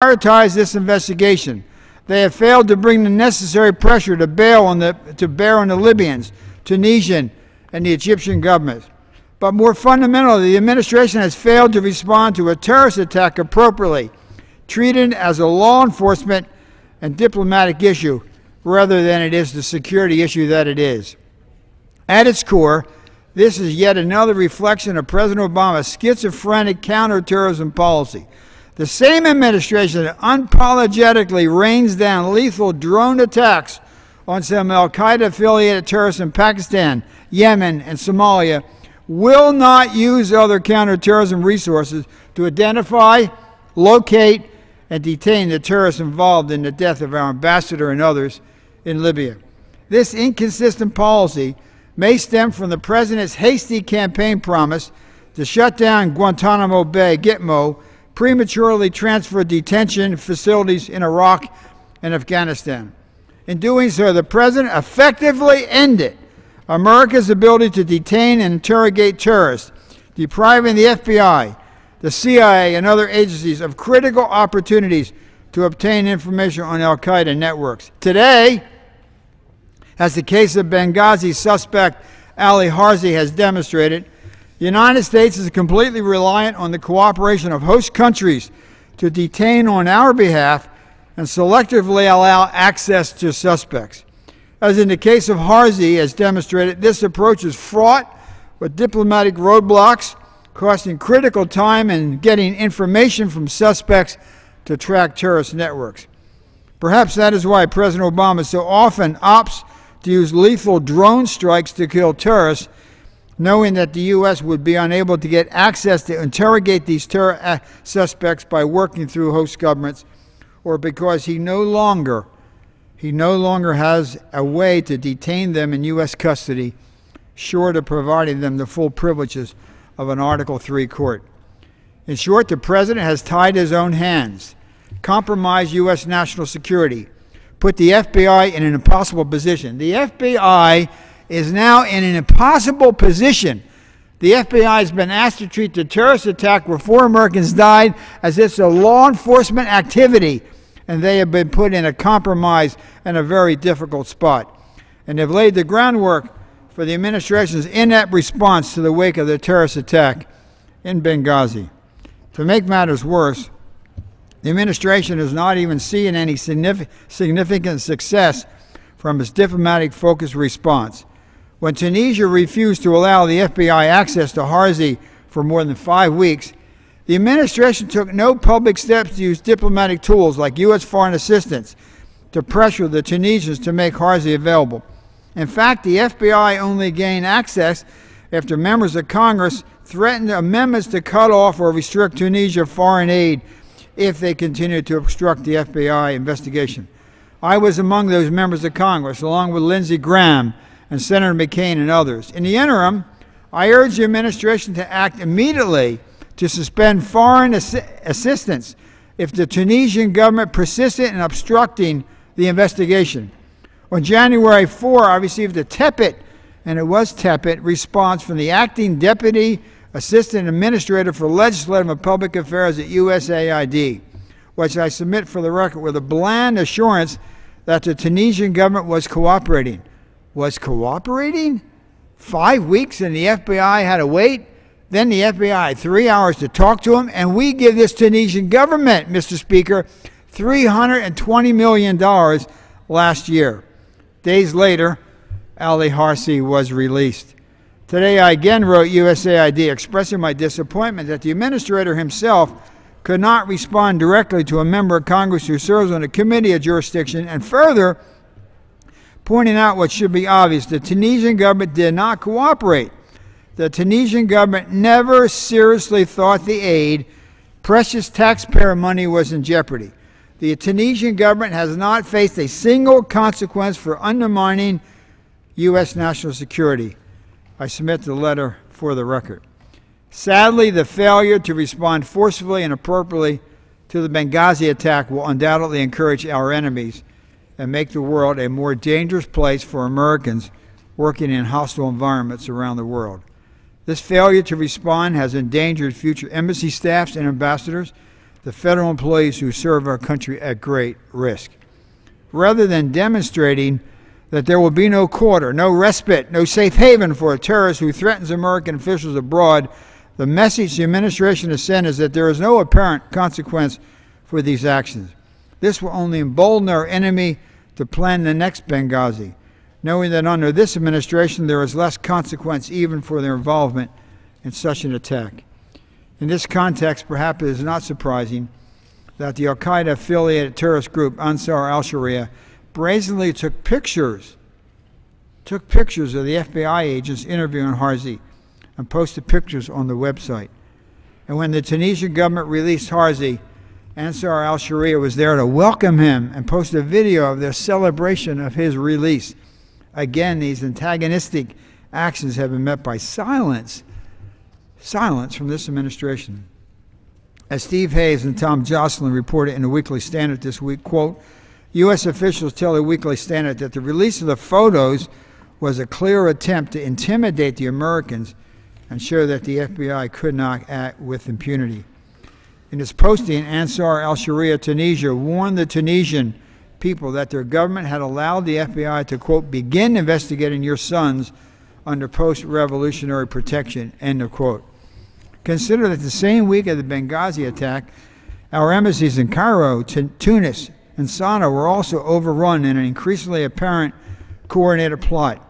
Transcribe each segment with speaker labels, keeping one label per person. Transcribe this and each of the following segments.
Speaker 1: prioritize this investigation. They have failed to bring the necessary pressure to bear on the Libyans, Tunisian, and the Egyptian governments. But more fundamentally, the administration has failed to respond to a terrorist attack appropriately, treated as a law enforcement and diplomatic issue rather than it is the security issue that it is. At its core, this is yet another reflection of President Obama's schizophrenic counterterrorism policy. The same administration that unapologetically rains down lethal drone attacks on some al-Qaeda-affiliated terrorists in Pakistan, Yemen, and Somalia will not use other counterterrorism resources to identify, locate, and detain the terrorists involved in the death of our ambassador and others in Libya. This inconsistent policy may stem from the President's hasty campaign promise to shut down Guantanamo Bay, Gitmo, prematurely transfer detention facilities in Iraq and Afghanistan. In doing so, the President effectively ended America's ability to detain and interrogate terrorists, depriving the FBI, the CIA, and other agencies of critical opportunities to obtain information on al-Qaeda networks. Today, as the case of Benghazi suspect Ali Harzi has demonstrated, the United States is completely reliant on the cooperation of host countries to detain on our behalf and selectively allow access to suspects. As in the case of Harzi, as demonstrated, this approach is fraught with diplomatic roadblocks, costing critical time in getting information from suspects to track terrorist networks. Perhaps that is why President Obama so often opts to use lethal drone strikes to kill terrorists, knowing that the U.S. would be unable to get access to interrogate these terror suspects by working through host governments, or because he no longer has a way to detain them in U.S. custody, short of providing them the full privileges of an Article III court. In short, the President has tied his own hands, compromised U.S. national security, put the FBI in an impossible position. The FBI is now in an impossible position. The FBI has been asked to treat the terrorist attack where 4 Americans died as it's a law enforcement activity, and they have been put in a compromised and a very difficult spot. And they've laid the groundwork for the administration's inept response to the wake of the terrorist attack in Benghazi. To make matters worse, the administration is not even seeing any significant success from its diplomatic-focused response. When Tunisia refused to allow the FBI access to Harzi for more than 5 weeks, the administration took no public steps to use diplomatic tools like U.S. foreign assistance to pressure the Tunisians to make Harzi available. In fact, the FBI only gained access after members of Congress threatened amendments to cut off or restrict Tunisia foreign aid if they continued to obstruct the FBI investigation. I was among those members of Congress, along with Lindsey Graham and Senator McCain and others. In the interim, I urge the administration to act immediately to suspend foreign assistance if the Tunisian government persisted in obstructing the investigation. On January 4, I received a tepid, and it was tepid, response from the acting Deputy Assistant Administrator for Legislative and Public Affairs at USAID, which I submit for the record with a bland assurance that the Tunisian government was cooperating. Was cooperating? 5 weeks and the FBI had to wait? Then the FBI had 3 hours to talk to him, and we give this Tunisian government, Mr. Speaker, $320 million last year. Days later, Ali Harzi was released. Today I again wrote USAID expressing my disappointment that the administrator himself could not respond directly to a member of Congress who serves on a committee of jurisdiction, and further pointing out what should be obvious: the Tunisian government did not cooperate. The Tunisian government never seriously thought the aid, precious taxpayer money, was in jeopardy. The Tunisian government has not faced a single consequence for undermining U.S. national security. I submit the letter for the record. Sadly, the failure to respond forcefully and appropriately to the Benghazi attack will undoubtedly encourage our enemies and make the world a more dangerous place for Americans working in hostile environments around the world. This failure to respond has endangered future embassy staffs and ambassadors, the federal employees who serve our country at great risk. Rather than demonstrating that there will be no quarter, no respite, no safe haven for a terrorist who threatens American officials abroad, the message the administration has sent is that there is no apparent consequence for these actions. This will only embolden our enemy to plan the next Benghazi, knowing that under this administration there is less consequence even for their involvement in such an attack. In this context, perhaps it is not surprising that the al-Qaeda-affiliated terrorist group Ansar al-Sharia brazenly took pictures of the FBI agents interviewing Harzi and posted pictures on the website. And when the Tunisian government released Harzi, Ansar al-Sharia was there to welcome him and posted a video of their celebration of his release. Again, these antagonistic actions have been met by silence from this administration. As Steve Hayes and Tom Jocelyn reported in the Weekly Standard this week, quote, U.S. officials tell the Weekly Standard that the release of the photos was a clear attempt to intimidate the Americans and show that the FBI could not act with impunity. In its posting, Ansar al-Sharia Tunisia warned the Tunisian people that their government had allowed the FBI to, quote, begin investigating your sons under post-revolutionary protection, end of quote. Consider that the same week of the Benghazi attack, our embassies in Cairo, Tunis, and Sana'a were also overrun in an increasingly apparent coordinated plot.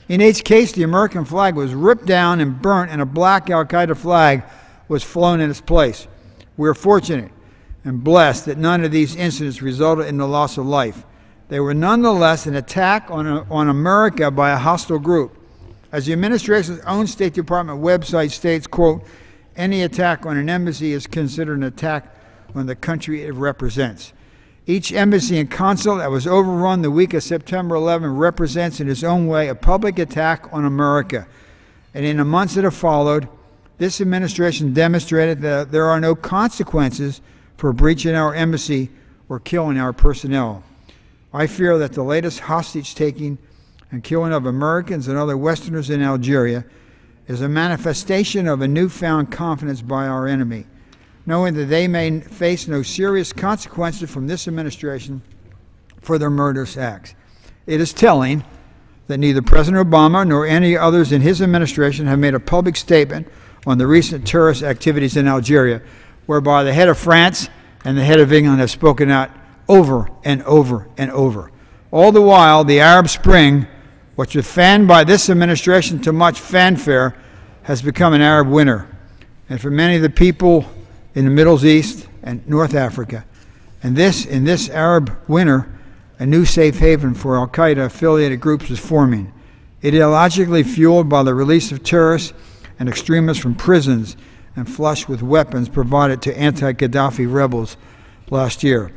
Speaker 1: In each case, the American flag was ripped down and burnt, and a black al-Qaeda flag was flown in its place. We are fortunate and blessed that none of these incidents resulted in the loss of life. They were nonetheless an attack on America by a hostile group. As the administration's own State Department website states, quote, any attack on an embassy is considered an attack on the country it represents. Each embassy and consulate that was overrun the week of September 11 represents in its own way a public attack on America. And in the months that have followed, this administration demonstrated that there are no consequences for breaching our embassy or killing our personnel. I fear that the latest hostage-taking and killing of Americans and other Westerners in Algeria is a manifestation of a newfound confidence by our enemy, knowing that they may face no serious consequences from this administration for their murderous acts. It is telling that neither President Obama nor any others in his administration have made a public statement on the recent terrorist activities in Algeria, whereby the head of France and the head of England have spoken out over and over and over. All the while, the Arab Spring, which was fanned by this administration to much fanfare, has become an Arab winter. And for many of the people in the Middle East and North Africa, and in this Arab winter, a new safe haven for al-Qaeda affiliated groups is forming, ideologically fueled by the release of terrorists and extremists from prisons and flushed with weapons provided to anti-Gaddafi rebels last year.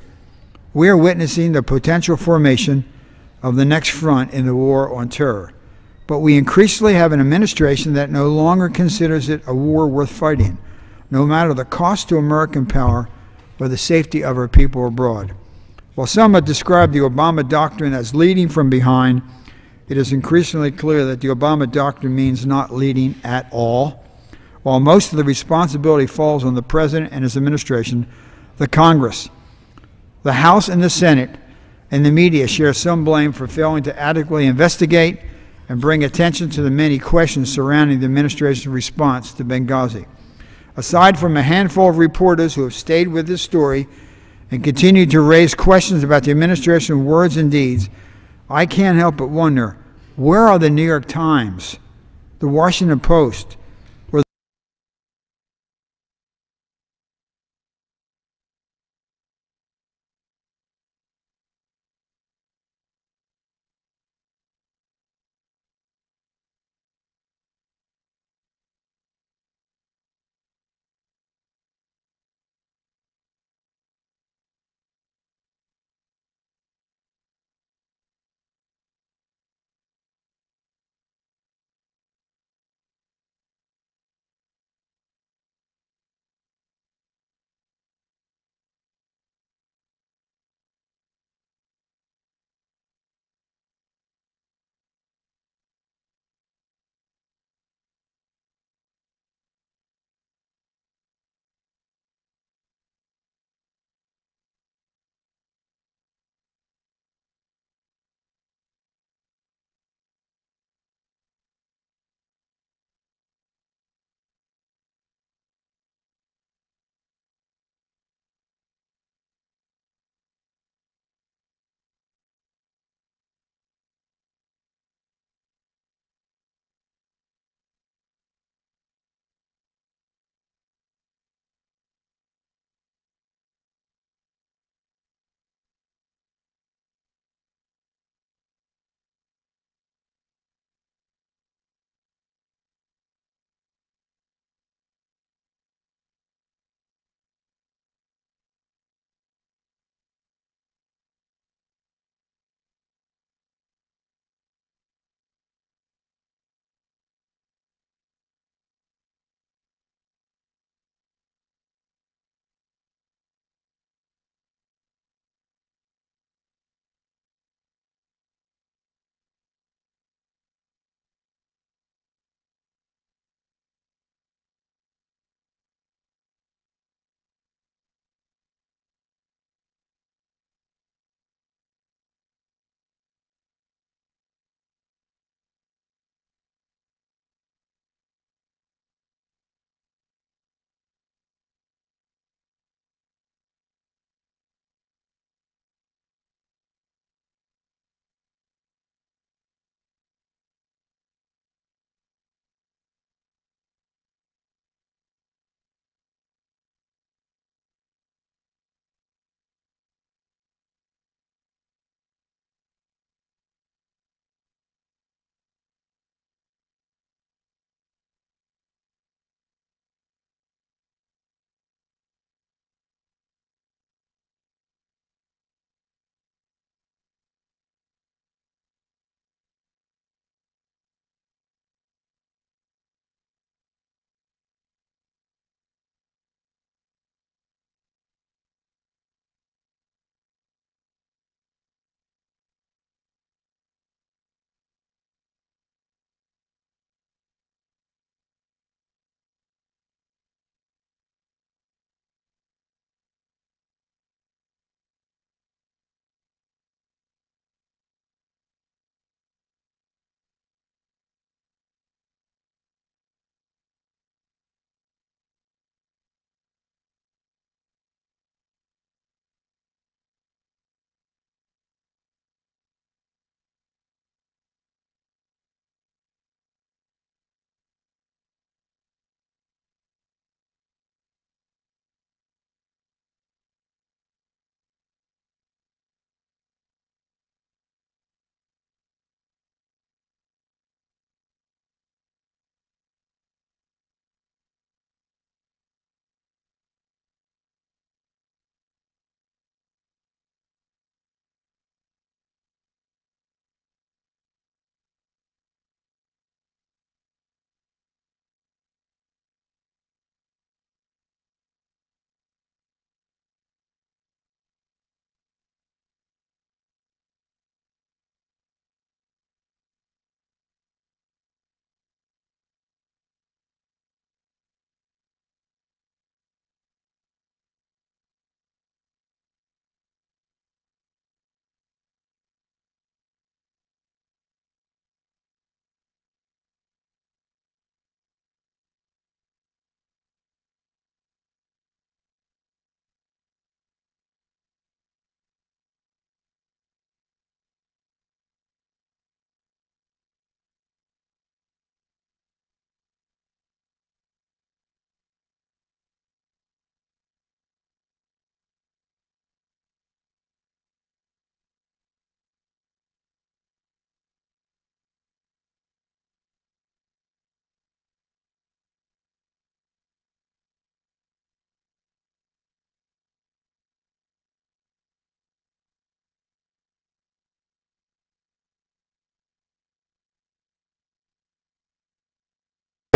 Speaker 1: We are witnessing the potential formation of the next front in the war on terror. But we increasingly have an administration that no longer considers it a war worth fighting, no matter the cost to American power or the safety of our people abroad. While some have described the Obama Doctrine as leading from behind, it is increasingly clear that the Obama Doctrine means not leading at all. While most of the responsibility falls on the President and his administration, the Congress, the House and the Senate, and the media share some blame for failing to adequately investigate and bring attention to the many questions surrounding the administration's response to Benghazi. Aside from a handful of reporters who have stayed with this story and continue to raise questions about the administration's words and deeds, I can't help but wonder, where are the New York Times, the Washington Post,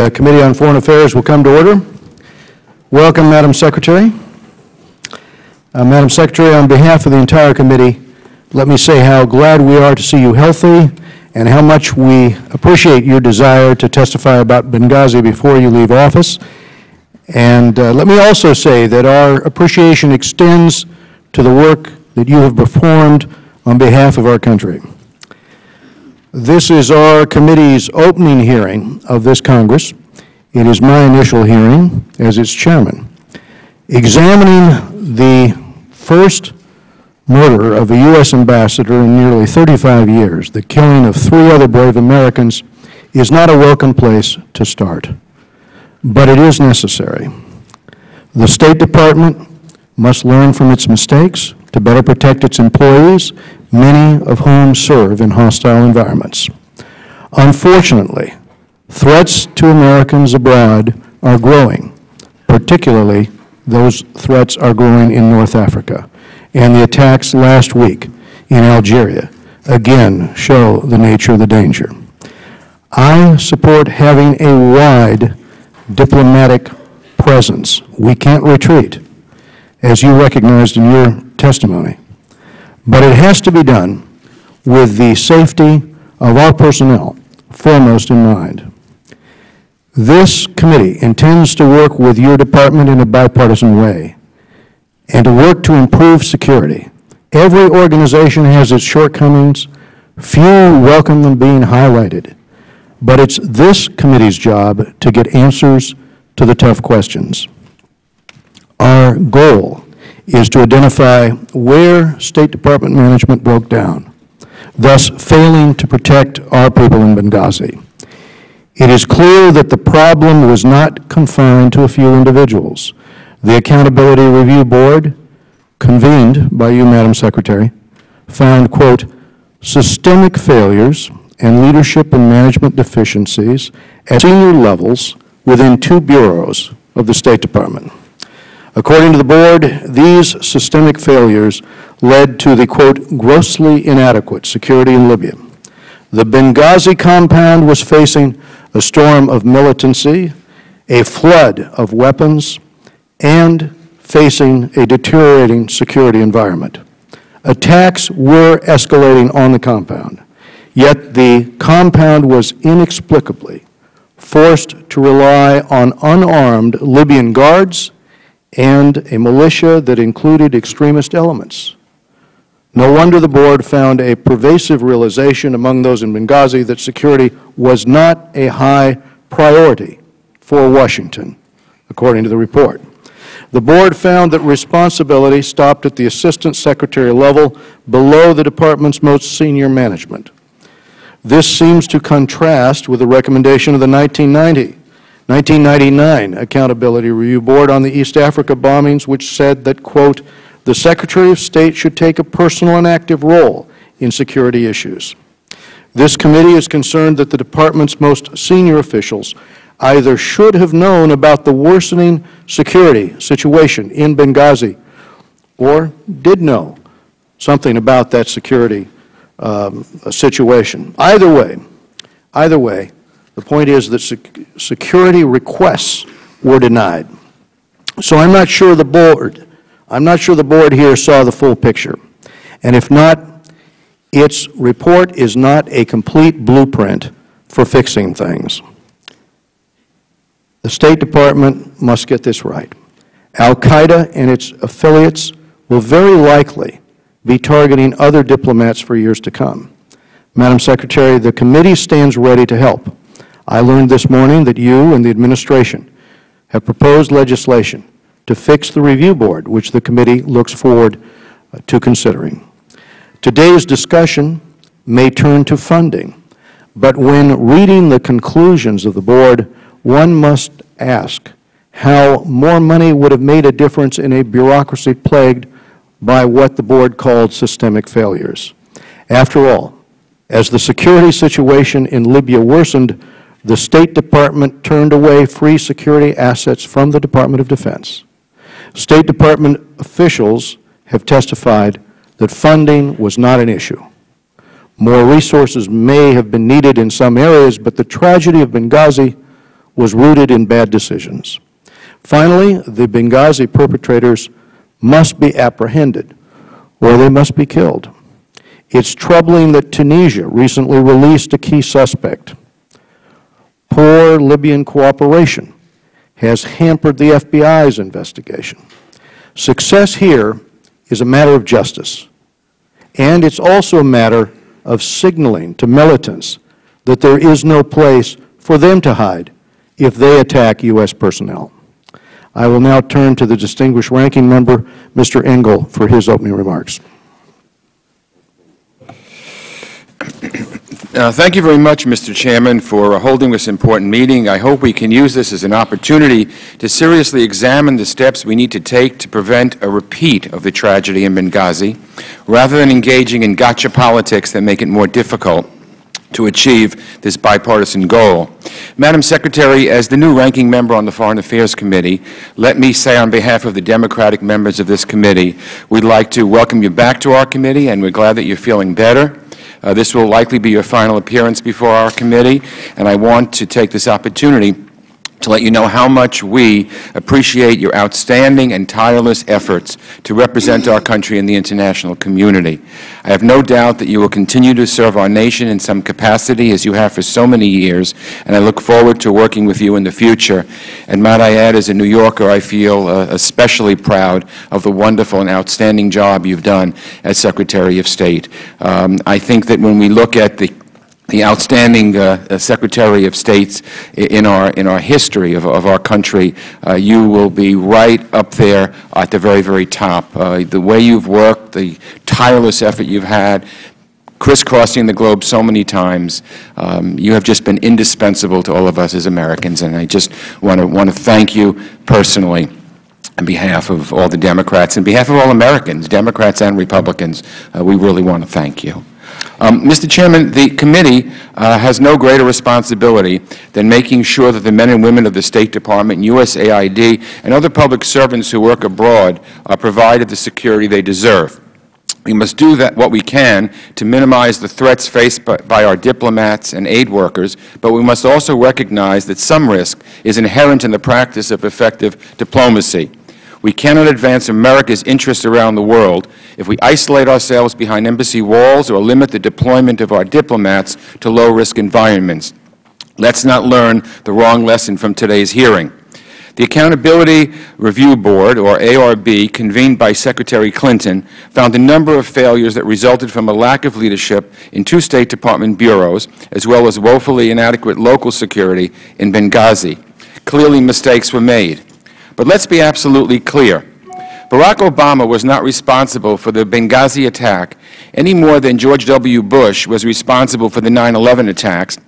Speaker 2: Committee on Foreign Affairs will come to order. Welcome, Madam Secretary. Madam Secretary, on behalf of the entire committee, let me say how glad we are to see you healthy and how much we appreciate your desire to testify about Benghazi before you leave office. And let me also say that our appreciation extends to the work that you have performed on behalf of our country. This is our committee's opening hearing of this Congress. It is my initial hearing as its chairman. Examining the first murder of a U.S. ambassador in nearly 35 years, the killing of 3 other brave Americans, is not a welcome place to start. But it is necessary. The State Department must learn from its mistakes to better protect its employees, many of whom serve in hostile environments. Unfortunately, threats to Americans abroad are growing. Particularly, those threats are growing in North Africa. And the attacks last week in Algeria again show the nature of the danger. I support having a wide diplomatic presence. We can't retreat, as you recognized in your testimony. But it has to be done with the safety of our personnel foremost in mind. This committee intends to work with your department in a bipartisan way and to work to improve security. Every organization has its shortcomings. Few welcome them being highlighted. But it's this committee's job to get answers to the tough questions. Our goal is to identify where State Department management broke down, thus failing to protect our people in Benghazi. It is clear that the problem was not confined to a few individuals. The Accountability Review Board, convened by you, Madam Secretary, found, quote, systemic failures and leadership and management deficiencies at senior levels within 2 bureaus of the State Department. According to the board, these systemic failures led to the, quote, grossly inadequate security in Libya. The Benghazi compound was facing a storm of militancy, a flood of weapons, and facing a deteriorating security environment. Attacks were escalating on the compound, yet the compound was inexplicably forced to rely on unarmed Libyan guards and a militia that included extremist elements. No wonder the board found a pervasive realization among those in Benghazi that security was not a high priority for Washington, according to the report. The board found that responsibility stopped at the assistant secretary level below the department's most senior management. This seems to contrast with the recommendation of the 1999 Accountability Review Board on the East Africa bombings, which said that, quote, the Secretary of State should take a personal and active role in security issues. This committee is concerned that the department's most senior officials either should have known about the worsening security situation in Benghazi or did know something about that security situation. Either way, the point is that security requests were denied. So I'm not sure the board here saw the full picture. And if not, its report is not a complete blueprint for fixing things. The State Department must get this right. Al-Qaeda and its affiliates will very likely be targeting other diplomats for years to come. Madam Secretary, the committee stands ready to help. I learned this morning that you and the administration have proposed legislation to fix the review board, which the committee looks forward to considering. Today's discussion may turn to funding, but when reading the conclusions of the board, one must ask how more money would have made a difference in a bureaucracy plagued by what the board called systemic failures. After all, as the security situation in Libya worsened, the State Department turned away free security assets from the Department of Defense. State Department officials have testified that funding was not an issue. More resources may have been needed in some areas, but the tragedy of Benghazi was rooted in bad decisions. Finally, the Benghazi perpetrators must be apprehended, or they must be killed. It's troubling that Tunisia recently released a key suspect. Poor Libyan cooperation has hampered the FBI's investigation. Success here is a matter of justice, and it's also a matter of signaling to militants that there is no place for them to hide if they attack U.S. personnel. I will now turn to the distinguished ranking member, Mr. Engel, for his opening remarks.
Speaker 3: Thank you very much, Mr. Chairman, for holding this important meeting. I hope we can use this as an opportunity to seriously examine the steps we need to take to prevent a repeat of the tragedy in Benghazi, rather than engaging in gotcha politics that make it more difficult to achieve this bipartisan goal. Madam Secretary, as the new ranking member on the Foreign Affairs Committee, let me say on behalf of the Democratic members of this committee, we'd like to welcome you back to our committee, and we're glad that you're feeling better. This will likely be your final appearance before our committee, and I want to take this opportunity to let you know how much we appreciate your outstanding and tireless efforts to represent our country in the international community. I have no doubt that you will continue to serve our nation in some capacity, as you have for so many years, and I look forward to working with you in the future. And might I add, as a New Yorker, I feel especially proud of the wonderful and outstanding job you've done as Secretary of State. I think that when we look at the outstanding Secretary of States in our history of our country, you will be right up there at the very, very top. The way you've worked, the tireless effort you've had, crisscrossing the globe so many times, you have just been indispensable to all of us as Americans, and I just want to thank you personally on behalf of all the Democrats, on behalf of all Americans, Democrats and Republicans. We really want to thank you. Mr. Chairman, the committee has no greater responsibility than making sure that the men and women of the State Department, USAID, and other public servants who work abroad are provided the security they deserve. We must do what we can to minimize the threats faced by our diplomats and aid workers, but we must also recognize that some risk is inherent in the practice of effective diplomacy. We cannot advance America's interests around the world if we isolate ourselves behind embassy walls or limit the deployment of our diplomats to low-risk environments. Let's not learn the wrong lesson from today's hearing. The Accountability Review Board, or ARB, convened by Secretary Clinton, found a number of failures that resulted from a lack of leadership in 2 State Department bureaus, as well as woefully inadequate local security in Benghazi. Clearly, mistakes were made. But let's be absolutely clear. Barack Obama was not responsible for the Benghazi attack any more than George W. Bush was responsible for the 9/11 attacks,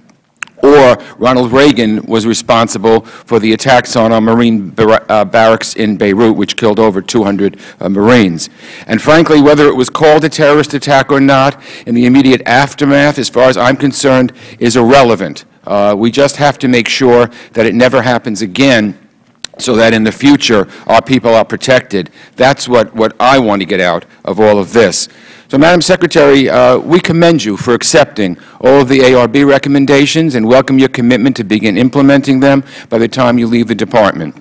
Speaker 3: or Ronald Reagan was responsible for the attacks on our Marine barracks in Beirut, which killed over 200 Marines. And frankly, whether it was called a terrorist attack or not, in the immediate aftermath, as far as I'm concerned, is irrelevant. We just have to make sure that it never happens again, so that in the future our people are protected. That's what I want to get out of all of this. So, Madam Secretary, we commend you for accepting all of the ARB recommendations and welcome your commitment to begin implementing them by the time you leave the Department.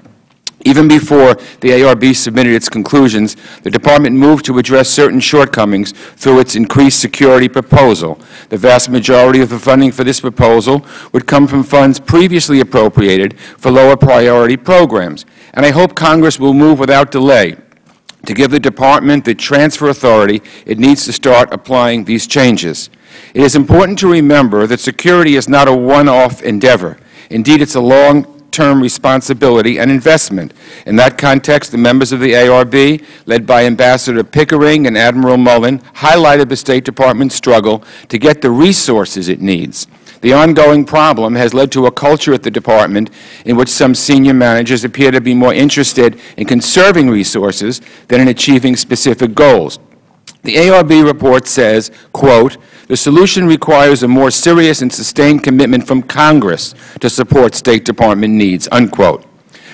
Speaker 3: Even before the ARB submitted its conclusions, the Department moved to address certain shortcomings through its increased security proposal. The vast majority of the funding for this proposal would come from funds previously appropriated for lower priority programs. And I hope Congress will move without delay to give the Department the transfer authority it needs to start applying these changes. It is important to remember that security is not a one-off endeavor. Indeed, it's a long-term responsibility and investment. In that context, the members of the ARB, led by Ambassador Pickering and Admiral Mullen, highlighted the State Department's struggle to get the resources it needs. The ongoing problem has led to a culture at the Department in which some senior managers appear to be more interested in conserving resources than in achieving specific goals. The ARB report says, quote, "The solution requires a more serious and sustained commitment from Congress to support State Department needs," unquote.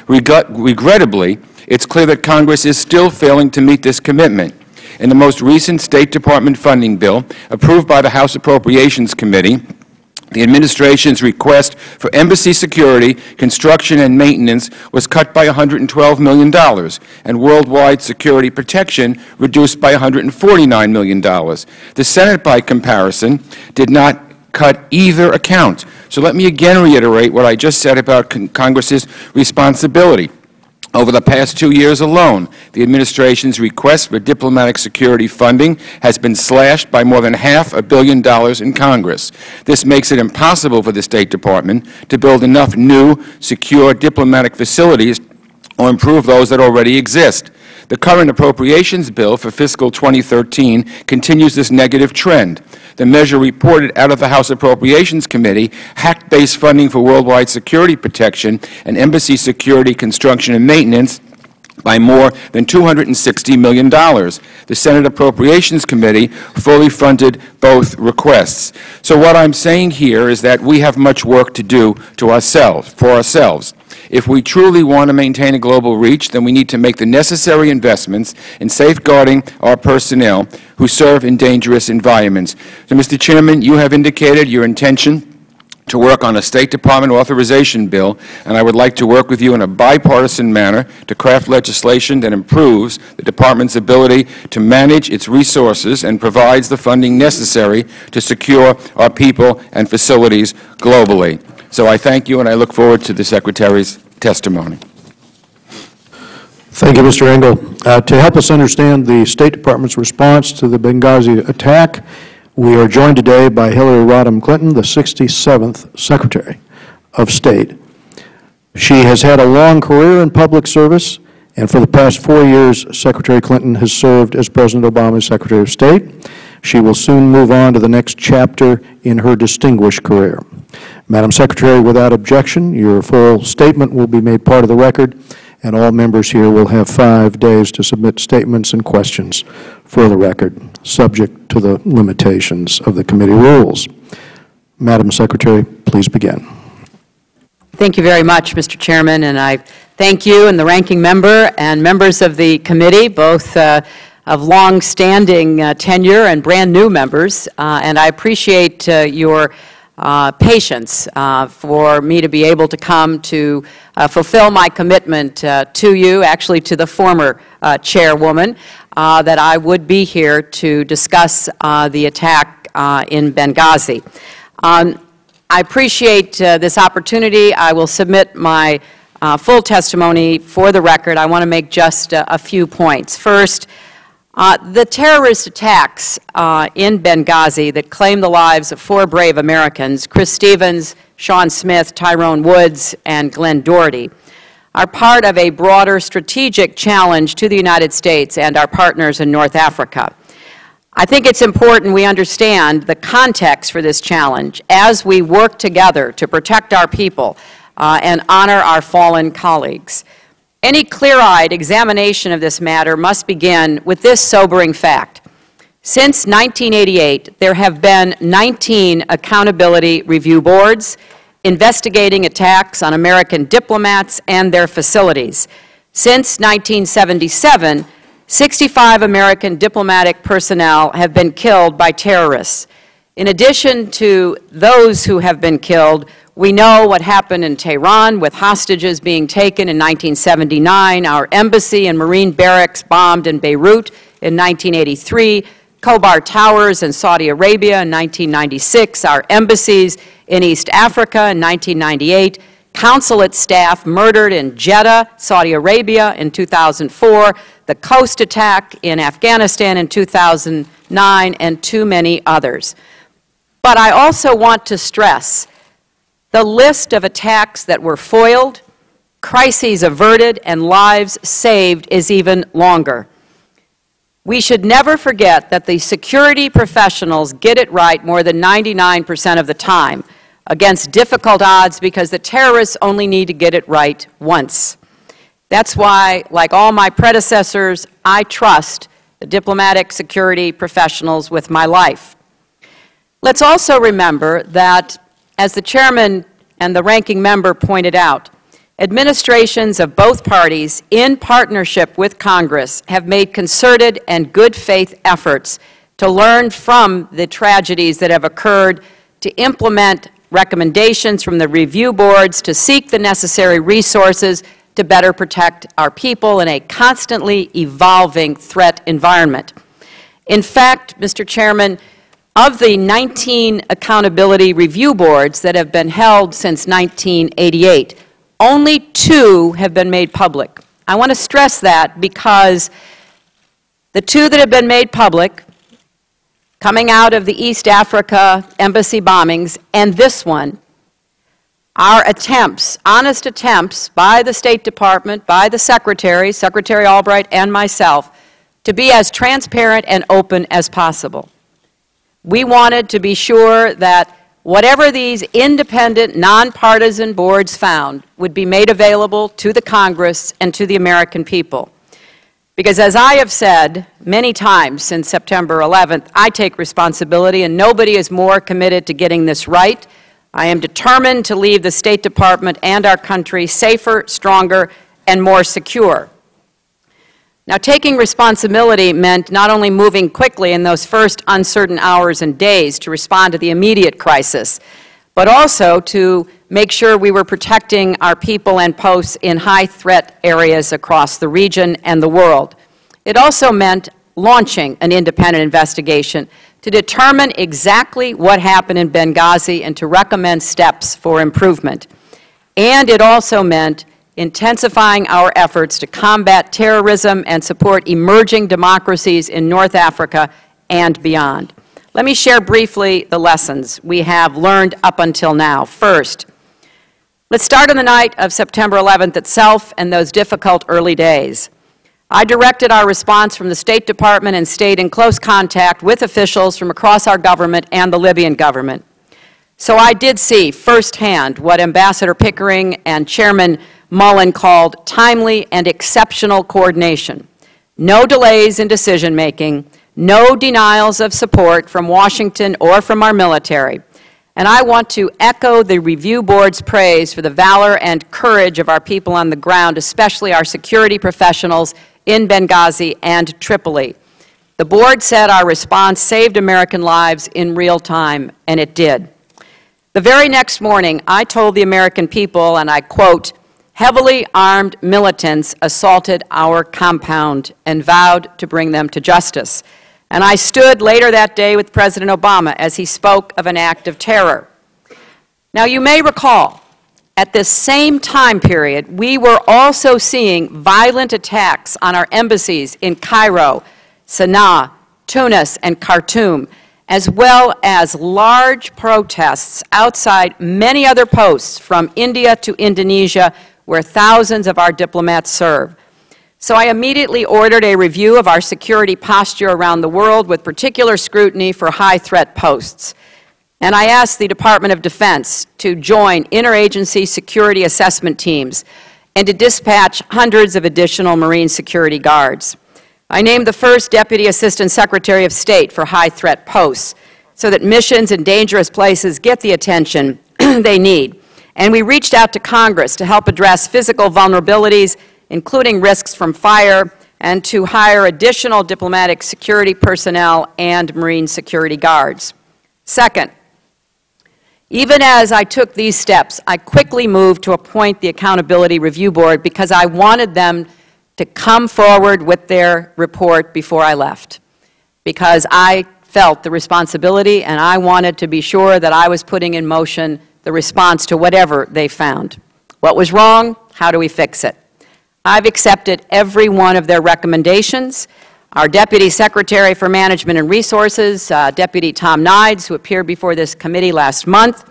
Speaker 3: Regrettably, it's clear that Congress is still failing to meet this commitment. In the most recent State Department funding bill, approved by the House Appropriations Committee, The administration's request for embassy security, construction, and maintenance was cut by $112 million, and worldwide security protection reduced by $149 million. The Senate, by comparison, did not cut either account. So let me again reiterate what I just said about Congress's responsibility. Over the past 2 years alone, the administration's request for diplomatic security funding has been slashed by more than $500 million in Congress. This makes it impossible for the State Department to build enough new, secure diplomatic facilities or improve those that already exist. The current appropriations bill for fiscal 2013 continues this negative trend. The measure reported out of the House Appropriations Committee hacked base funding for worldwide security protection and embassy security, construction, and maintenance by more than $260 million. The Senate Appropriations Committee fully funded both requests. So what I'm saying here is that we have much work to do for ourselves. If we truly want to maintain a global reach, then we need to make the necessary investments in safeguarding our personnel who serve in dangerous environments. So, Mr. Chairman, you have indicated your intention to work on a State Department authorization bill, and I would like to work with you in a bipartisan manner to craft legislation that improves the Department's ability to manage its resources and provides the funding necessary to secure our people and facilities globally. So I thank you, and I look forward to the Secretary's testimony.
Speaker 2: Thank you, Mr. Engel. To help us understand the State Department's response to the Benghazi attack, we are joined today by Hillary Rodham Clinton, the 67th Secretary of State. She has had a long career in public service, and for the past 4 years, Secretary Clinton has served as President Obama's Secretary of State. She will soon move on to the next chapter in her distinguished career. Madam Secretary, without objection, your full statement will be made part of the record, and all members here will have 5 days to submit statements and questions for the record, subject to the limitations of the committee rules. Madam Secretary, please begin.
Speaker 4: Thank you very much, Mr. Chairman, and I thank you and the ranking member and members of the committee, both of long-standing tenure and brand-new members, and I appreciate your patience for me to be able to come to fulfill my commitment to you, actually to the former chairwoman, that I would be here to discuss the attack in Benghazi. I appreciate this opportunity. I will submit my full testimony for the record. I want to make just a few points. First, the terrorist attacks in Benghazi that claimed the lives of 4 brave Americans, Chris Stevens, Sean Smith, Tyrone Woods, and Glenn Doherty, are part of a broader strategic challenge to the United States and our partners in North Africa. I think it's important we understand the context for this challenge as we work together to protect our people and honor our fallen colleagues. Any clear-eyed examination of this matter must begin with this sobering fact. Since 1988, there have been 19 accountability review boards investigating attacks on American diplomats and their facilities. Since 1977, 65 American diplomatic personnel have been killed by terrorists. In addition to those who have been killed, we know what happened in Tehran with hostages being taken in 1979, our embassy and Marine barracks bombed in Beirut in 1983, Khobar Towers in Saudi Arabia in 1996, our embassies in East Africa in 1998, consulate staff murdered in Jeddah, Saudi Arabia in 2004, the Coast attack in Afghanistan in 2009, and too many others. But I also want to stress the list of attacks that were foiled, crises averted, and lives saved is even longer. We should never forget that the security professionals get it right more than 99% of the time against difficult odds because the terrorists only need to get it right once. That's why, like all my predecessors, I trust the diplomatic security professionals with my life. Let's also remember that, as the chairman and the ranking member pointed out, administrations of both parties, in partnership with Congress, have made concerted and good faith efforts to learn from the tragedies that have occurred to implement recommendations from the review boards to seek the necessary resources to better protect our people in a constantly evolving threat environment. In fact, Mr. Chairman, of the 19 accountability review boards that have been held since 1988, only 2 have been made public. I want to stress that because the 2 that have been made public, coming out of the East Africa embassy bombings, and this one, are attempts, honest attempts by the State Department, by the Secretary, Secretary Albright and myself, to be as transparent and open as possible. We wanted to be sure that whatever these independent, nonpartisan boards found would be made available to the Congress and to the American people. Because as I have said many times since September 11th, I take responsibility and nobody is more committed to getting this right. I am determined to leave the State Department and our country safer, stronger, and more secure. Now, taking responsibility meant not only moving quickly in those first uncertain hours and days to respond to the immediate crisis, but also to make sure we were protecting our people and posts in high-threat areas across the region and the world. It also meant launching an independent investigation to determine exactly what happened in Benghazi and to recommend steps for improvement. And it also meant intensifying our efforts to combat terrorism and support emerging democracies in North Africa and beyond. Let me share briefly the lessons we have learned up until now. First, let's start on the night of September 11th itself and those difficult early days. I directed our response from the State Department and stayed in close contact with officials from across our government and the Libyan government. So I did see firsthand what Ambassador Pickering and Chairman Mullen called timely and exceptional coordination. No delays in decision-making, no denials of support from Washington or from our military. And I want to echo the review board's praise for the valor and courage of our people on the ground, especially our security professionals in Benghazi and Tripoli. The board said our response saved American lives in real time, and it did. The very next morning, I told the American people, and I quote, "Heavily armed militants assaulted our compound and vowed to bring them to justice." And I stood later that day with President Obama as he spoke of an act of terror. Now, you may recall, at this same time period, we were also seeing violent attacks on our embassies in Cairo, Sana'a, Tunis, and Khartoum, as well as large protests outside many other posts from India to Indonesia, where thousands of our diplomats serve. So I immediately ordered a review of our security posture around the world with particular scrutiny for high-threat posts. And I asked the Department of Defense to join interagency security assessment teams and to dispatch hundreds of additional Marine security guards. I named the first Deputy Assistant Secretary of State for high-threat posts so that missions in dangerous places get the attention they need. And we reached out to Congress to help address physical vulnerabilities, including risks from fire, and to hire additional diplomatic security personnel and Marine security guards. Second, even as I took these steps, I quickly moved to appoint the Accountability Review Board because I wanted them to come forward with their report before I left, because I felt the responsibility and I wanted to be sure that I was putting in motion the response to whatever they found. What was wrong? How do we fix it? I've accepted every one of their recommendations. Our Deputy Secretary for Management and Resources, Deputy Tom Nides, who appeared before this committee last month,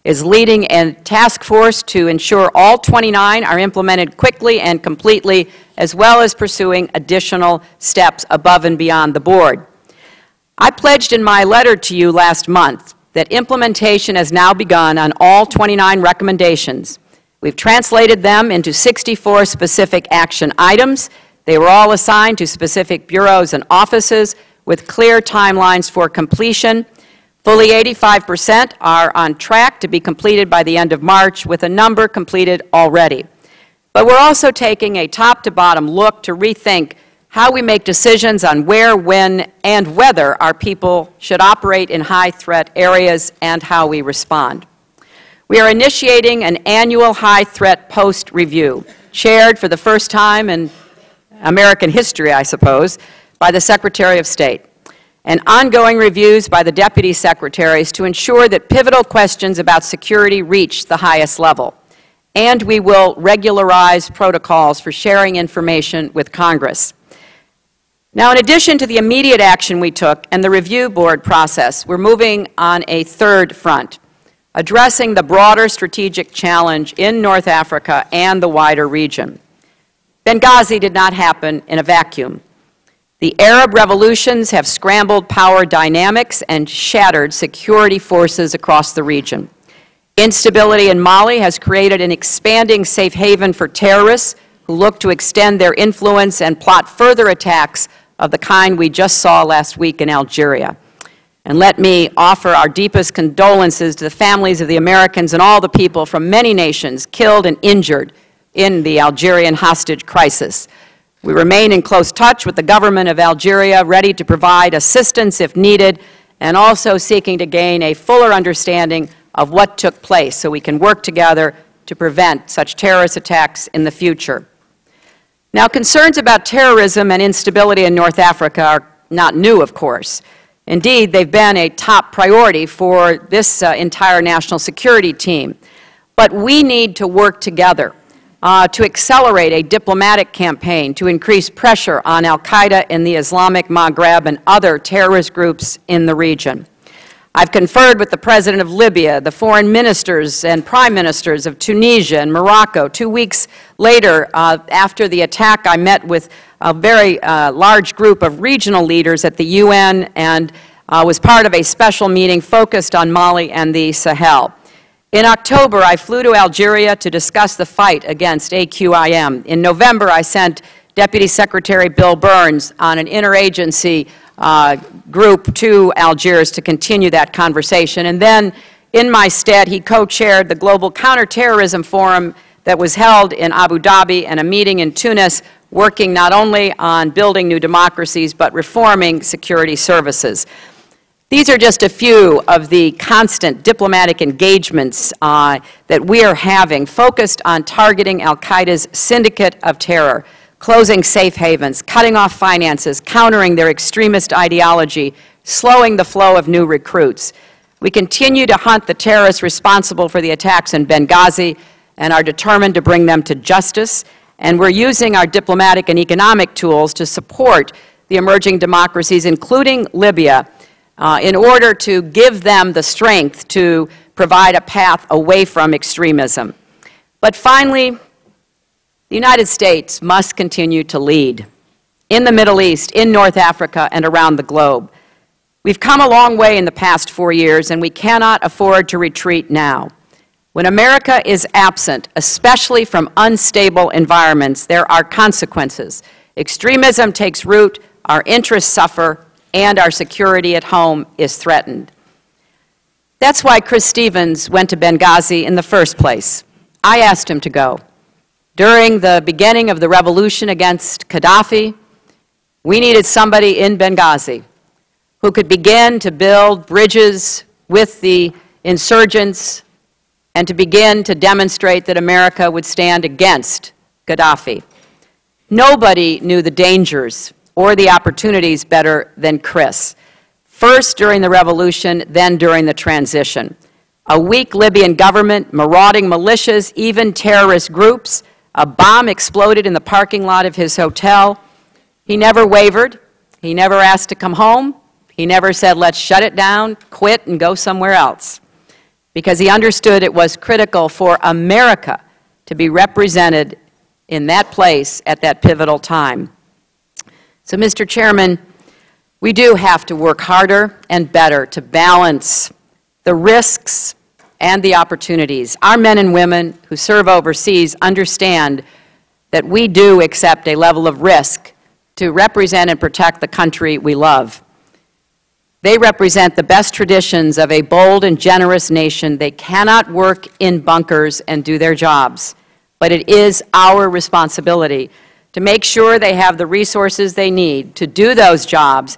Speaker 4: is leading a task force to ensure all 29 are implemented quickly and completely, as well as pursuing additional steps above and beyond the board. I pledged in my letter to you last month that implementation has now begun on all 29 recommendations. We've translated them into 64 specific action items. They were all assigned to specific bureaus and offices with clear timelines for completion. Fully 85% are on track to be completed by the end of March, with a number completed already. But we're also taking a top-to-bottom look to rethink how we make decisions on where, when, and whether our people should operate in high-threat areas and how we respond. We are initiating an annual high-threat post review, chaired for the first time in American history, I suppose, by the Secretary of State, and ongoing reviews by the Deputy Secretaries to ensure that pivotal questions about security reach the highest level. And we will regularize protocols for sharing information with Congress. Now, in addition to the immediate action we took and the review board process, we're moving on a third front, addressing the broader strategic challenge in North Africa and the wider region. Benghazi did not happen in a vacuum. The Arab revolutions have scrambled power dynamics and shattered security forces across the region. Instability in Mali has created an expanding safe haven for terrorists who look to extend their influence and plot further attacks of the kind we just saw last week in Algeria. And let me offer our deepest condolences to the families of the Americans and all the people from many nations killed and injured in the Algerian hostage crisis. We remain in close touch with the government of Algeria, ready to provide assistance if needed, and also seeking to gain a fuller understanding of what took place so we can work together to prevent such terrorist attacks in the future. Now, concerns about terrorism and instability in North Africa are not new, of course. Indeed, they've been a top priority for this entire national security team. But we need to work together to accelerate a diplomatic campaign to increase pressure on al-Qaeda in the Islamic Maghreb and other terrorist groups in the region. I've conferred with the President of Libya, the foreign ministers and prime ministers of Tunisia and Morocco. 2 weeks later, after the attack, I met with a very large group of regional leaders at the UN and was part of a special meeting focused on Mali and the Sahel. In October, I flew to Algeria to discuss the fight against AQIM. In November, I sent Deputy Secretary Bill Burns on an interagency group to Algiers to continue that conversation. And then, in my stead, he co-chaired the Global Counterterrorism Forum that was held in Abu Dhabi and a meeting in Tunis, working not only on building new democracies, but reforming security services. These are just a few of the constant diplomatic engagements that we are having, focused on targeting al-Qaeda's syndicate of terror, closing safe havens, cutting off finances, countering their extremist ideology, slowing the flow of new recruits. We continue to hunt the terrorists responsible for the attacks in Benghazi and are determined to bring them to justice. And we're using our diplomatic and economic tools to support the emerging democracies, including Libya, in order to give them the strength to provide a path away from extremism. But finally, the United States must continue to lead in the Middle East, in North Africa, and around the globe. We've come a long way in the past 4 years, and we cannot afford to retreat now. When America is absent, especially from unstable environments, there are consequences. Extremism takes root, our interests suffer, and our security at home is threatened. That's why Chris Stevens went to Benghazi in the first place. I asked him to go. During the beginning of the revolution against Gaddafi, we needed somebody in Benghazi who could begin to build bridges with the insurgents and to begin to demonstrate that America would stand against Gaddafi. Nobody knew the dangers or the opportunities better than Chris. First during the revolution, then during the transition. A weak Libyan government, marauding militias, even terrorist groups. A bomb exploded in the parking lot of his hotel. He never wavered. He never asked to come home. He never said, let's shut it down, quit, and go somewhere else. Because he understood it was critical for America to be represented in that place at that pivotal time. So, Mr. Chairman, we do have to work harder and better to balance the risks and the opportunities. Our men and women who serve overseas understand that we do accept a level of risk to represent and protect the country we love. They represent the best traditions of a bold and generous nation. They cannot work in bunkers and do their jobs, but it is our responsibility to make sure they have the resources they need to do those jobs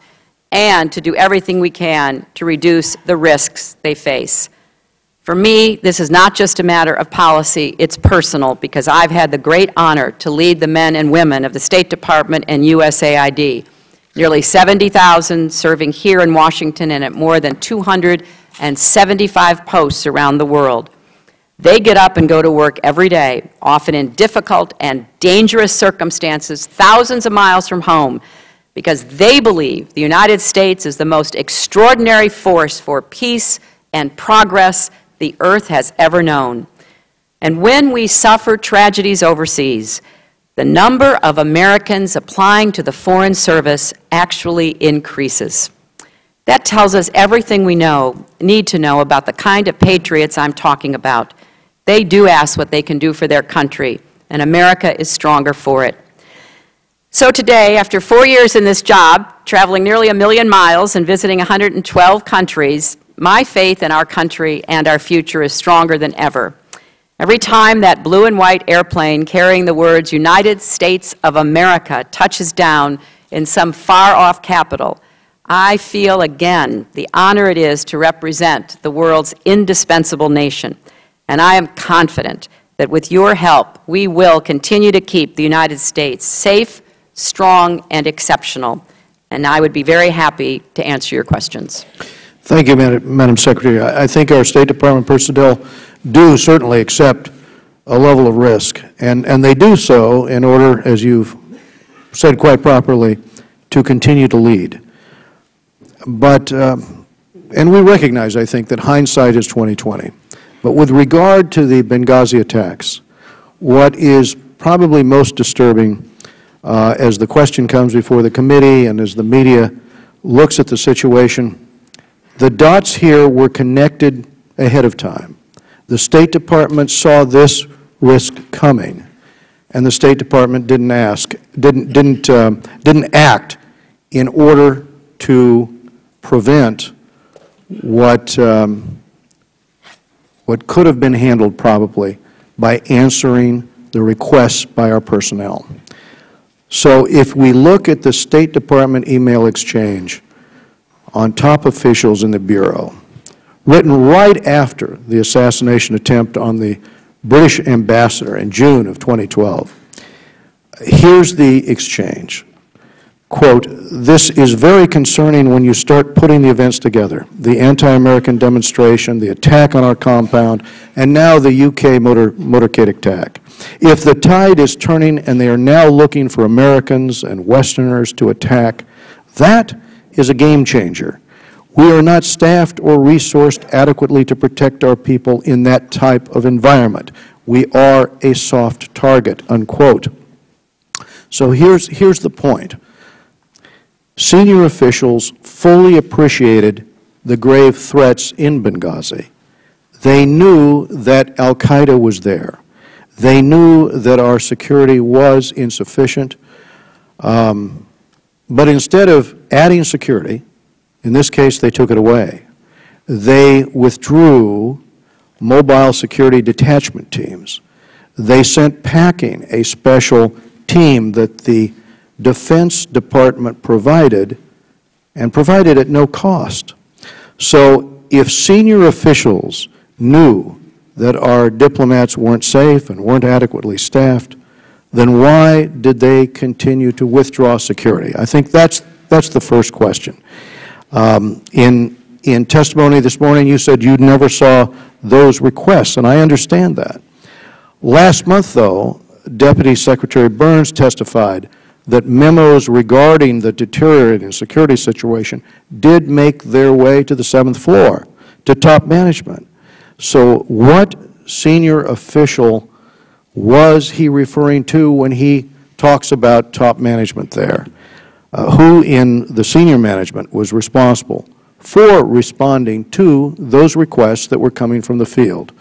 Speaker 4: and to do everything we can to reduce the risks they face. For me, this is not just a matter of policy, it's personal, because I've had the great honor to lead the men and women of the State Department and USAID, nearly 70,000 serving here in Washington and at more than 275 posts around the world. They get up and go to work every day, often in difficult and dangerous circumstances, thousands of miles from home, because they believe the United States is the most extraordinary force for peace and progress the earth has ever known. And when we suffer tragedies overseas, the number of Americans applying to the Foreign Service actually increases. That tells us everything we need to know about the kind of patriots I'm talking about. They do ask what they can do for their country, and America is stronger for it. So today, after 4 years in this job, traveling nearly 1 million miles and visiting 112 countries, my faith in our country and our future is stronger than ever. Every time that blue and white airplane carrying the words United States of America touches down in some far-off capital, I feel again the honor it is to represent the world's indispensable nation. And I am confident that with your help, we will continue to keep the United States safe, strong, and exceptional. And I would be very happy to answer your questions.
Speaker 2: Thank you, Madam Secretary. I think our State Department personnel do certainly accept a level of risk, and they do so in order, as you've said quite properly, to continue to lead. But, and we recognize, I think, that hindsight is 20/20. But with regard to the Benghazi attacks, what is probably most disturbing as the question comes before the committee and as the media looks at the situation, the dots here were connected ahead of time. The State Department saw this risk coming, and the State Department didn't act in order to prevent what could have been handled probably by answering the requests by our personnel. So if we look at the State Department email exchange on top officials in the Bureau, written right after the assassination attempt on the British ambassador in June of 2012, here's the exchange. Quote, "This is very concerning when you start putting the events together, the anti-American demonstration, the attack on our compound, and now the UK motorcade attack. If the tide is turning and they are now looking for Americans and Westerners to attack, that is a game changer. We are not staffed or resourced adequately to protect our people in that type of environment. We are a soft target," unquote. So here's the point. Senior officials fully appreciated the grave threats in Benghazi. They knew that al-Qaeda was there. They knew that our security was insufficient. But instead of adding security, in this case they took it away. They withdrew mobile security detachment teams. They sent packing a special team that the Defense Department provided, and provided at no cost. So if senior officials knew that our diplomats weren't safe and weren't adequately staffed, then why did they continue to withdraw security? I think that's the first question. In testimony this morning, you said you never saw those requests, and I understand that. Last month, though, Deputy Secretary Burns testified that memos regarding the deteriorating security situation did make their way to the 7th floor, to top management. So what senior official was he referring to when he talks about top management there? Who in the senior management was responsible for responding to those requests that were coming from the field?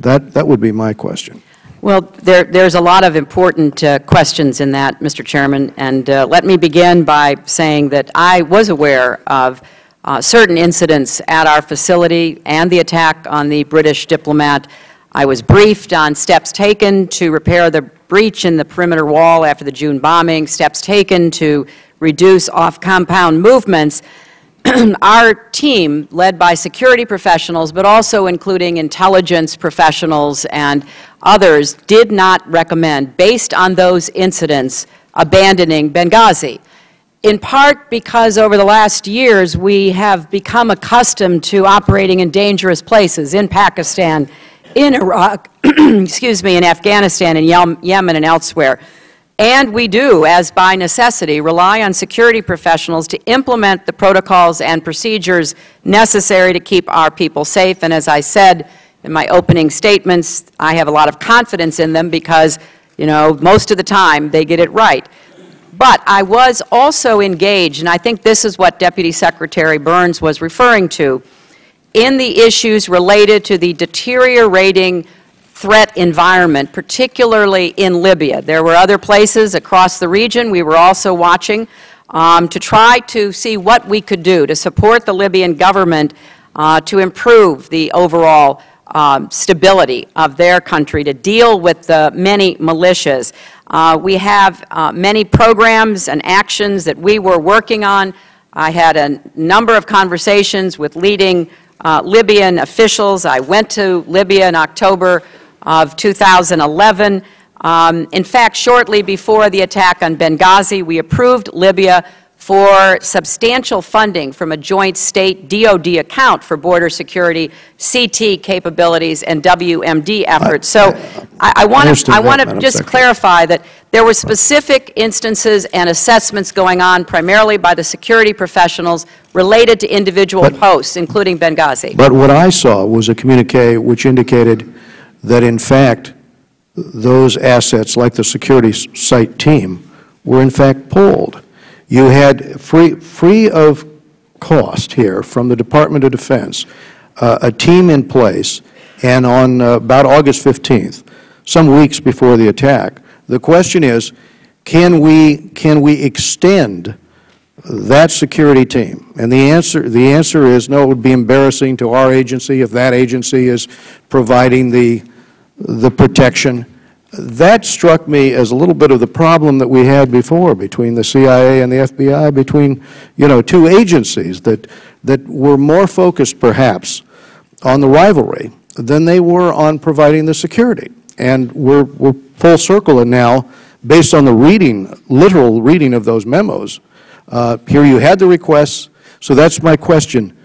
Speaker 2: That would be my question.
Speaker 4: Well, there's a lot of important questions in that, Mr. Chairman, and let me begin by saying that I was aware of certain incidents at our facility and the attack on the British diplomat. I was briefed on steps taken to repair the breach in the perimeter wall after the June bombing, steps taken to reduce off-compound movements. our team, led by security professionals, but also including intelligence professionals and others, did not recommend, based on those incidents, abandoning Benghazi. In part because over the last years we have become accustomed to operating in dangerous places, in Pakistan, in Iraq, excuse me, in Afghanistan, in Yemen, and elsewhere. And we do, as by necessity, rely on security professionals to implement the protocols and procedures necessary to keep our people safe. And as I said in my opening statements, I have a lot of confidence in them because, you know, most of the time they get it right. But I was also engaged, and I think this is what Deputy Secretary Burns was referring to, in the issues related to the deteriorating threat environment, particularly in Libya. There were other places across the region we were also watching to try to see what we could do to support the Libyan government to improve the overall stability of their country, to deal with the many militias. We have many programs and actions that we were working on. I had a number of conversations with leading Libyan officials. I went to Libya in October of 2011. In fact, shortly before the attack on Benghazi, we approved Libya for substantial funding from a joint state DOD account for border security, CT capabilities, and WMD efforts. So I want to just clarify that there were specific instances and assessments going on primarily by the security professionals related to individual posts, including Benghazi.
Speaker 2: But what I saw was a communique which indicated that, in fact, those assets, like the security site team, were in fact pulled. You had free of cost here from the Department of Defense, a team in place, and on about August 15th, some weeks before the attack, the question is, can we extend that security team? And the answer is no. It would be embarrassing to our agency if that agency is providing the protection. That struck me as a little bit of the problem that we had before between the CIA and the FBI, between, you know, two agencies that were more focused perhaps on the rivalry than they were on providing the security. And we're full circle, and now, based on the literal reading of those memos, here you had the requests. So that's my question.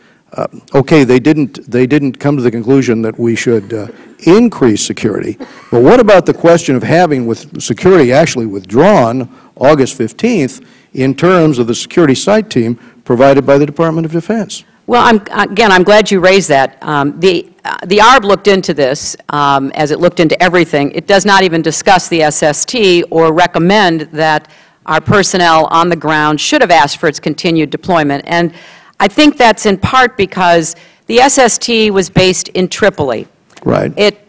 Speaker 2: Okay, they didn't come to the conclusion that we should increase security, but what about the question of having with security actually withdrawn August 15th in terms of the security site team provided by the Department of Defense?
Speaker 4: Well, I'm glad you raised that. The ARB looked into this as it looked into everything. It does not even discuss the SST or recommend that our personnel on the ground should have asked for its continued deployment. And I think that's in part because the SST was based in Tripoli.
Speaker 2: Right.
Speaker 4: It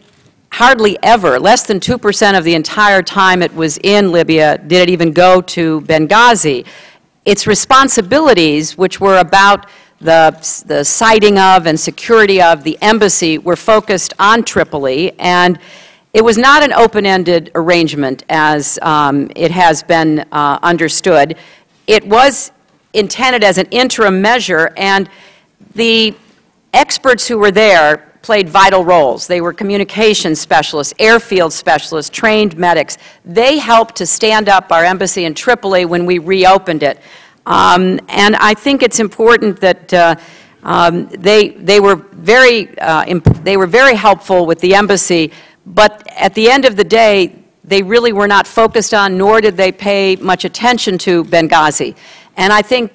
Speaker 4: hardly ever, less than 2% of the entire time it was in Libya, did it even go to Benghazi. Its responsibilities, which were about the siting of and security of the embassy, were focused on Tripoli, and it was not an open-ended arrangement as it has been understood. It was intended as an interim measure, and the experts who were there played vital roles. They were communications specialists, airfield specialists, trained medics. They helped to stand up our embassy in Tripoli when we reopened it. And I think it's important that they were very helpful with the embassy, but at the end of the day, they really were not focused on, nor did they pay much attention to Benghazi. And I think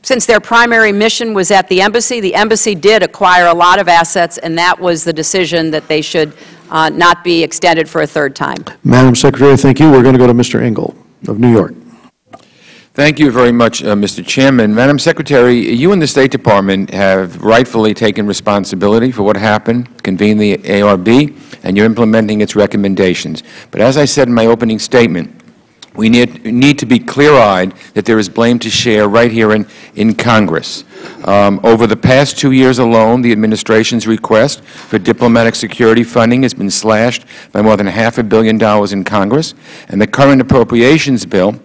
Speaker 4: since their primary mission was at the embassy did acquire a lot of assets, and that was the decision that they should not be extended for a third time.
Speaker 2: Madam Secretary, thank you. We're going to go to Mr. Engel of New York.
Speaker 3: Thank you very much, Mr. Chairman. Madam Secretary, you and the State Department have rightfully taken responsibility for what happened, convened the ARB, and you're implementing its recommendations. But as I said in my opening statement, we need to be clear-eyed that there is blame to share right here in Congress. Over the past 2 years alone, the administration's request for diplomatic security funding has been slashed by more than $500 million in Congress, and the current appropriations bill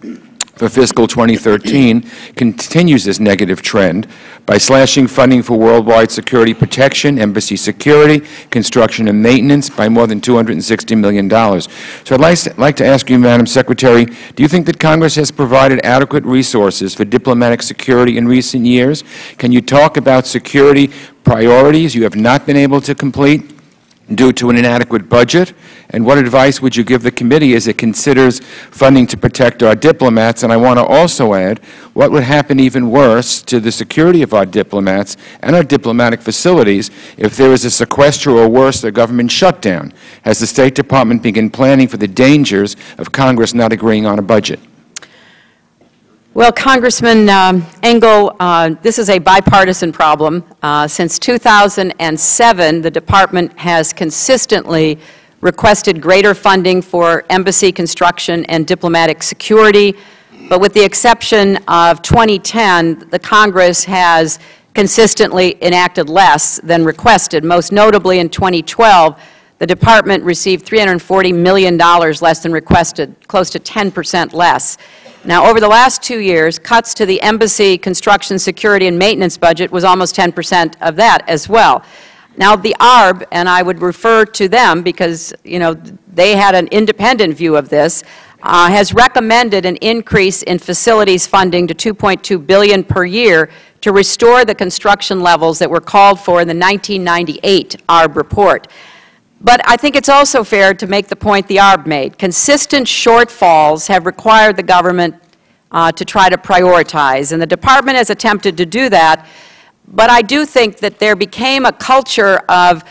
Speaker 3: for fiscal 2013 continues this negative trend by slashing funding for worldwide security protection, embassy security, construction and maintenance by more than $260 million. So I'd like to ask you, Madam Secretary, do you think that Congress has provided adequate resources for diplomatic security in recent years? Can you talk about security priorities you have not been able to complete due to an inadequate budget? And what advice would you give the committee as it considers funding to protect our diplomats? And I want to also add, what would happen even worse to the security of our diplomats and our diplomatic facilities if there is a sequester or worse, a government shutdown? Has the State Department begun planning for the dangers of Congress not agreeing on a budget?
Speaker 4: Well, Congressman Engel, this is a bipartisan problem. Since 2007, the Department has consistently requested greater funding for embassy construction and diplomatic security, but with the exception of 2010, the Congress has consistently enacted less than requested. Most notably in 2012, the Department received $340 million less than requested, close to 10% less. Now, over the last 2 years, cuts to the embassy construction, security, and maintenance budget was almost 10% of that as well. Now, the ARB, and I would refer to them because, you know, they had an independent view of this, has recommended an increase in facilities funding to $2.2 billion per year to restore the construction levels that were called for in the 1998 ARB report. But I think it's also fair to make the point the ARB made. Consistent shortfalls have required the government to try to prioritize, and the Department has attempted to do that. But I do think that there became a culture of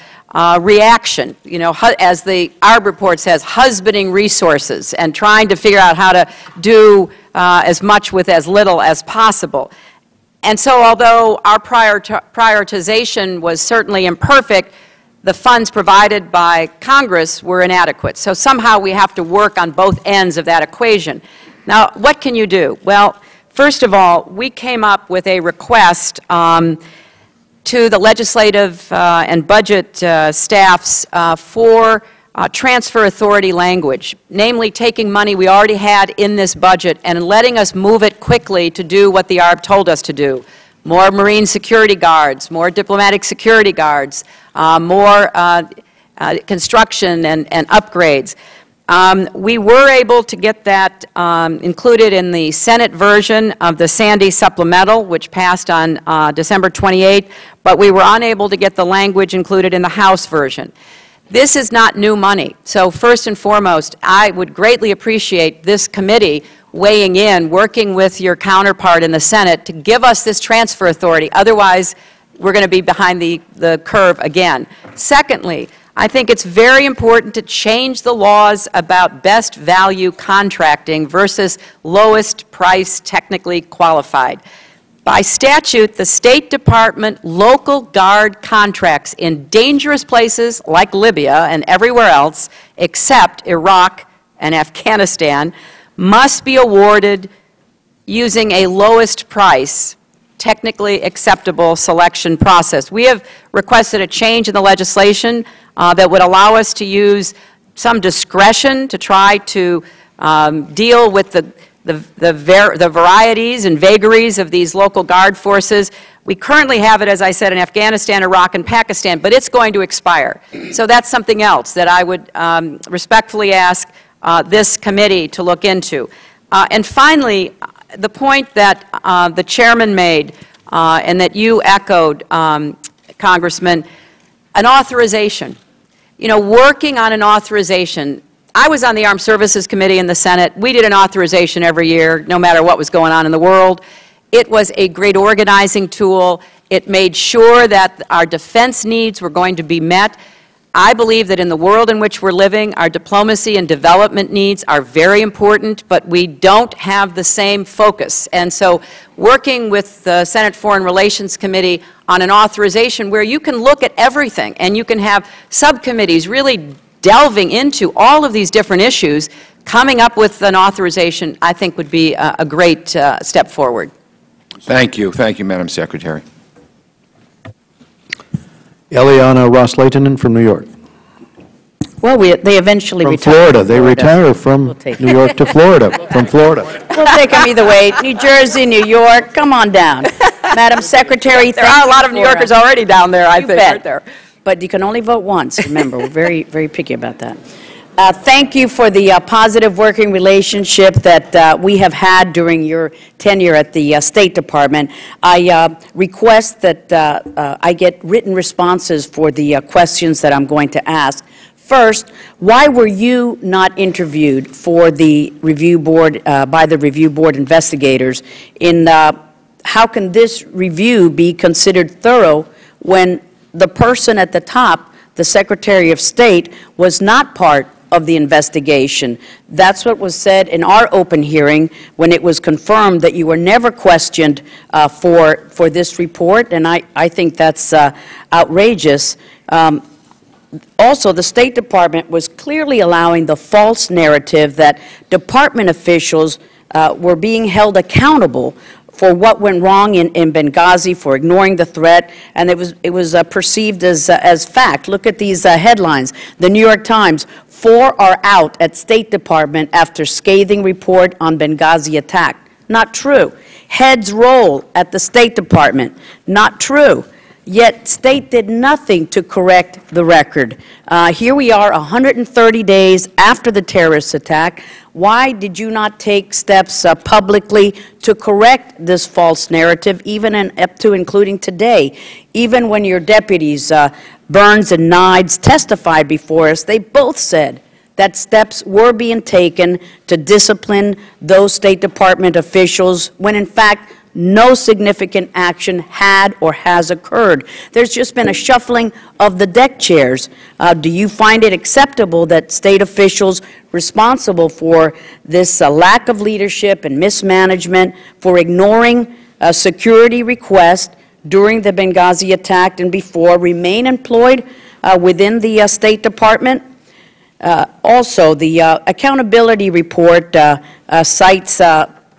Speaker 4: reaction, you know, as the ARB report says, husbanding resources and trying to figure out how to do as much with as little as possible. And so although our prioritization was certainly imperfect, the funds provided by Congress were inadequate. So somehow we have to work on both ends of that equation. Now, what can you do? Well, first of all, we came up with a request to the legislative and budget staffs for transfer authority language, namely taking money we already had in this budget and letting us move it quickly to do what the ARB told us to do. More Marine security guards, more diplomatic security guards, more construction and upgrades. We were able to get that included in the Senate version of the Sandy supplemental, which passed on December 28, but we were unable to get the language included in the House version. This is not new money. So first and foremost, I would greatly appreciate this committee weighing in, working with your counterpart in the Senate to give us this transfer authority. Otherwise, we're going to be behind the curve again. Secondly, I think it's very important to change the laws about best value contracting versus lowest price technically qualified. By statute, the State Department local guard contracts in dangerous places like Libya and everywhere else except Iraq and Afghanistan must be awarded using a lowest price, technically acceptable selection process. We have requested a change in the legislation that would allow us to use some discretion to try to deal with the varieties and vagaries of these local guard forces. We currently have it, as I said, in Afghanistan, Iraq, and Pakistan, but it's going to expire. So that's something else that I would respectfully ask this committee to look into. And finally, the point that the chairman made and that you echoed, Congressman, an authorization. You know, working on an authorization. I was on the Armed Services Committee in the Senate. We did an authorization every year, no matter what was going on in the world. It was a great organizing tool. It made sure that our defense needs were going to be met. I believe that in the world in which we're living, our diplomacy and development needs are very important, but we don't have the same focus. And so working with the Senate Foreign Relations Committee on an authorization where you can look at everything and you can have subcommittees really delving into all of these different issues, coming up with an authorization, I think, would be a great step forward.
Speaker 3: Thank you. Thank you, Madam Secretary.
Speaker 2: Eliana Ross-Leitonen from New York.
Speaker 5: Well, they eventually
Speaker 2: From
Speaker 5: retire.
Speaker 2: Florida. They retire from
Speaker 5: We'll take
Speaker 2: New York to Florida, from Florida.
Speaker 5: We'll take them either way. New Jersey, New York, come on down. Madam Secretary,
Speaker 4: There are a lot of New Yorkers already down there, I think, aren't there?
Speaker 5: But you can only vote once, remember. We're very, very picky about that. Thank you for the positive working relationship that we have had during your tenure at the State Department. I request that I get written responses for the questions that I'm going to ask. First, why were you not interviewed for the review board, by the review board investigators? How can this review be considered thorough when the person at the top, the Secretary of State, was not part of the investigation? That's what was said in our open hearing when it was confirmed that you were never questioned for this report, and I think that's outrageous. Also, the State Department was clearly allowing the false narrative that department officials were being held accountable for what went wrong in Benghazi, for ignoring the threat, and it was perceived as fact. Look at these headlines. The New York Times, 4 are out at State Department after scathing report on Benghazi attack. Not true. Heads roll at the State Department. Not true. Yet State did nothing to correct the record. Here we are 130 days after the terrorist attack. Why did you not take steps publicly to correct this false narrative, even up to including today? Even when your deputies, Burns and Nides, testified before us, they both said that steps were being taken to discipline those State Department officials when, in fact, no significant action had or has occurred. There's just been a shuffling of the deck chairs. Do you find it acceptable that state officials responsible for this lack of leadership and mismanagement, for ignoring a security request during the Benghazi attack and before, remain employed within the State Department? Also, the accountability report cites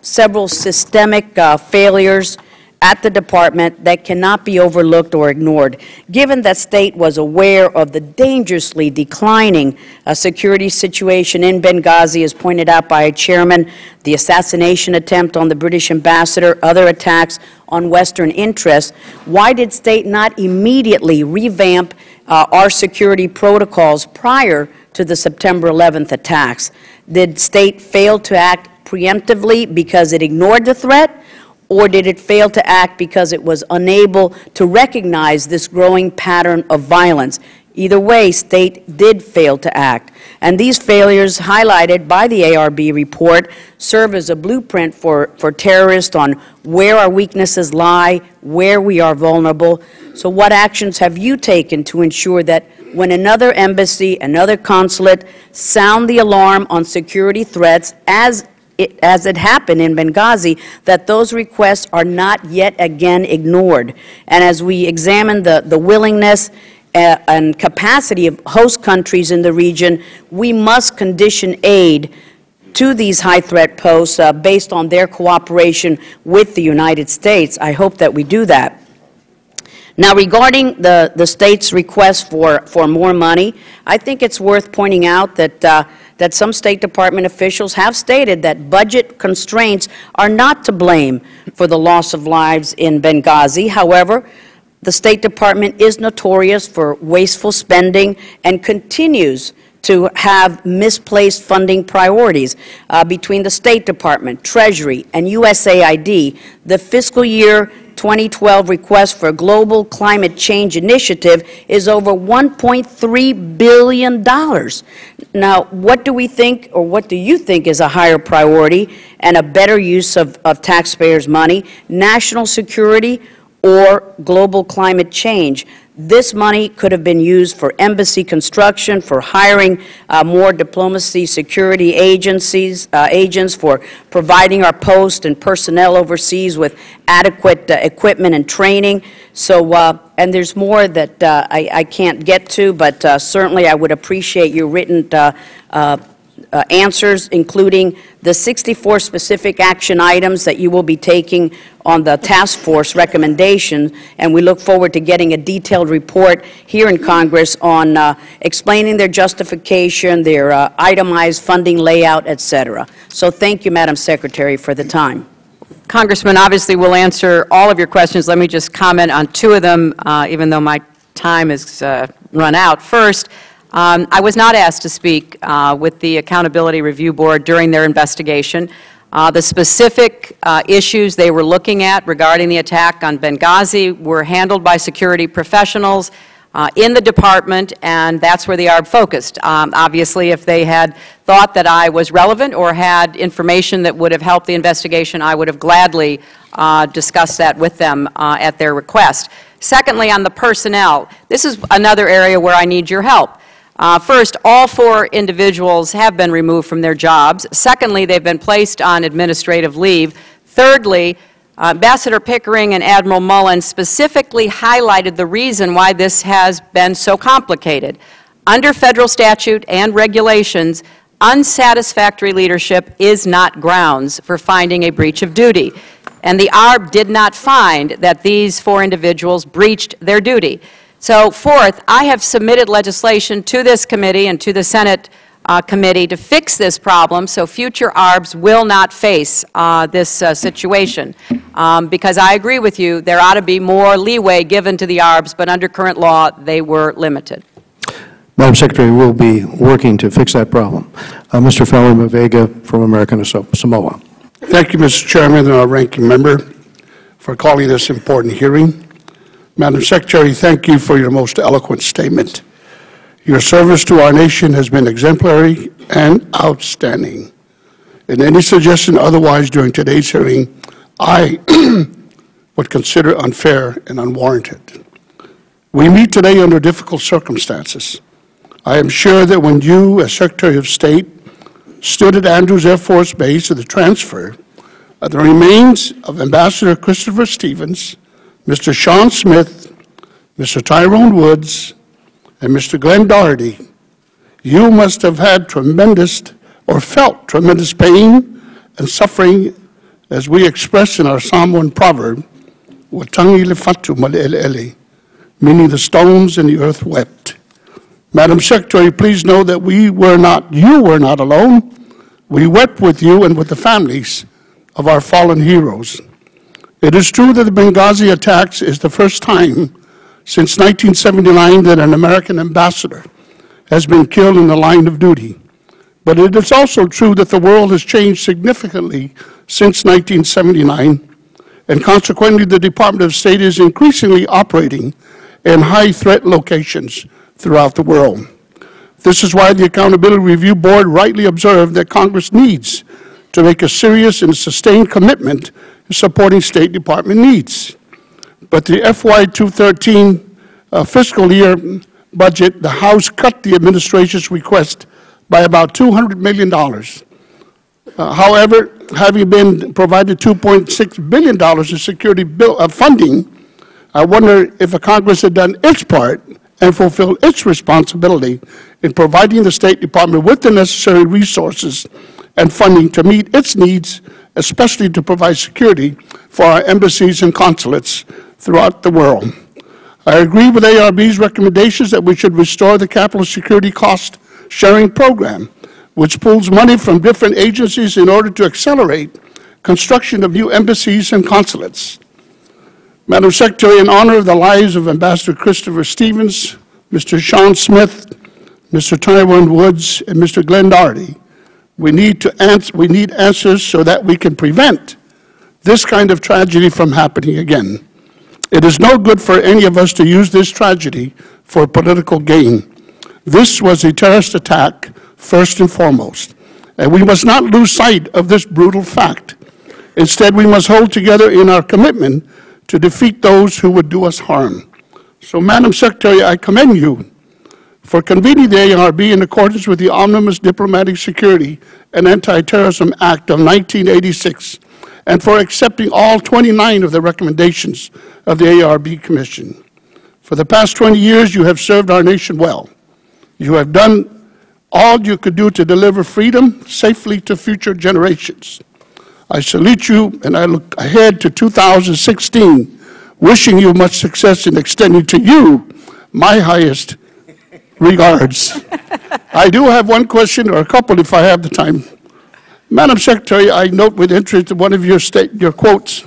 Speaker 5: several systemic failures at the department that cannot be overlooked or ignored. Given that State was aware of the dangerously declining security situation in Benghazi, as pointed out by a chairman, the assassination attempt on the British ambassador, other attacks on Western interests, why did State not immediately revamp our security protocols prior to the September 11th attacks? Did State fail to act preemptively because it ignored the threat, or did it fail to act because it was unable to recognize this growing pattern of violence? Either way, State did fail to act. And these failures, highlighted by the ARB report, serve as a blueprint for terrorists on where our weaknesses lie, where we are vulnerable. So what actions have you taken to ensure that when another embassy, another consulate sound the alarm on security threats, as it happened in Benghazi, that those requests are not yet again ignored? And as we examine the willingness and capacity of host countries in the region, we must condition aid to these high-threat posts based on their cooperation with the United States. I hope that we do that. Now, regarding the State's request for more money, I think it's worth pointing out that some State Department officials have stated that budget constraints are not to blame for the loss of lives in Benghazi. However, the State Department is notorious for wasteful spending and continues to have misplaced funding priorities. Between the State Department, Treasury, and USAID, the fiscal year 2012 request for a global climate change initiative is over $1.3 billion. Now, what do we think, or what do you think is a higher priority and a better use of taxpayers' money, national security or global climate change? This money could have been used for embassy construction, for hiring more diplomacy security agents, for providing our post and personnel overseas with adequate equipment and training. So, and there's more that I can't get to, but certainly I would appreciate your written answers, including the 64 specific action items that you will be taking on the task force recommendation, and we look forward to getting a detailed report here in Congress on explaining their justification, their itemized funding layout, etc. So thank you, Madam Secretary, for the time.
Speaker 4: Congressman, obviously we'll answer all of your questions. Let me just comment on two of them, even though my time has run out. First, I was not asked to speak with the Accountability Review Board during their investigation. The specific issues they were looking at regarding the attack on Benghazi were handled by security professionals in the department, and that's where the ARB focused. Obviously, if they had thought that I was relevant or had information that would have helped the investigation, I would have gladly discussed that with them at their request. Secondly, on the personnel, this is another area where I need your help. First, all 4 individuals have been removed from their jobs. Secondly, they've been placed on administrative leave. Thirdly, Ambassador Pickering and Admiral Mullen specifically highlighted the reason why this has been so complicated. Under federal statute and regulations, unsatisfactory leadership is not grounds for finding a breach of duty. And the ARB did not find that these 4 individuals breached their duty. So, fourth, I have submitted legislation to this committee and to the Senate committee to fix this problem so future ARBs will not face this situation. Because I agree with you, there ought to be more leeway given to the ARBs, but under current law, they were limited.
Speaker 2: Madam Secretary, we'll be working to fix that problem. Mr. Fowler-Mavega from American Samoa.
Speaker 6: Thank you, Mr. Chairman and our ranking member, for calling this important hearing. Madam Secretary, thank you for your most eloquent statement. Your service to our nation has been exemplary and outstanding. In any suggestion otherwise during today's hearing, I would consider unfair and unwarranted. We meet today under difficult circumstances. I am sure that when you, as Secretary of State, stood at Andrews Air Force Base at the transfer of the remains of Ambassador Christopher Stevens, Mr. Sean Smith, Mr. Tyrone Woods, and Mr. Glenn Doherty, you must have had tremendous or felt tremendous pain and suffering, as we express in our Psalm 1 proverb, Watangi lefatu malelele, meaning the stones and the earth wept. Madam Secretary, please know that you were not alone. We wept with you and with the families of our fallen heroes. It is true that the Benghazi attacks is the first time since 1979 that an American ambassador has been killed in the line of duty. But it is also true that the world has changed significantly since 1979, and consequently the Department of State is increasingly operating in high-threat locations throughout the world. This is why the Accountability Review Board rightly observed that Congress needs to make a serious and sustained commitment in supporting State Department needs. But the FY 2013 fiscal year budget, the House cut the administration's request by about $200 million. However, having been provided $2.6 billion in security funding, I wonder if Congress had done its part and fulfilled its responsibility in providing the State Department with the necessary resources and funding to meet its needs, especially to provide security for our embassies and consulates throughout the world. I agree with ARB's recommendations that we should restore the Capital Security Cost Sharing Program, which pools money from different agencies in order to accelerate construction of new embassies and consulates. Madam Secretary, in honor of the lives of Ambassador Christopher Stevens, Mr. Sean Smith, Mr. Tyrone Woods, and Mr. Glenn Doherty, we need answers so that we can prevent this kind of tragedy from happening again. It is no good for any of us to use this tragedy for political gain. This was a terrorist attack, first and foremost, and we must not lose sight of this brutal fact. Instead, we must hold together in our commitment to defeat those who would do us harm. So, Madam Secretary, I commend you for convening the ARB in accordance with the Omnibus Diplomatic Security and Anti-Terrorism Act of 1986, and for accepting all 29 of the recommendations of the ARB Commission. For the past 20 years, you have served our nation well. You have done all you could do to deliver freedom safely to future generations. I salute you, and I look ahead to 2016, wishing you much success in extending to you my highest regards. I do have one question, or a couple if I have the time. Madam Secretary, I note with interest one of your quotes,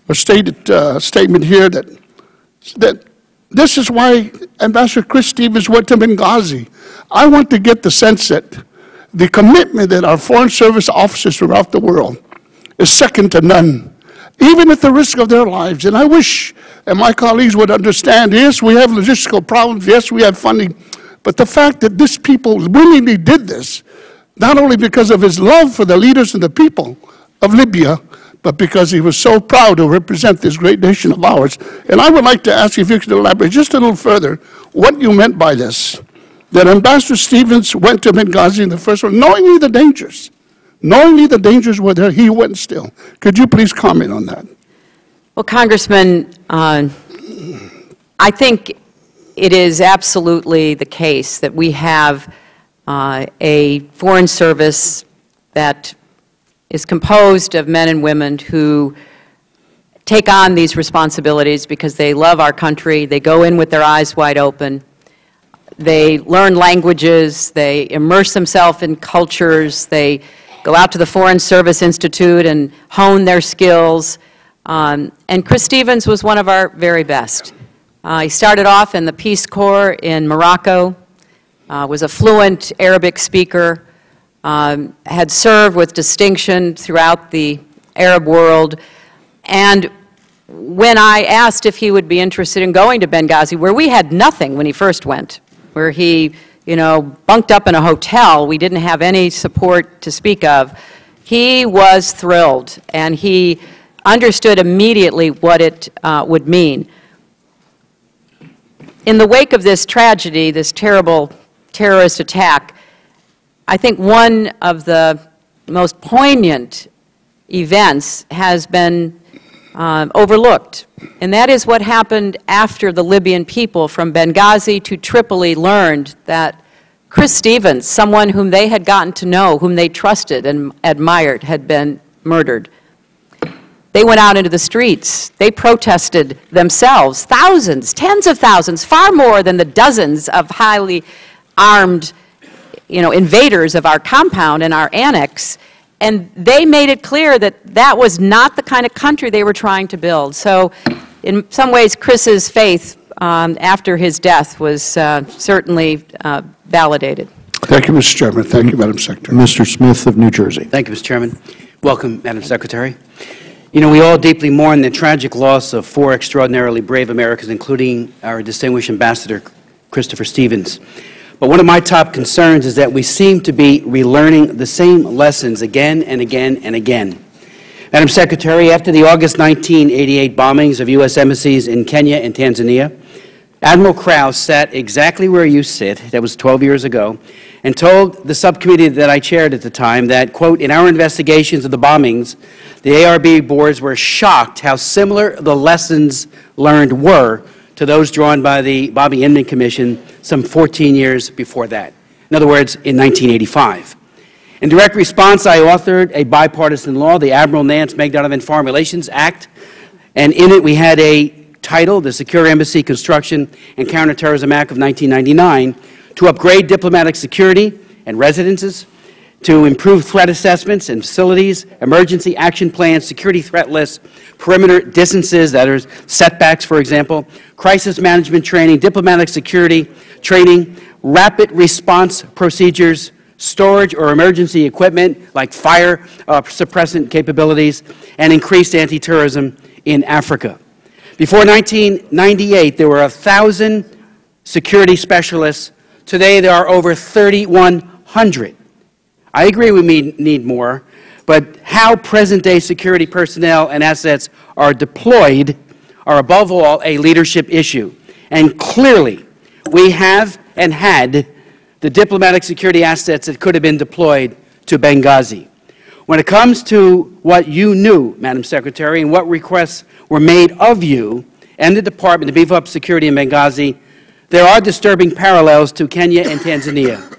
Speaker 6: a statement here that this is why Ambassador Chris Stevens went to Benghazi. I want to get the sense that the commitment that our Foreign Service officers throughout the world is second to none, even at the risk of their lives. And I wish, and my colleagues would understand, yes, we have logistical problems, yes, we have funding, but the fact that this people willingly did this, not only because of his love for the leaders and the people of Libya, but because he was so proud to represent this great nation of ours. And I would like to ask you if you could elaborate just a little further what you meant by this, that Ambassador Stevens went to Benghazi in the first one, knowingly the dangers were there, he went still. Could you please comment on that?
Speaker 4: Well, Congressman, I think it is absolutely the case that we have a Foreign Service that is composed of men and women who take on these responsibilities because they love our country, they go in with their eyes wide open, they learn languages, they immerse themselves in cultures, they go out to the Foreign Service Institute and hone their skills. And Chris Stevens was one of our very best. He started off in the Peace Corps in Morocco, was a fluent Arabic speaker, had served with distinction throughout the Arab world. And when I asked if he would be interested in going to Benghazi, where we had nothing when he first went, where he, bunked up in a hotel, we didn't have any support to speak of, he was thrilled, and he understood immediately what it would mean. In the wake of this tragedy, this terrible terrorist attack, I think one of the most poignant events has been overlooked, and that is what happened after the Libyan people from Benghazi to Tripoli learned that Chris Stevens, someone whom they had gotten to know, whom they trusted and admired, had been murdered. They went out into the streets. They protested themselves, thousands, tens of thousands, far more than the dozens of highly armed invaders of our compound and our annex, and they made it clear that that was not the kind of country they were trying to build. So in some ways, Chris's faith after his death was certainly validated.
Speaker 6: Thank you, Mr. Chairman. Thank you, Madam Secretary.
Speaker 2: Mr. Smith of New Jersey.
Speaker 7: Thank you, Mr. Chairman. Welcome, Madam Secretary. We all deeply mourn the tragic loss of 4 extraordinarily brave Americans, including our distinguished Ambassador, Christopher Stevens. But one of my top concerns is that we seem to be relearning the same lessons again and again and again. Madam Secretary, after the August 1988 bombings of U.S. embassies in Kenya and Tanzania, Admiral Krause sat exactly where you sit, that was 12 years ago, and told the subcommittee that I chaired at the time that, quote, in our investigations of the bombings, the ARB boards were shocked how similar the lessons learned were to those drawn by the Bobby Inman Commission some 14 years before that. In other words, in 1985. In direct response, I authored a bipartisan law, the Admiral Nance Magdonovan Foreign Relations Act, and in it we had a title, the Secure Embassy Construction and Counterterrorism Act of 1999, to upgrade diplomatic security and residences, to improve threat assessments and facilities, emergency action plans, security threat lists, perimeter distances, that is setbacks, for example, crisis management training, diplomatic security training, rapid response procedures, storage or emergency equipment like fire suppressant capabilities, and increased anti-terrorism in Africa. Before 1998, there were 1,000 security specialists. Today, there are over 3,100. I agree we need more, but how present-day security personnel and assets are deployed are above all a leadership issue. And clearly, we have and had the diplomatic security assets that could have been deployed to Benghazi. When it comes to what you knew, Madam Secretary, and what requests were made of you and the Department to beef up security in Benghazi, there are disturbing parallels to Kenya and Tanzania.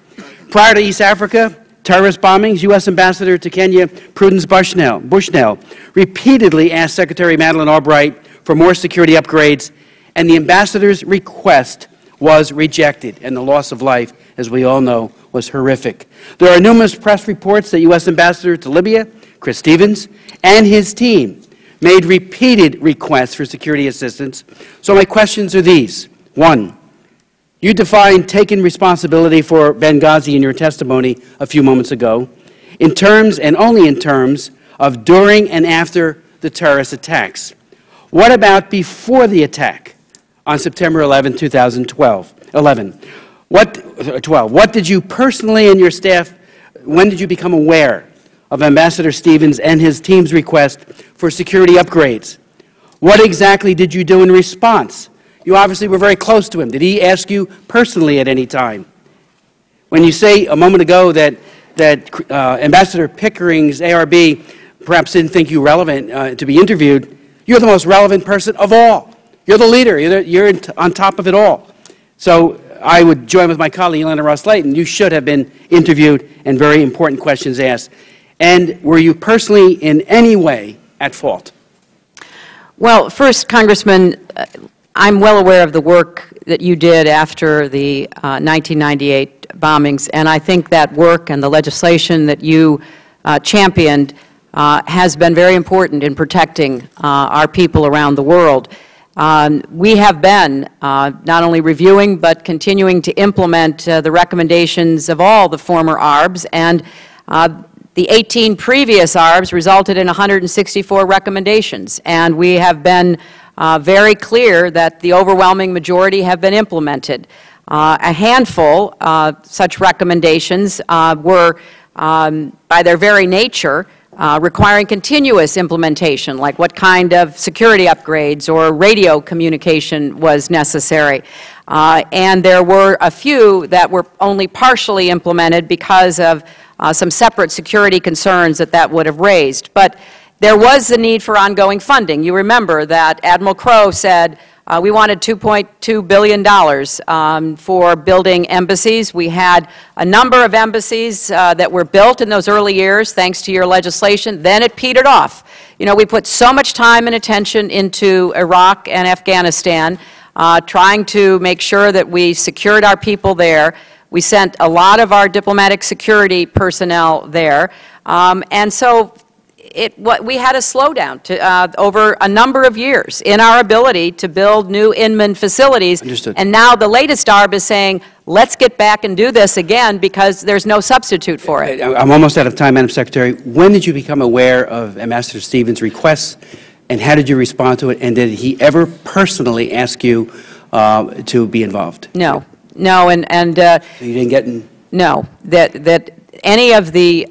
Speaker 7: Prior to East Africa, terrorist bombings, U.S. Ambassador to Kenya, Prudence Bushnell, repeatedly asked Secretary Madeleine Albright for more security upgrades, and the ambassador's request was rejected, and the loss of life, as we all know, was horrific. There are numerous press reports that U.S. Ambassador to Libya, Chris Stevens, and his team made repeated requests for security assistance. So my questions are these. One, you defined taking responsibility for Benghazi in your testimony a few moments ago in terms, and only in terms, of during and after the terrorist attacks. What about before the attack on September 11, 2012? What did you personally and your staff, when did you become aware of Ambassador Stevens and his team's request for security upgrades? What exactly did you do in response? You obviously were very close to him. Did he ask you personally at any time? When you say a moment ago that Ambassador Pickering's ARB perhaps didn't think you relevant to be interviewed, you're the most relevant person of all. You're the leader. You're on top of it all. So I would join with my colleague, Elena Ross-Layton. You should have been interviewed and very important questions asked. And were you personally in any way at fault?
Speaker 4: Well, first, Congressman, I'm well aware of the work that you did after the 1998 bombings, and I think that work and the legislation that you championed has been very important in protecting our people around the world. We have been not only reviewing but continuing to implement the recommendations of all the former ARBs, and the 18 previous ARBs resulted in 164 recommendations, and we have been very clear that the overwhelming majority have been implemented. A handful such recommendations were, by their very nature, requiring continuous implementation, like what kind of security upgrades or radio communication was necessary. And there were a few that were only partially implemented because of some separate security concerns that would have raised. But there was the need for ongoing funding. You remember that Admiral Crowe said we wanted $2.2 billion for building embassies. We had a number of embassies that were built in those early years, thanks to your legislation. Then it petered off. You know, we put so much time and attention into Iraq and Afghanistan, trying to make sure that we secured our people there. We sent a lot of our diplomatic security personnel there. And so we had a slowdown over a number of years in our ability to build new Inman facilities.
Speaker 7: Understood.
Speaker 4: And now the latest ARB is saying, let's get back and do this again because there's no substitute for it.
Speaker 7: I'm almost out of time, Madam Secretary. When did you become aware of Ambassador Stevens' requests, and how did you respond to it? And did he ever personally ask you to be involved?
Speaker 4: No. No, and
Speaker 7: so you didn't get in?
Speaker 4: No, that any of the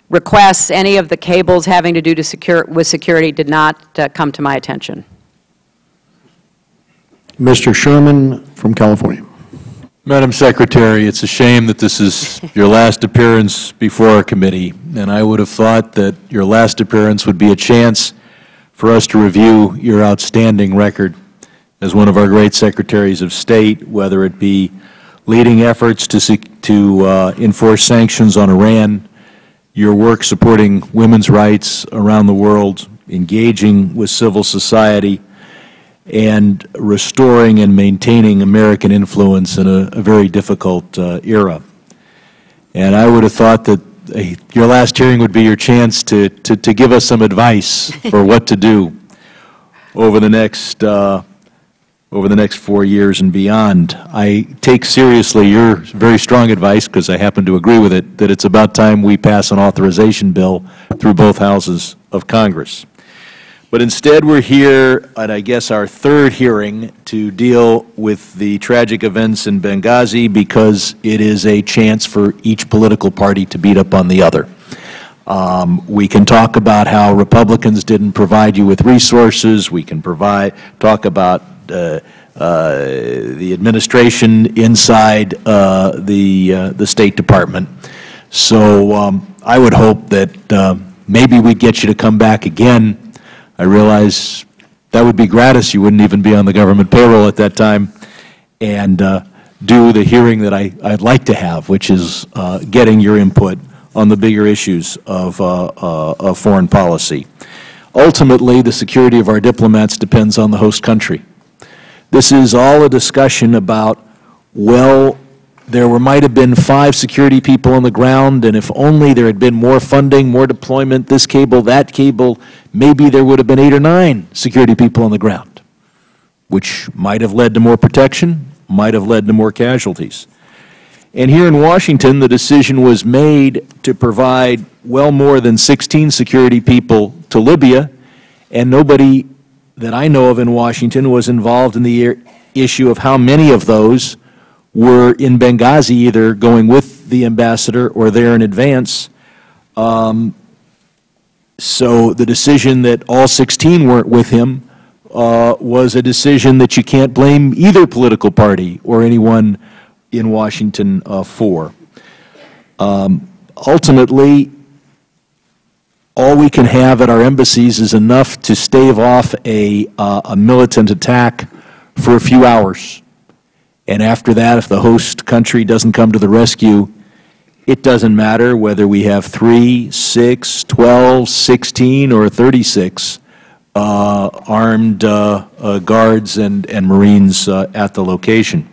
Speaker 4: requests, any of the cables having to do with security did not come to my attention.
Speaker 2: Mr. Sherman from California.
Speaker 8: Madam Secretary, it's a shame that this is your last appearance before our committee, and I would have thought that your last appearance would be a chance for us to review your outstanding record as one of our great Secretaries of State, whether it be leading efforts to enforce sanctions on Iran, your work supporting women's rights around the world, engaging with civil society, and restoring and maintaining American influence in a very difficult era. And I would have thought that your last hearing would be your chance to give us some advice for what to do over the next 4 years and beyond. I take seriously your very strong advice, because I happen to agree with it, that it's about time we pass an authorization bill through both houses of Congress. But instead we're here at, I guess, our third hearing to deal with the tragic events in Benghazi, because it is a chance for each political party to beat up on the other. We can talk about how Republicans didn't provide you with resources. We can talk about the administration inside the State Department. So I would hope that maybe we'd get you to come back again. I realize that would be gratis. You wouldn't even be on the government payroll at that time. And do the hearing that I'd like to have, which is getting your input on the bigger issues of foreign policy. Ultimately, the security of our diplomats depends on the host country. This is all a discussion about, well, there might have been 5 security people on the ground, and if only there had been more funding, more deployment, this cable, that cable, maybe there would have been 8 or 9 security people on the ground, which might have led to more protection, might have led to more casualties. And here in Washington, the decision was made to provide well more than 16 security people to Libya, and nobody that I know of in Washington was involved in the issue of how many of those were in Benghazi, either going with the ambassador or there in advance. So the decision that all 16 weren't with him was a decision that you can't blame either political party or anyone in Washington for. Ultimately, all we can have at our embassies is enough to stave off a militant attack for a few hours. And after that, if the host country doesn't come to the rescue, it doesn't matter whether we have 3, 6, 12, 16, or 36 armed guards and Marines at the location.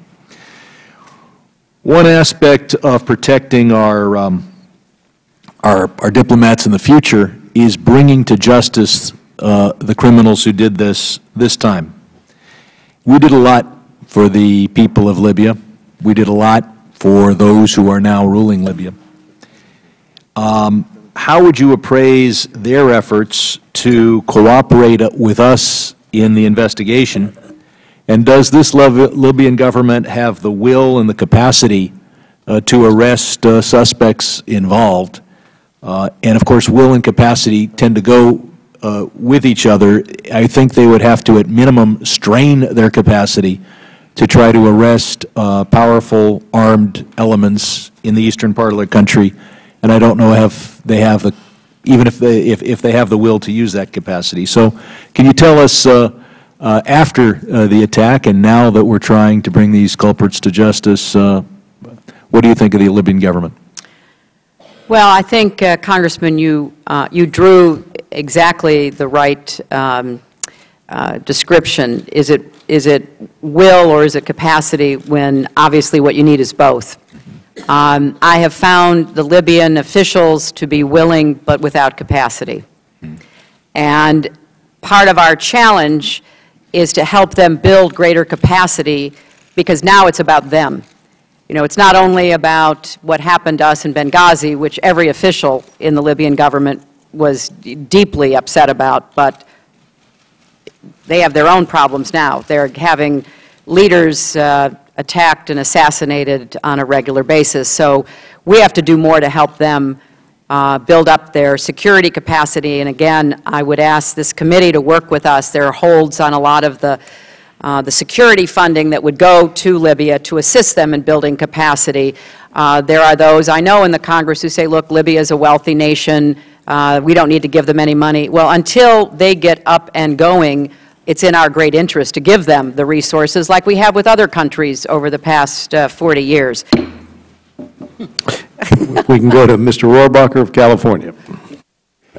Speaker 8: One aspect of protecting our diplomats in the future is bringing to justice the criminals who did this time. We did a lot for the people of Libya. We did a lot for those who are now ruling Libya. How would you appraise their efforts to cooperate with us in the investigation? And does this Libyan government have the will and the capacity to arrest suspects involved? And of course, will and capacity tend to go with each other. I think they would have to, at minimum, strain their capacity to try to arrest powerful armed elements in the eastern part of the country, and I don't know if they have the, even if they have the will to use that capacity. So, can you tell us after the attack and now that we're trying to bring these culprits to justice, what do you think of the Libyan government?
Speaker 4: Well, I think, Congressman, you drew exactly the right description. Is it will or is it capacity, when obviously what you need is both? I have found the Libyan officials to be willing but without capacity. And part of our challenge is to help them build greater capacity, because now it's about them. You know, it's not only about what happened to us in Benghazi, which every official in the Libyan government was deeply upset about, but they have their own problems now. They're having leaders attacked and assassinated on a regular basis. So we have to do more to help them build up their security capacity. And again, I would ask this committee to work with us. There are holds on a lot of the security funding that would go to Libya to assist them in building capacity. There are those I know in the Congress who say, look, Libya is a wealthy nation. We don't need to give them any money. Well, until they get up and going, it's in our great interest to give them the resources like we have with other countries over the past 40 years.
Speaker 2: We can go to Mr. Rohrabacher of California.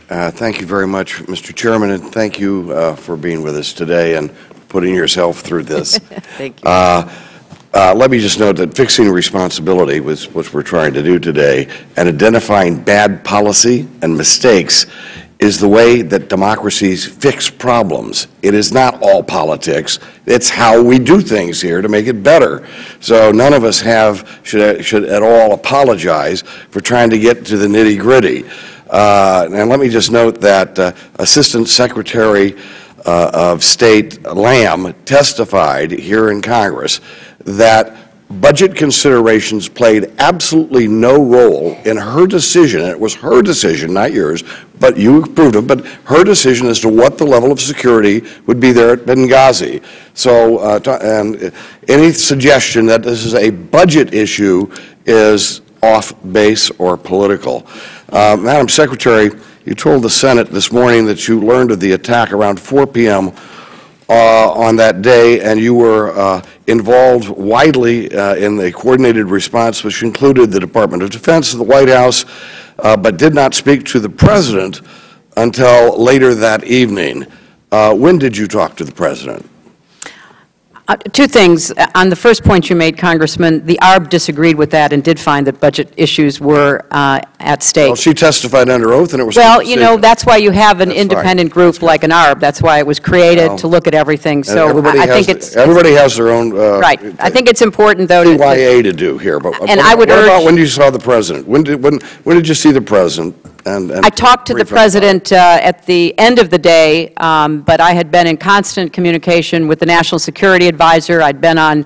Speaker 9: Thank you very much, Mr. Chairman, and thank you for being with us today and putting yourself through this.
Speaker 4: Thank you.
Speaker 9: Let me just note that fixing responsibility was what we're trying to do today, and identifying bad policy and mistakes is the way that democracies fix problems. It is not all politics. It's how we do things here to make it better. So none of us should at all apologize for trying to get to the nitty-gritty. And let me just note that Assistant Secretary of State Lamb testified here in Congress that budget considerations played absolutely no role in her decision, and it was her decision, not yours, but you approved it, but her decision as to what the level of security would be there at Benghazi. So, and any suggestion that this is a budget issue is off base or political. Madam Secretary, you told the Senate this morning that you learned of the attack around 4 p.m. on that day, and you were involved widely in the coordinated response, which included the Department of Defense, the White House, but did not speak to the President until later that evening. When did you talk to the President?
Speaker 4: Two things. On the first point you made, Congressman, the ARB disagreed with that and did find that budget issues were at stake.
Speaker 9: Well, she testified under oath, and it was...
Speaker 4: Well, you know, that's why you have an independent group like an ARB. That's why it was created, to look at everything. So I think it's...
Speaker 9: Everybody has their own...
Speaker 4: right. I think it's important, though,
Speaker 9: to do here. But
Speaker 4: and I would urge...
Speaker 9: What about when you saw the President? When did you see the President? And
Speaker 4: I talked to the President at the end of the day, but I had been in constant communication with the National Security Advisor. I'd been on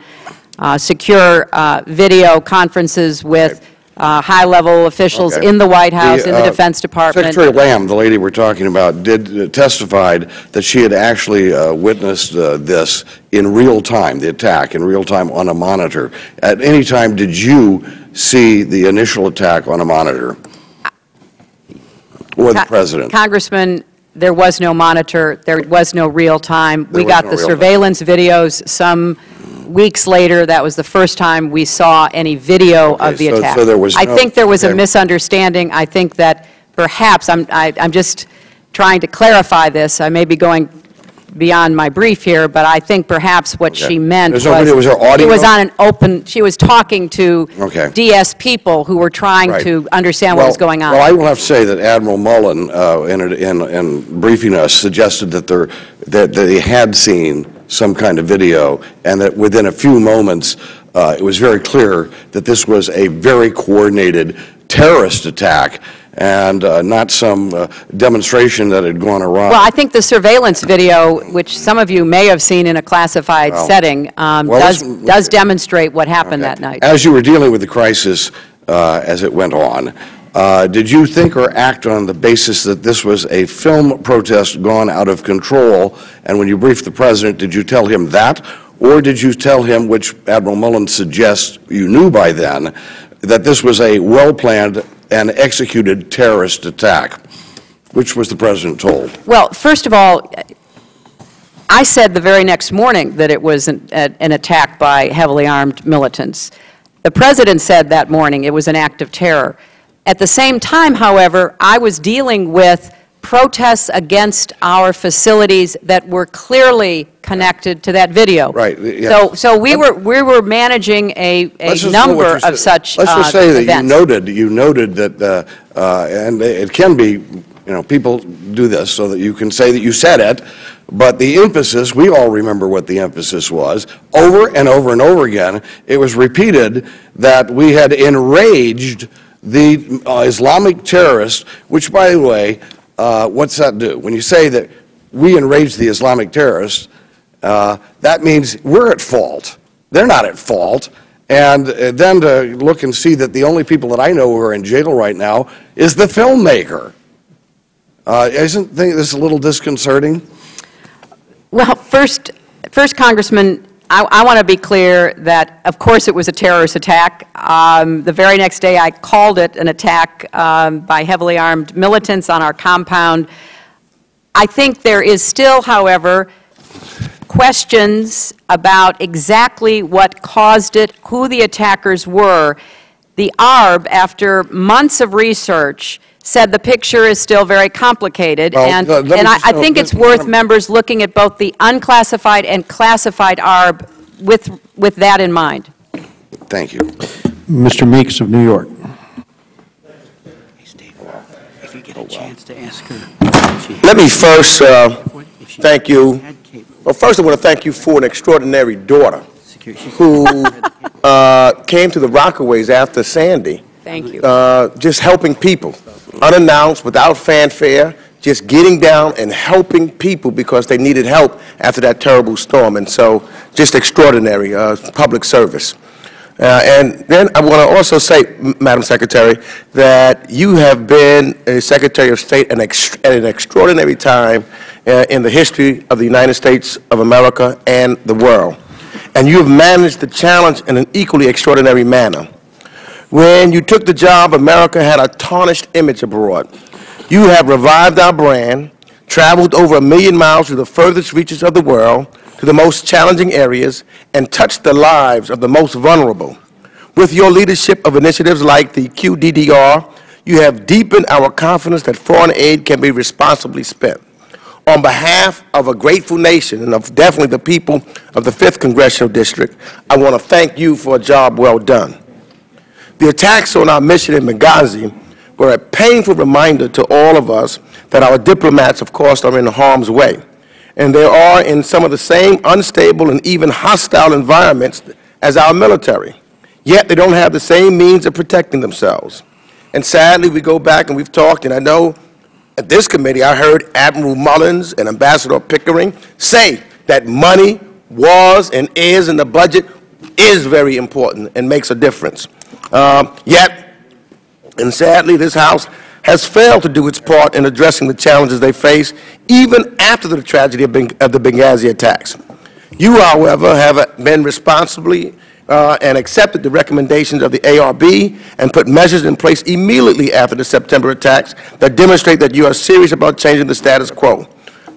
Speaker 4: secure video conferences with high-level officials in the White House, in the Defense Department.
Speaker 9: Secretary Lamb, the lady we're talking about, did testified that she had actually witnessed this in real time, the attack in real time on a monitor. At any time, did you see the initial attack on a monitor? Or the President?
Speaker 4: Congressman, there was no monitor. There was no real time. We got the surveillance videos some weeks later. That was the first time we saw any video of the attack.
Speaker 9: So there was
Speaker 4: I think there was a misunderstanding. I think that perhaps, I'm just trying to clarify this. I may be going beyond my brief here, but I think perhaps what she meant was,
Speaker 9: audio?
Speaker 4: It was on an open, she was talking to DS people who were trying to understand what was going on.
Speaker 9: Well, I will have to say that Admiral Mullen, in briefing us, suggested that they had seen some kind of video, and that within a few moments, it was very clear that this was a very coordinated terrorist attack, and not some demonstration that had gone awry.
Speaker 4: Well, I think the surveillance video, which some of you may have seen in a classified setting, does demonstrate what happened that night.
Speaker 9: As you were dealing with the crisis as it went on, did you think or act on the basis that this was a film protest gone out of control, and when you briefed the President, did you tell him that, or did you tell him, which Admiral Mullen suggests you knew by then, that this was a well-planned and executed terrorist attack? Which was the President told? Well,
Speaker 4: first of all, I said the very next morning that it was an attack by heavily armed militants. The President said that morning it was an act of terror. At the same time, however, I was dealing with protests against our facilities that were clearly connected to that video.
Speaker 9: Right. Yeah.
Speaker 4: So we were managing a number of such
Speaker 9: Let's just say that
Speaker 4: events.
Speaker 9: you noted that, and it can be, you know, people do this so that you can say that you said it, but the emphasis, we all remember what the emphasis was, over and over and over again, it was repeated that we had enraged the Islamic terrorists, which, by the way, what's that do? When you say that we enraged the Islamic terrorists, that means we're at fault. They're not at fault. And then to look and see that the only people that I know who are in jail right now is the filmmaker. Isn't this a little disconcerting?
Speaker 4: Well, first, Congressman, I want to be clear that, of course, it was a terrorist attack. The very next day, I called it an attack by heavily armed militants on our compound. I think there is still, however, questions about exactly what caused it, who the attackers were. The ARB, after months of research, said the picture is still very complicated, and I think it's worth members looking at both the unclassified and classified ARB with that in mind.
Speaker 9: Thank you.
Speaker 2: Mr. Meeks of New York.
Speaker 7: If you get a chance to ask her.
Speaker 10: Let me first thank you. Well, first I want to thank you for an extraordinary daughter who came to the Rockaways after Sandy.
Speaker 4: Thank you.
Speaker 10: Just helping people, unannounced, without fanfare, just getting down and helping people because they needed help after that terrible storm. And so, just extraordinary public service. And then I want to also say, Madam Secretary, that you have been a Secretary of State at an extraordinary time in the history of the United States of America and the world. And you have managed the challenge in an equally extraordinary manner. When you took the job, America had a tarnished image abroad. You have revived our brand, traveled over 1 million miles to the furthest reaches of the world, to the most challenging areas, and touched the lives of the most vulnerable. With your leadership of initiatives like the QDDR, you have deepened our confidence that foreign aid can be responsibly spent. On behalf of a grateful nation and of definitely the people of the 5th Congressional District, I want to thank you for a job well done. The attacks on our mission in Benghazi were a painful reminder to all of us that our diplomats, of course, are in harm's way, and they are in some of the same unstable and even hostile environments as our military, yet they don't have the same means of protecting themselves. And sadly, we go back and we've talked, and I know at this committee I heard Admiral Mullins and Ambassador Pickering say that money was and is in the budget is very important and makes a difference. Yet, and sadly, this House has failed to do its part in addressing the challenges they face, even after the tragedy of the Benghazi attacks. You, however, have been responsibly and accepted the recommendations of the ARB and put measures in place immediately after the September attacks that demonstrate that you are serious about changing the status quo.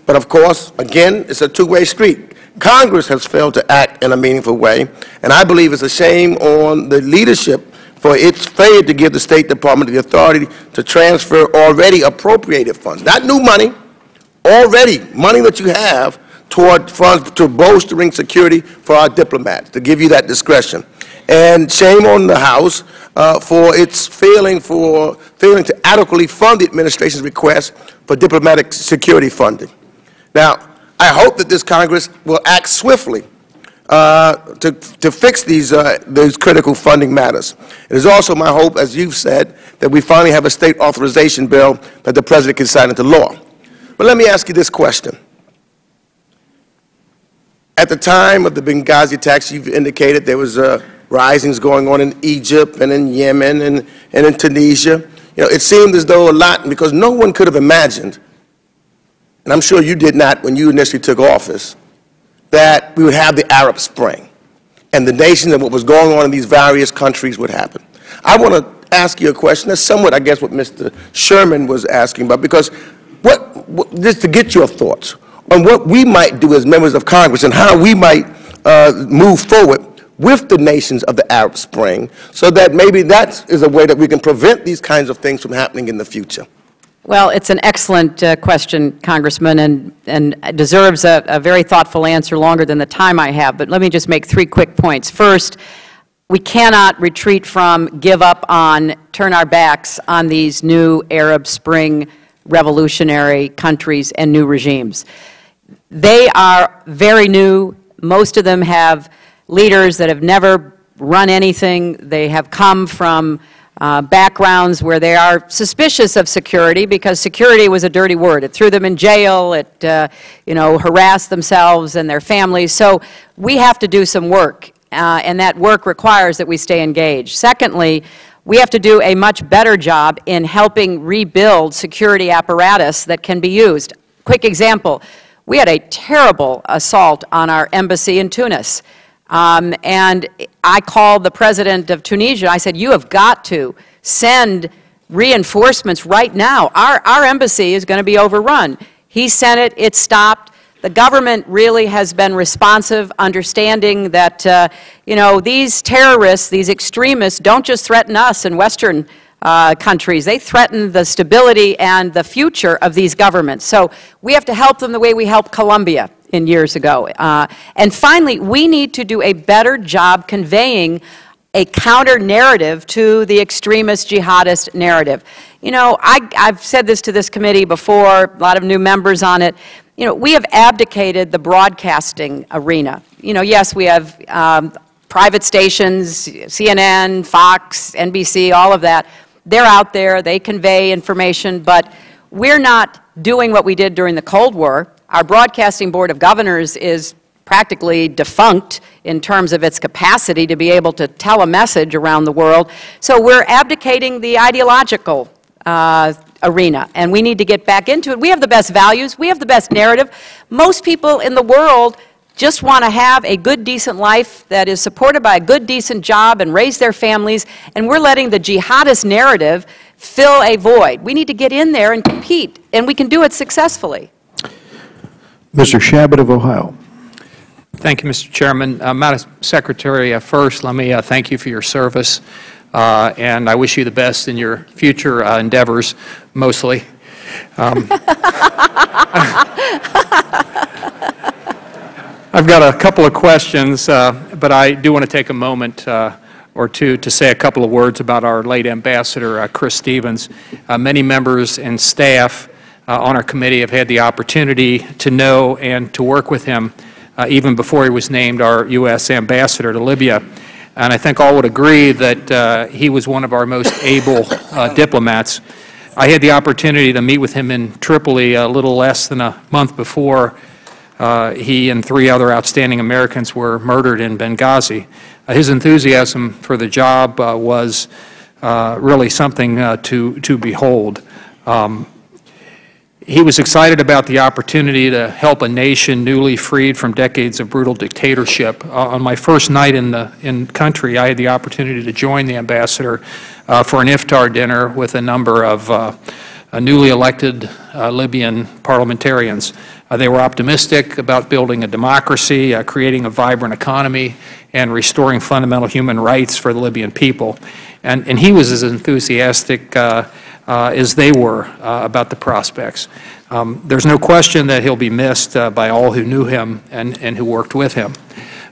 Speaker 10: But of course, again, it's a two-way street. Congress has failed to act in a meaningful way, and I believe it's a shame on the leadership for its failure to give the State Department the authority to transfer already appropriated funds, not new money, already money that you have toward funds to bolstering security for our diplomats, to give you that discretion. And shame on the House for its failing to adequately fund the administration's request for diplomatic security funding. Now, I hope that this Congress will act swiftly to fix these critical funding matters. It is also my hope, as you've said, that we finally have a state authorization bill that the President can sign into law. But let me ask you this question. At the time of the Benghazi attacks, you've indicated there was risings going on in Egypt and in Yemen and in Tunisia. You know, it seemed as though a lot, because no one could have imagined, and I'm sure you did not when you initially took office, that we would have the Arab Spring and the nation and what was going on in these various countries would happen. I want to ask you a question that's somewhat, I guess, what Mr. Sherman was asking about, because just to get your thoughts on what we might do as members of Congress and how we might move forward with the nations of the Arab Spring so that maybe that is a way that we can prevent these kinds of things from happening in the future.
Speaker 4: Well, it's an excellent question, Congressman, and deserves a very thoughtful answer, longer than the time I have. But let me just make 3 quick points. First, we cannot retreat from, give up on, turn our backs on these new Arab Spring revolutionary countries and new regimes. They are very new. Most of them have leaders that have never run anything. They have come from backgrounds where they are suspicious of security, because security was a dirty word. It threw them in jail. It, harassed themselves and their families. So we have to do some work, and that work requires that we stay engaged. Secondly, we have to do a much better job in helping rebuild security apparatus that can be used. Quick example, we had a terrible assault on our embassy in Tunis. And I called the president of Tunisia. I said, you have got to send reinforcements right now. Our embassy is going to be overrun. He sent it. It stopped. The government really has been responsive, understanding that, these terrorists, these extremists, don't just threaten us in Western countries. They threaten the stability and the future of these governments. So we have to help them the way we helped Colombia years ago. And finally, we need to do a better job conveying a counter-narrative to the extremist jihadist narrative. I've said this to this committee before, a lot of new members on it. We have abdicated the broadcasting arena. Yes, we have private stations, CNN, Fox, NBC, all of that. They're out there, they convey information, but we're not doing what we did during the Cold War. Our Broadcasting Board of Governors is practically defunct in terms of its capacity to be able to tell a message around the world. So we're abdicating the ideological arena, and we need to get back into it. We have the best values. We have the best narrative. Most people in the world just want to have a good, decent life that is supported by a good, decent job and raise their families, and we're letting the jihadist narrative fill a void. We need to get in there and compete, and we can do it successfully.
Speaker 2: Mr. Shabbat of Ohio.
Speaker 11: Thank you, Mr. Chairman. Madam Secretary, first, let me thank you for your service, and I wish you the best in your future endeavors, mostly. I've got a couple of questions, but I do want to take a moment or two to say a couple of words about our late Ambassador, Chris Stevens. Many members and staff on our committee have had the opportunity to know and to work with him even before he was named our U.S. Ambassador to Libya. And I think all would agree that he was one of our most able diplomats. I had the opportunity to meet with him in Tripoli a little less than a month before he and 3 other outstanding Americans were murdered in Benghazi. His enthusiasm for the job was really something to behold. He was excited about the opportunity to help a nation newly freed from decades of brutal dictatorship. On my first night in country, I had the opportunity to join the ambassador for an iftar dinner with a number of newly elected Libyan parliamentarians. They were optimistic about building a democracy, creating a vibrant economy, and restoring fundamental human rights for the Libyan people. And he was as enthusiastic as they were about the prospects. There's no question that he'll be missed by all who knew him and who worked with him.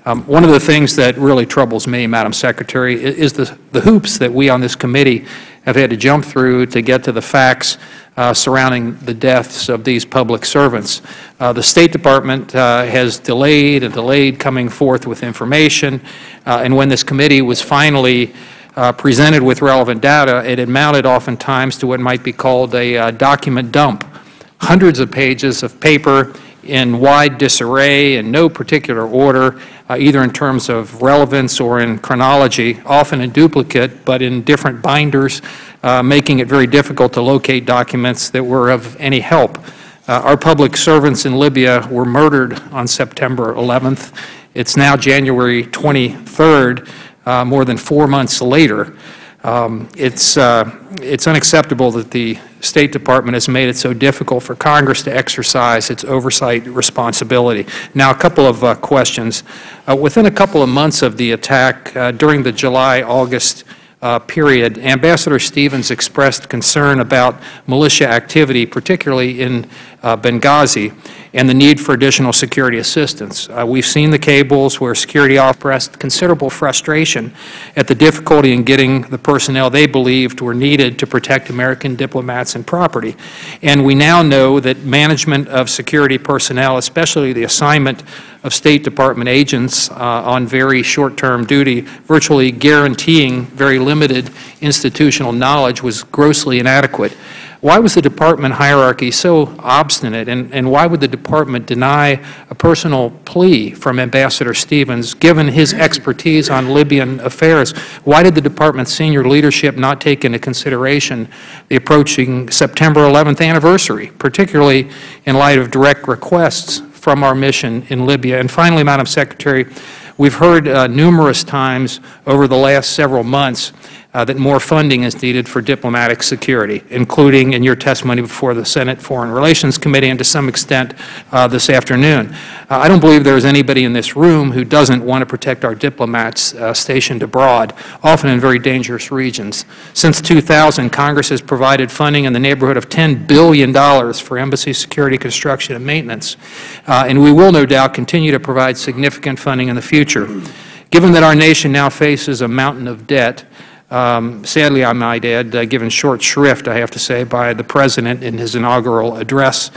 Speaker 11: One of the things that really troubles me, Madam Secretary, is the hoops that we on this committee have had to jump through to get to the facts surrounding the deaths of these public servants. The State Department has delayed and delayed coming forth with information, and when this committee was finally presented with relevant data, it amounted oftentimes to what might be called a document dump. Hundreds of pages of paper in wide disarray in no particular order, either in terms of relevance or in chronology, often in duplicate, but in different binders, making it very difficult to locate documents that were of any help. Our public servants in Libya were murdered on September 11th. It's now January 23rd, more than 4 months later. It's unacceptable that the State Department has made it so difficult for Congress to exercise its oversight responsibility. Now, a couple of questions. Within a couple of months of the attack, during the July-August period, Ambassador Stevens expressed concern about militia activity, particularly in Benghazi, and the need for additional security assistance. We've seen the cables where security expressed considerable frustration at the difficulty in getting the personnel they believed were needed to protect American diplomats and property. And we now know that management of security personnel, especially the assignment of State Department agents on very short-term duty, virtually guaranteeing very limited institutional knowledge, was grossly inadequate. Why was the department hierarchy so obstinate, and why would the department deny a personal plea from Ambassador Stevens, given his expertise on Libyan affairs? Why did the department's senior leadership not take into consideration the approaching September 11th anniversary, particularly in light of direct requests from our mission in Libya? And finally, Madam Secretary, we've heard numerous times over the last several months that more funding is needed for diplomatic security, including in your testimony before the Senate Foreign Relations Committee and to some extent this afternoon. I don't believe there is anybody in this room who doesn't want to protect our diplomats stationed abroad, often in very dangerous regions. Since 2000, Congress has provided funding in the neighborhood of $10 billion for embassy security, construction, and maintenance, and we will no doubt continue to provide significant funding in the future. Given that our nation now faces a mountain of debt, sadly, I might add, given short shrift, I have to say, by the President in his inaugural address,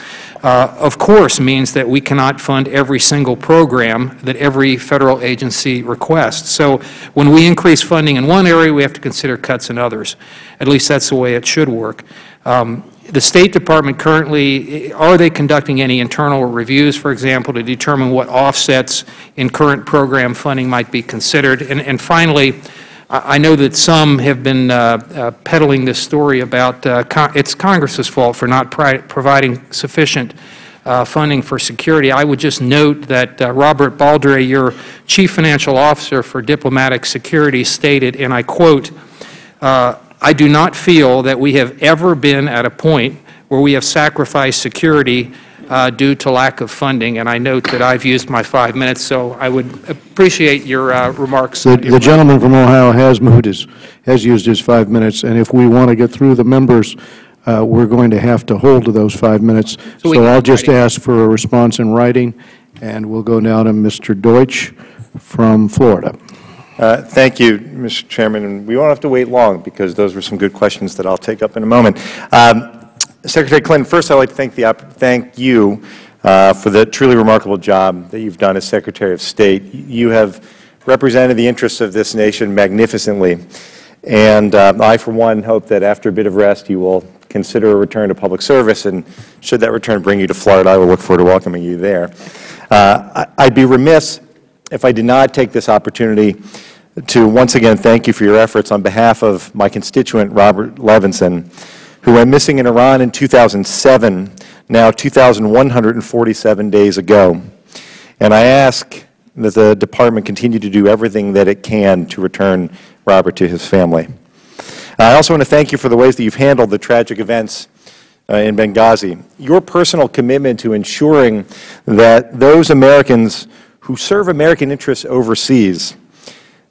Speaker 11: of course means that we cannot fund every single program that every federal agency requests. So when we increase funding in one area, we have to consider cuts in others. At least that's the way it should work. The State Department currently, are they conducting any internal reviews, for example, to determine what offsets in current program funding might be considered? And finally, I know that some have been peddling this story about it's Congress's fault for not providing sufficient funding for security. I would just note that Robert Baldry, your Chief Financial Officer for Diplomatic Security, stated, and I quote, "I do not feel that we have ever been at a point where we have sacrificed security due to lack of funding. And I note that I've used my 5 minutes, so I would appreciate your remarks.
Speaker 2: The gentleman from Ohio has used his 5 minutes, and if we want to get through the members, we're going to have to hold to those 5 minutes. So I'll just ask for a response in writing, and we'll go now to Mr. Deutsch from Florida.
Speaker 12: Thank you, Mr. Chairman, and we won't have to wait long because those were some good questions that I'll take up in a moment. Secretary Clinton, first I'd like to thank you for the truly remarkable job that you've done as Secretary of State. You have represented the interests of this nation magnificently, and I, for one, hope that after a bit of rest you will consider a return to public service, and should that return bring you to Florida, I will look forward to welcoming you there. I'd be remiss if I did not take this opportunity to once again thank you for your efforts on behalf of my constituent, Robert Levinson, who went missing in Iran in 2007, now 2,147 days ago. And I ask that the Department continue to do everything that it can to return Robert to his family. I also want to thank you for the ways that you've handled the tragic events in Benghazi. Your personal commitment to ensuring that those Americans who serve American interests overseas,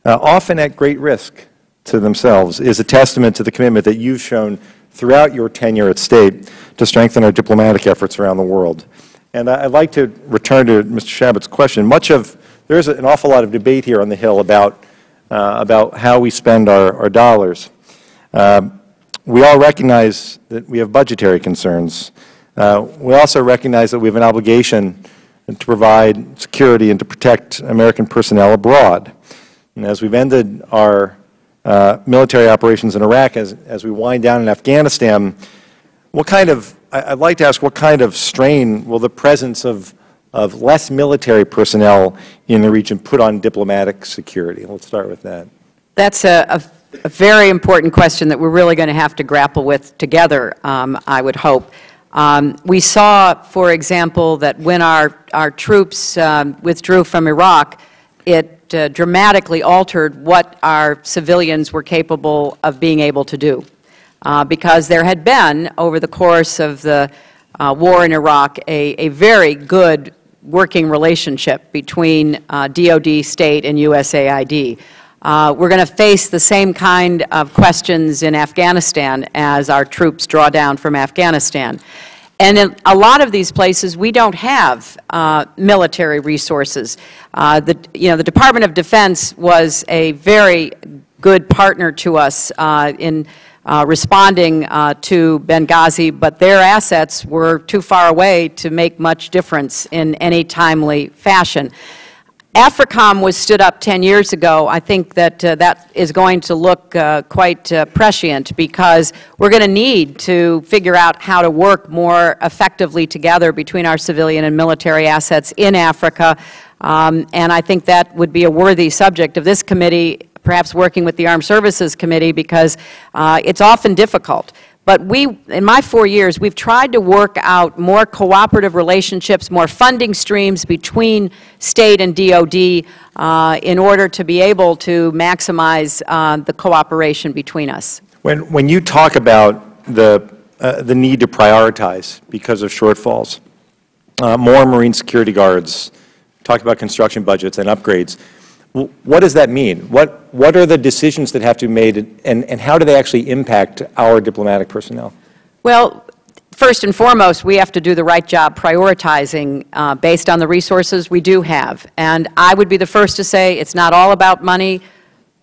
Speaker 12: often at great risk to themselves, is a testament to the commitment that you've shown throughout your tenure at State to strengthen our diplomatic efforts around the world. And I'd like to return to Mr. Chabot's question. There's an awful lot of debate here on the Hill about how we spend our dollars. We all recognize that we have budgetary concerns. We also recognize that we have an obligation to provide security and to protect American personnel abroad. And as we've ended our military operations in Iraq, as we wind down in Afghanistan, I'd like to ask what kind of strain will the presence of less military personnel in the region put on diplomatic security? Let's start with that.
Speaker 4: That's a very important question that we're really going to have to grapple with together, I would hope. We saw, for example, that when our troops withdrew from Iraq, it dramatically altered what our civilians were capable of being able to do. Because there had been, over the course of the war in Iraq, a very good working relationship between DOD, State, and USAID. We're going to face the same kind of questions in Afghanistan as our troops draw down from Afghanistan. And in a lot of these places, we don't have military resources. The Department of Defense was a very good partner to us in responding to Benghazi, but their assets were too far away to make much difference in any timely fashion. AFRICOM was stood up 10 years ago. I think that that is going to look quite prescient, because we're going to need to figure out how to work more effectively together between our civilian and military assets in Africa. And I think that would be a worthy subject of this committee, perhaps working with the Armed Services Committee, because it's often difficult. But in my 4 years, we've tried to work out more cooperative relationships, more funding streams between State and DOD in order to be able to maximize the cooperation between us.
Speaker 12: When you talk about the need to prioritize because of shortfalls, more Marine security guards, talk about construction budgets and upgrades, what does that mean? What are the decisions that have to be made, and how do they actually impact our diplomatic personnel?
Speaker 4: Well, first and foremost, we have to do the right job prioritizing based on the resources we do have. And I would be the first to say it's not all about money,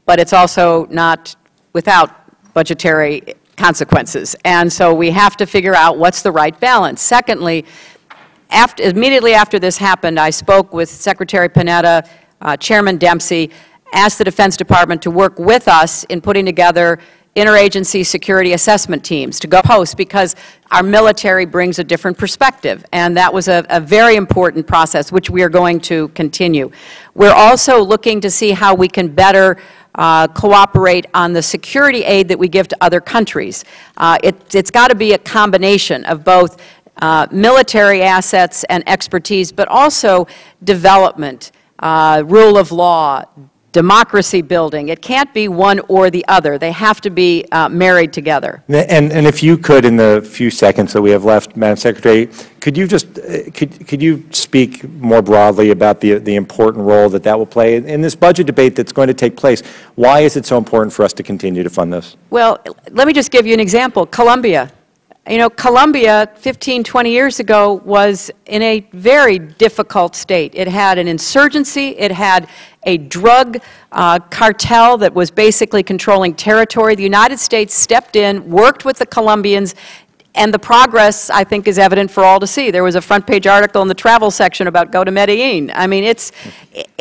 Speaker 4: but it's also not without budgetary consequences. And so we have to figure out what's the right balance. Secondly, immediately after this happened, I spoke with Secretary Panetta, Chairman Dempsey, asked the Defense Department to work with us in putting together interagency security assessment teams to go post, because our military brings a different perspective, and that was a very important process, which we are going to continue. We're also looking to see how we can better cooperate on the security aid that we give to other countries. It's got to be a combination of both military assets and expertise, but also development, rule of law, democracy building. It can't be one or the other. They have to be married together.
Speaker 12: And if you could, in the few seconds that we have left, Madam Secretary, could you just could you speak more broadly about the important role that that will play in this budget debate that's going to take place? Why is it so important for us to continue to fund this?
Speaker 4: Well, let me just give you an example. Colombia. You know, Colombia 15, 20 years ago was in a very difficult state. It had an insurgency, it had a drug cartel that was basically controlling territory. The United States stepped in, worked with the Colombians, and the progress, I think, is evident for all to see. There was a front-page article in the travel section about go to Medellin. I mean,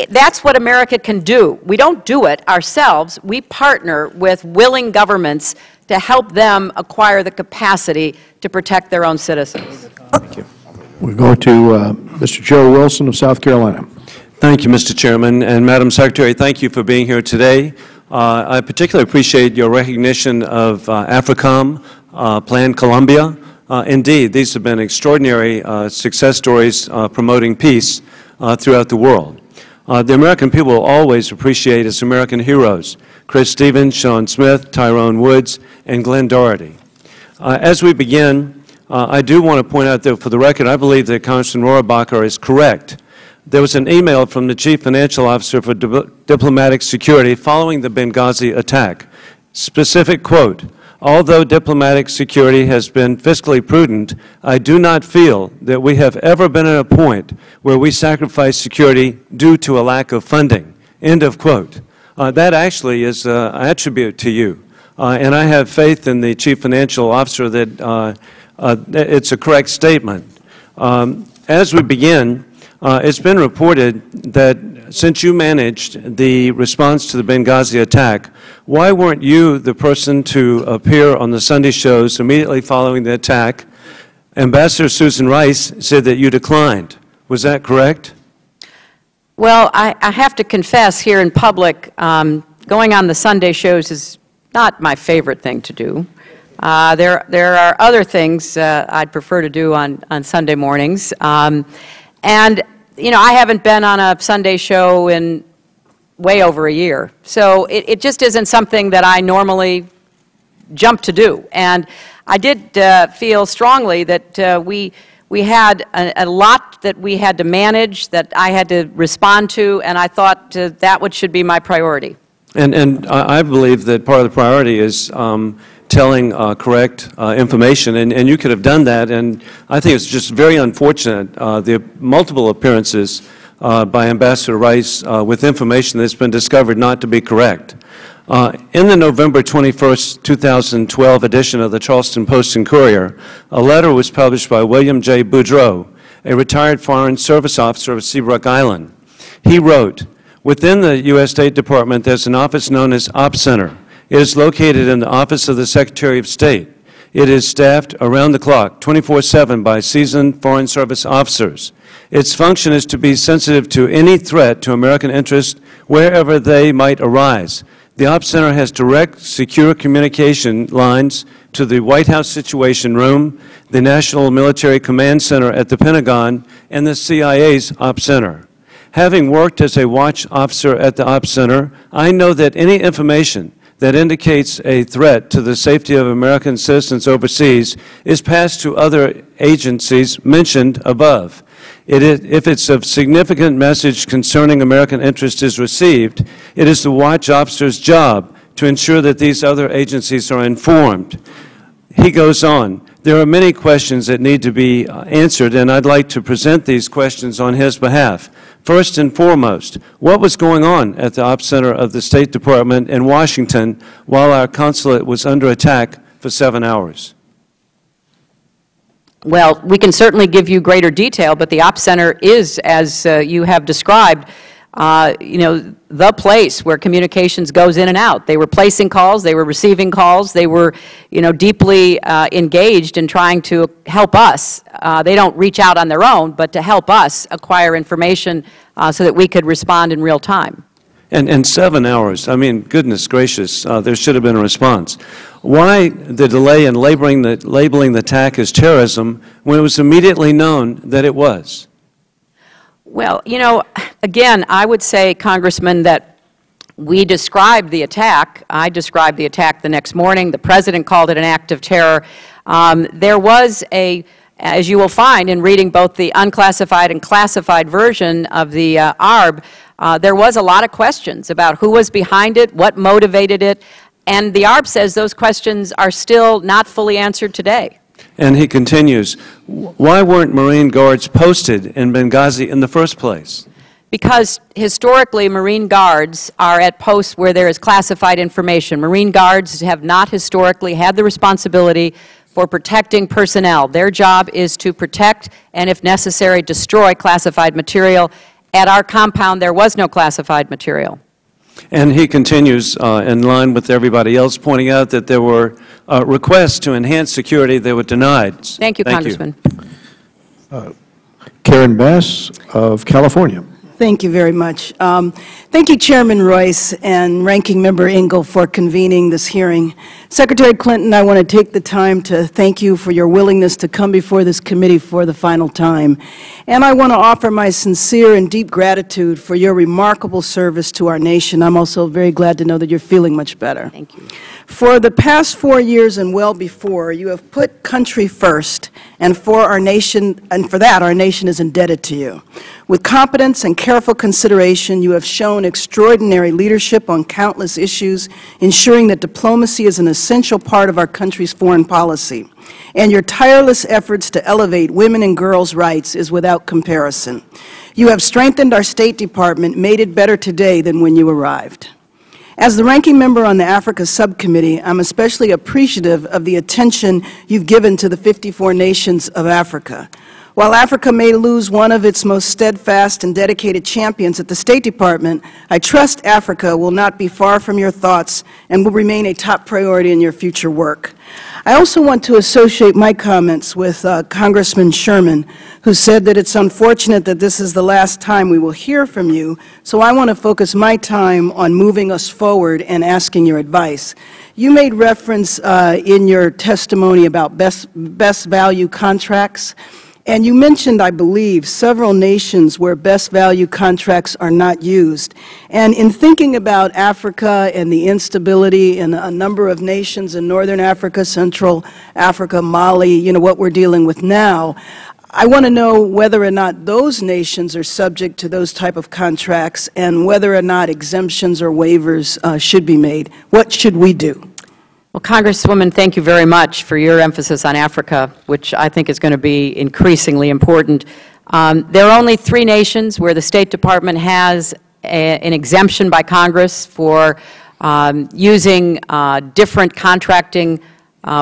Speaker 4: that's what America can do. We don't do it ourselves. We partner with willing governments to help them acquire the capacity to protect their own citizens.
Speaker 12: Thank you.
Speaker 2: We go to Mr. Joe Wilson of South Carolina.
Speaker 13: Thank you, Mr. Chairman. And Madam Secretary, thank you for being here today. I particularly appreciate your recognition of AFRICOM, Plan Colombia. Indeed, these have been extraordinary success stories promoting peace throughout the world. The American people will always appreciate its American heroes, Chris Stevens, Sean Smith, Tyrone Woods, and Glenn Doherty. As we begin, I do want to point out that, for the record, I believe that Congressman Rohrabacher is correct. There was an email from the Chief Financial Officer for Diplomatic Security following the Benghazi attack. Specific quote, "Although diplomatic security has been fiscally prudent, I do not feel that we have ever been at a point where we sacrifice security due to a lack of funding." End of quote. That actually is an attribute to you. And I have faith in the Chief Financial Officer that it's a correct statement. As we begin, it's been reported that since you managed the response to the Benghazi attack, why weren't you the person to appear on the Sunday shows immediately following the attack? Ambassador Susan Rice said that you declined. Was that correct?
Speaker 4: Well, I have to confess here in public, going on the Sunday shows is not my favorite thing to do. There are other things I'd prefer to do on Sunday mornings. And, you know, I haven't been on a Sunday show in way over a year. So it just isn't something that I normally jump to do. And I did feel strongly that we had a lot that we had to manage, that I had to respond to, and I thought that should be my priority. And
Speaker 13: I believe that part of the priority is telling correct information, and you could have done that, and I think it's just very unfortunate, the multiple appearances by Ambassador Rice with information that's been discovered not to be correct. In the November 21st, 2012 edition of the Charleston Post and Courier, a letter was published by William J. Boudreau, a retired Foreign Service officer of Seabrook Island. He wrote, "Within the U.S. State Department, there's an office known as Ops Center. It is located in the Office of the Secretary of State. It is staffed around the clock, 24/7, by seasoned Foreign Service officers. Its function is to be sensitive to any threat to American interests wherever they might arise. The Ops Center has direct, secure communication lines to the White House Situation Room, the National Military Command Center at the Pentagon, and the CIA's Ops Center. Having worked as a watch officer at the Ops Center, I know that any information that indicates a threat to the safety of American citizens overseas is passed to other agencies mentioned above. If it's of significant message concerning American interest is received, it is the watch officer's job to ensure that these other agencies are informed." He goes on, "There are many questions that need to be answered, and I'd like to present these questions on his behalf. First and foremost, what was going on at the Ops Center of the State Department in Washington while our consulate was under attack for 7 hours?
Speaker 4: Well, we can certainly give you greater detail, but the Ops Center is, as you have described, you know, the place where communications goes in and out. They were placing calls, they were receiving calls, they were, you know, deeply engaged in trying to help us. They don't reach out on their own, but to help us acquire information so that we could respond in real time.
Speaker 13: And 7 hours, I mean, goodness gracious, there should have been a response. Why the delay in labeling the attack as terrorism when it was immediately known that it was?
Speaker 4: Well, you know, again, I would say, Congressman, that We described the attack. I described the attack the next morning. The President called it an act of terror. There was as you will find in reading both the unclassified and classified version of the ARB, there was a lot of questions about who was behind it, what motivated it, and the ARB says those questions are still not fully answered today.
Speaker 13: And he continues, why weren't Marine Guards posted in Benghazi in the first place?
Speaker 4: Because historically, Marine Guards are at posts where there is classified information. Marine Guards have not historically had the responsibility for protecting personnel. Their job is to protect and, if necessary, destroy classified material. At our compound, there was no classified material.
Speaker 13: And he continues, in line with everybody else, pointing out that there were requests to enhance security that were denied.
Speaker 4: Thank you, Congressman.
Speaker 2: Karen Bass of California.
Speaker 14: Thank you very much. Thank you, Chairman Royce and Ranking Member Engel, for convening this hearing. Secretary Clinton, I want to take the time to thank you for your willingness to come before this committee for the final time. And I want to offer my sincere and deep gratitude for your remarkable service to our nation. I'm also very glad to know that you're feeling much better.
Speaker 4: Thank you.
Speaker 14: For the past 4 years and well before, you have put country first, and for that our nation is indebted to you. With competence and careful consideration, you have shown extraordinary leadership on countless issues, ensuring that diplomacy is an essential part of our country's foreign policy. And your tireless efforts to elevate women and girls' rights is without comparison. You have strengthened our State Department, made it better today than when you arrived. As the ranking member on the Africa Subcommittee, I'm especially appreciative of the attention you've given to the 54 nations of Africa. While Africa may lose one of its most steadfast and dedicated champions at the State Department, I trust Africa will not be far from your thoughts and will remain a top priority in your future work. I also want to associate my comments with Congressman Sherman, who said that it's unfortunate that this is the last time we will hear from you, so I want to focus my time on moving us forward and asking your advice. You made reference in your testimony about best value contracts. And you mentioned, I believe, several nations where best value contracts are not used. And in thinking about Africa and the instability in a number of nations in Northern Africa, Central Africa, Mali, you know, what we're dealing with now, I want to know whether or not those nations are subject to those type of contracts and whether or not exemptions or waivers should be made. What should we do?
Speaker 4: Well, Congresswoman, thank you very much for your emphasis on Africa, which I think is going to be increasingly important. There are only 3 nations where the State Department has an exemption by Congress for using different contracting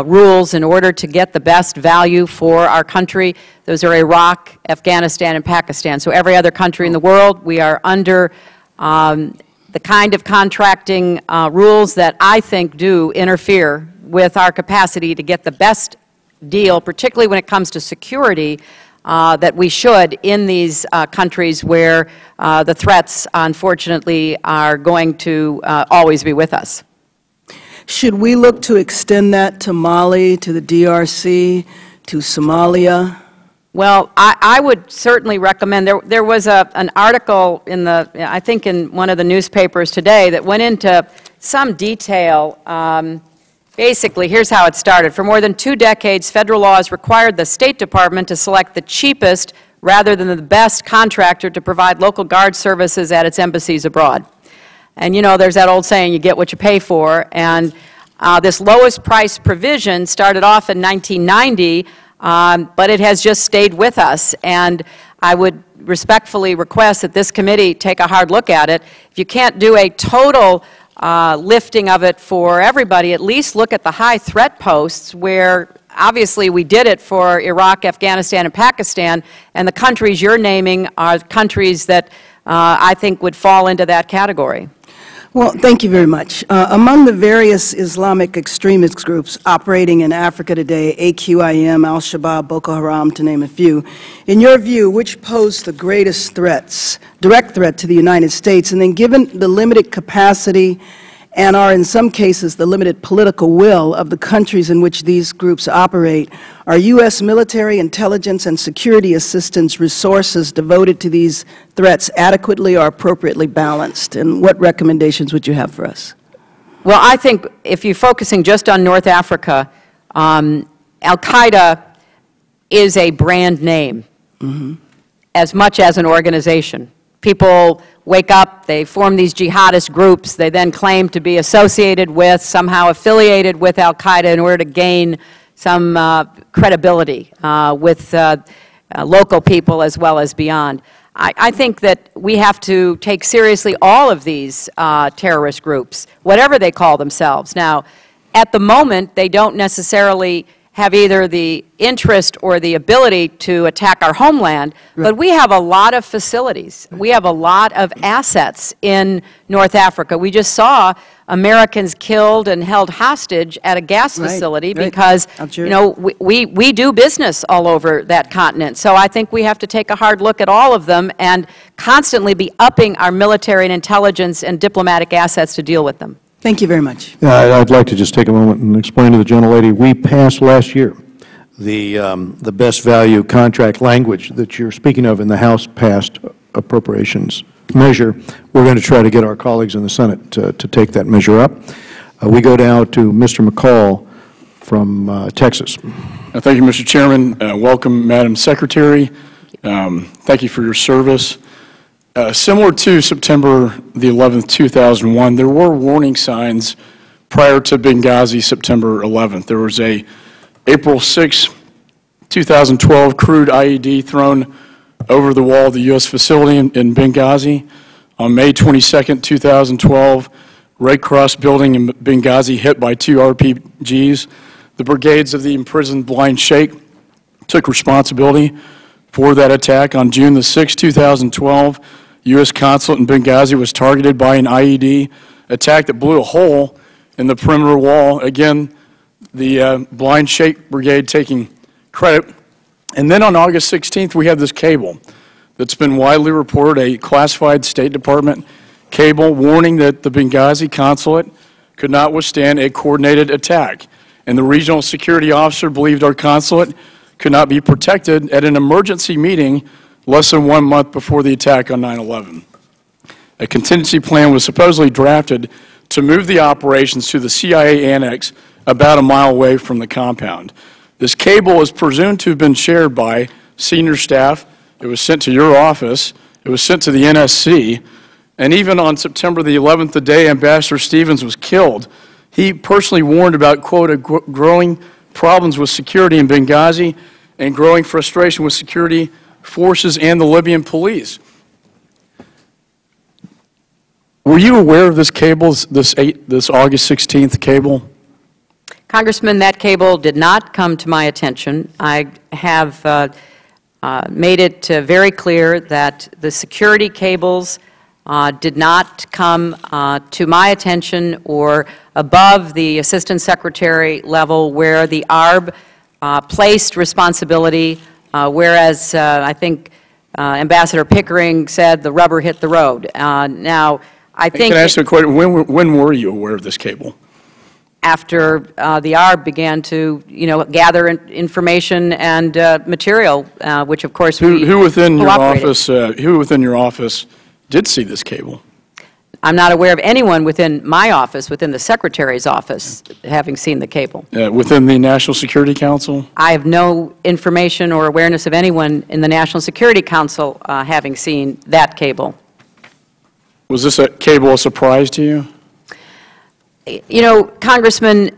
Speaker 4: rules in order to get the best value for our country. Those are Iraq, Afghanistan, and Pakistan. So every other country in the world, we are under the kind of contracting rules that I think do interfere with our capacity to get the best deal, particularly when it comes to security, that we should in these countries where the threats, unfortunately, are going to always be with us.
Speaker 14: Should we look to extend that to Mali, to the DRC, to Somalia?
Speaker 4: Well, I would certainly recommend, there was an article in I think in one of the newspapers today that went into some detail. Basically, here's how it started. For more than 2 decades, federal laws required the State Department to select the cheapest rather than the best contractor to provide local guard services at its embassies abroad. And you know, there's that old saying, you get what you pay for, and this lowest price provision started off in 1990, but it has just stayed with us, and I would respectfully request that this committee take a hard look at it. If you can't do a total lifting of it for everybody, at least look at the high threat posts where obviously we did it for Iraq, Afghanistan, and Pakistan, and the countries you're naming are countries that I think would fall into that category.
Speaker 14: Well, thank you very much. Among the various Islamic extremist groups operating in Africa today, AQIM, Al-Shabaab, Boko Haram, to name a few, in your view, which pose the greatest threats, direct threat to the United States? And then given the limited capacity and are in some cases the limited political will of the countries in which these groups operate, are U.S. military, intelligence, and security assistance resources devoted to these threats adequately or appropriately balanced? And what recommendations would you have for us?
Speaker 4: Well, I think if you're focusing just on North Africa, Al-Qaeda is a brand name as much as an organization. People wake up, they form these jihadist groups, they then claim to be associated with, somehow affiliated with Al-Qaeda in order to gain some credibility with local people as well as beyond. I think that we have to take seriously all of these terrorist groups, whatever they call themselves. Now, at the moment, they don't necessarily have either the interest or the ability to attack our homeland, but we have a lot of facilities. We have a lot of assets in North Africa. We just saw Americans killed and held hostage at a gas facility because, you know, we do business all over that continent. So I think we have to take a hard look at all of them and constantly be upping our military and intelligence and diplomatic assets to deal with them.
Speaker 14: Thank you very much.
Speaker 2: I'd like to just take a moment and explain to the gentlelady, we passed last year the best value contract language that you're speaking of in the House passed appropriations measure. We're going to try to get our colleagues in the Senate to take that measure up. We go down to Mr. McCall from Texas.
Speaker 15: Thank you, Mr. Chairman. Welcome, Madam Secretary. Thank you for your service. Similar to September the 11th, 2001, there were warning signs prior to Benghazi, September 11th. There was a April 6, 2012 crude IED thrown over the wall of the U.S. facility in Benghazi. On May 22nd, 2012, Red Cross building in Benghazi hit by 2 RPGs. The brigades of the imprisoned Blind Sheikh took responsibility for that attack. On June the 6th, 2012, U.S. consulate in Benghazi was targeted by an IED attack that blew a hole in the perimeter wall. Again, the Blind Sheikh Brigade taking credit. And then on August 16th, we have this cable that's been widely reported, a classified State Department cable warning that the Benghazi consulate could not withstand a coordinated attack. And the regional security officer believed our consulate could not be protected at an emergency meeting less than 1 month before the attack on 9/11. A contingency plan was supposedly drafted to move the operations to the CIA annex about a mile away from the compound. This cable is presumed to have been shared by senior staff. It was sent to your office. It was sent to the NSC. And even on September the 11th, the day Ambassador Stevens was killed, he personally warned about, quote, growing problems with security in Benghazi and growing frustration with security forces and the Libyan police. Were you aware of this cable, this August 16th cable?
Speaker 4: Congressman, that cable did not come to my attention. I have made it very clear that the security cables did not come to my attention or above the Assistant Secretary level where the ARB placed responsibility, whereas I think Ambassador Pickering said the rubber hit the road. Now, I think—
Speaker 15: Can I ask you a question? When were you aware of this cable?
Speaker 4: After the ARB began to, gather information and material, which of course
Speaker 15: who within your office did see this cable?
Speaker 4: I'm not aware of anyone within my office, within the Secretary's office, having seen the cable.
Speaker 15: Within the National Security Council?
Speaker 4: I have no information or awareness of anyone in the National Security Council having seen that cable.
Speaker 15: Was this cable a surprise to you?
Speaker 4: You know, Congressman,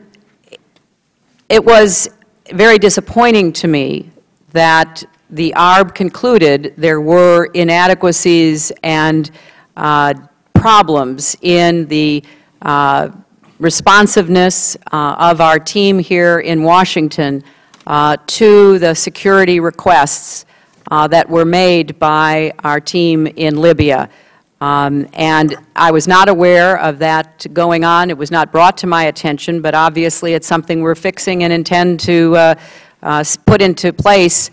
Speaker 4: it was very disappointing to me that the ARB concluded there were inadequacies and problems in the responsiveness of our team here in Washington to the security requests that were made by our team in Libya. And I was not aware of that going on. It was not brought to my attention, but obviously it's something we're fixing and intend to put into place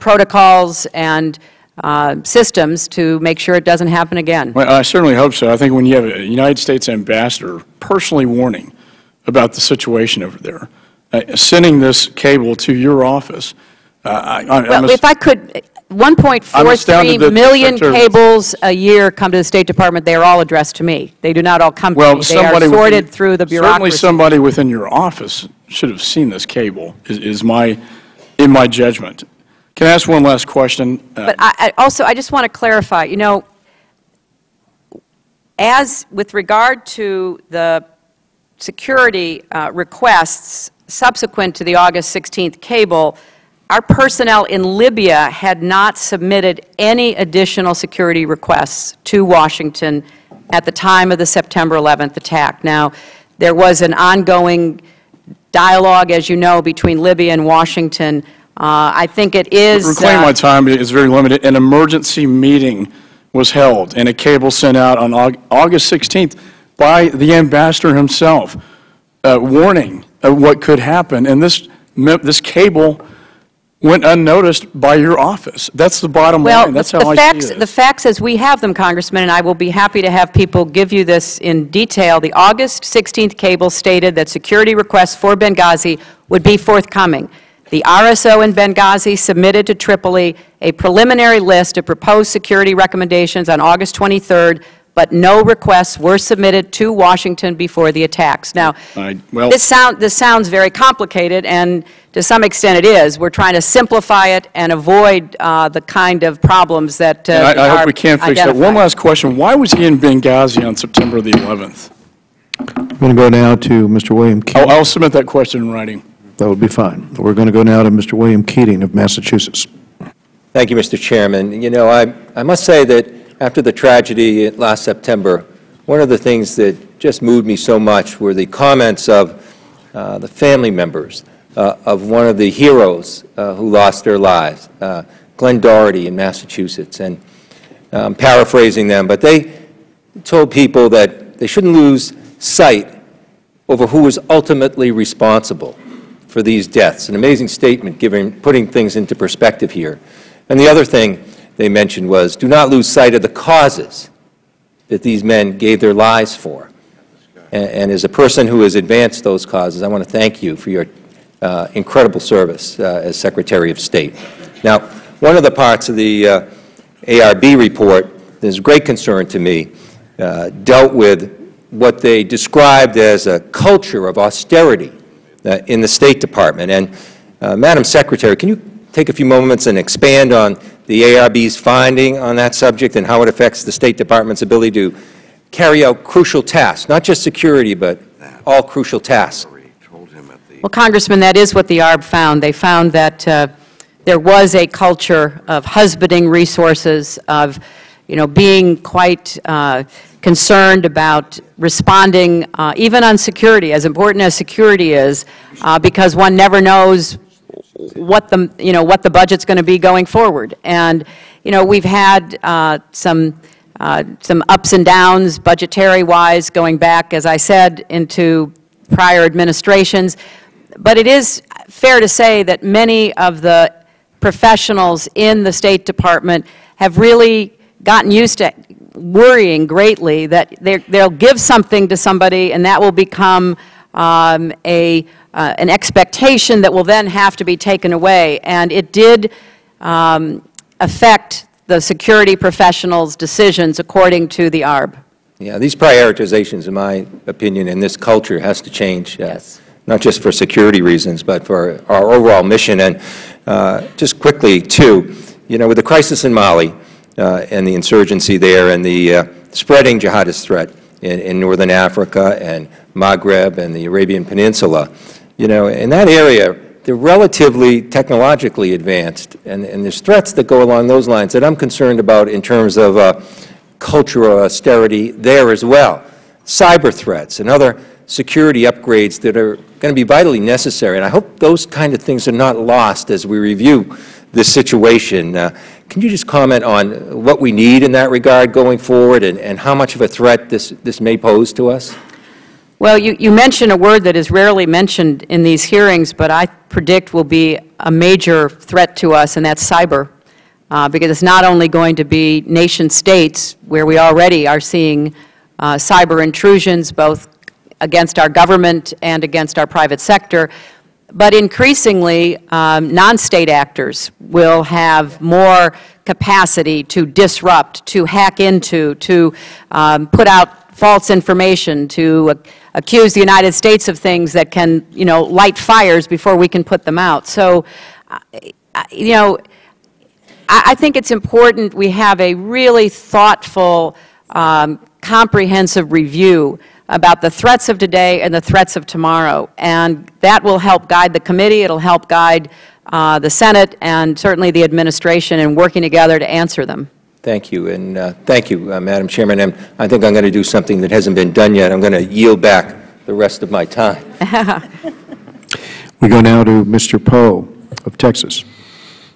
Speaker 4: protocols and systems to make sure it doesn't happen again.
Speaker 15: Well, I certainly hope so. I think when you have a United States ambassador personally warning about the situation over there, sending this cable to your office,
Speaker 4: well, if I could, 1.43 million cables a year come to the State Department. They are all addressed to me. They do not all come to me. They are sorted through the bureaucracy.
Speaker 15: Certainly somebody within your office should have seen this cable, in my judgment. Can I ask one last question?
Speaker 4: But I just want to clarify, you know, as with regard to the security requests subsequent to the August 16th cable, our personnel in Libya had not submitted any additional security requests to Washington at the time of the September 11th attack. Now, there was an ongoing dialogue, as you know, between Libya and Washington. I think it is...
Speaker 15: Reclaim my time is very limited. An emergency meeting was held and a cable sent out on August 16th by the ambassador himself, warning of what could happen. And this cable went unnoticed by your office. That's the bottom line. That's how I see it.
Speaker 4: The facts as we have them, Congressman, and I will be happy to have people give you this in detail. The August 16th cable stated that security requests for Benghazi would be forthcoming. The RSO in Benghazi submitted to Tripoli a preliminary list of proposed security recommendations on August 23rd, but no requests were submitted to Washington before the attacks. Now, this sounds very complicated, and to some extent it is. We're trying to simplify it and avoid the kind of problems that
Speaker 15: I hope we can fix that. One last question. Why was he in Benghazi on September the 11th?
Speaker 2: I'm going to go now to Mr. William Keating.
Speaker 15: I'll submit that question in writing.
Speaker 2: That would be fine. We're going to go now to Mr. William Keating of Massachusetts.
Speaker 16: Thank you, Mr. Chairman. You know, I must say that after the tragedy last September, one of the things that just moved me so much were the comments of the family members of one of the heroes who lost their lives, Glenn Doherty in Massachusetts. And I'm paraphrasing them, but they told people that they shouldn't lose sight over who was ultimately responsible for these deaths. An amazing statement, putting things into perspective here. And the other thing they mentioned was, do not lose sight of the causes that these men gave their lives for. And as a person who has advanced those causes, I want to thank you for your incredible service as Secretary of State. Now, one of the parts of the ARB report that is of great concern to me dealt with what they described as a culture of austerity in the State Department. And Madam Secretary, can you take a few moments and expand on the ARB's finding on that subject and how it affects the State Department's ability to carry out crucial tasks, not just security, but all crucial tasks?
Speaker 4: Well, Congressman, that is what the ARB found. They found that there was a culture of husbanding resources, of, you know, being quite concerned about responding, even on security, as important as security is, because one never knows what the budget's going to be going forward. And, you know, we've had some ups and downs budgetary-wise going back, as I said, into prior administrations. But it is fair to say that many of the professionals in the State Department have really gotten used to worrying greatly that they'll give something to somebody and that will become an expectation that will then have to be taken away. And it did affect the security professionals' decisions according to the ARB.
Speaker 16: Yeah, these prioritizations, in my opinion, in this culture has to change.
Speaker 4: Yes.
Speaker 16: Not just for security reasons, but for our overall mission. And just quickly, too, you know, with the crisis in Mali and the insurgency there and the spreading jihadist threat in northern Africa and Maghreb and the Arabian Peninsula, you know, in that area, they're relatively technologically advanced. And there's threats that go along those lines that I'm concerned about in terms of cultural austerity there as well. Cyber threats and other security upgrades that are going to be vitally necessary. And I hope those kind of things are not lost as we review this situation. Can you just comment on what we need in that regard going forward and how much of a threat this may pose to us?
Speaker 4: Well, you mentioned a word that is rarely mentioned in these hearings, but I predict will be a major threat to us, and that's cyber. because it's not only going to be nation states where we already are seeing cyber intrusions, both against our government and against our private sector, but increasingly non-state actors will have more capacity to disrupt, to hack into, to put out false information, to accuse the United States of things that can, light fires before we can put them out. So, I think it's important we have a really thoughtful, comprehensive review about the threats of today and the threats of tomorrow. And that will help guide the committee, it'll help guide the Senate, and certainly the administration in working together to answer them.
Speaker 16: Thank you, and thank you, Madam Chairman. And I think I'm going to do something that hasn't been done yet. I'm going to yield back the rest of my time.
Speaker 2: We go now to Mr. Poe of Texas.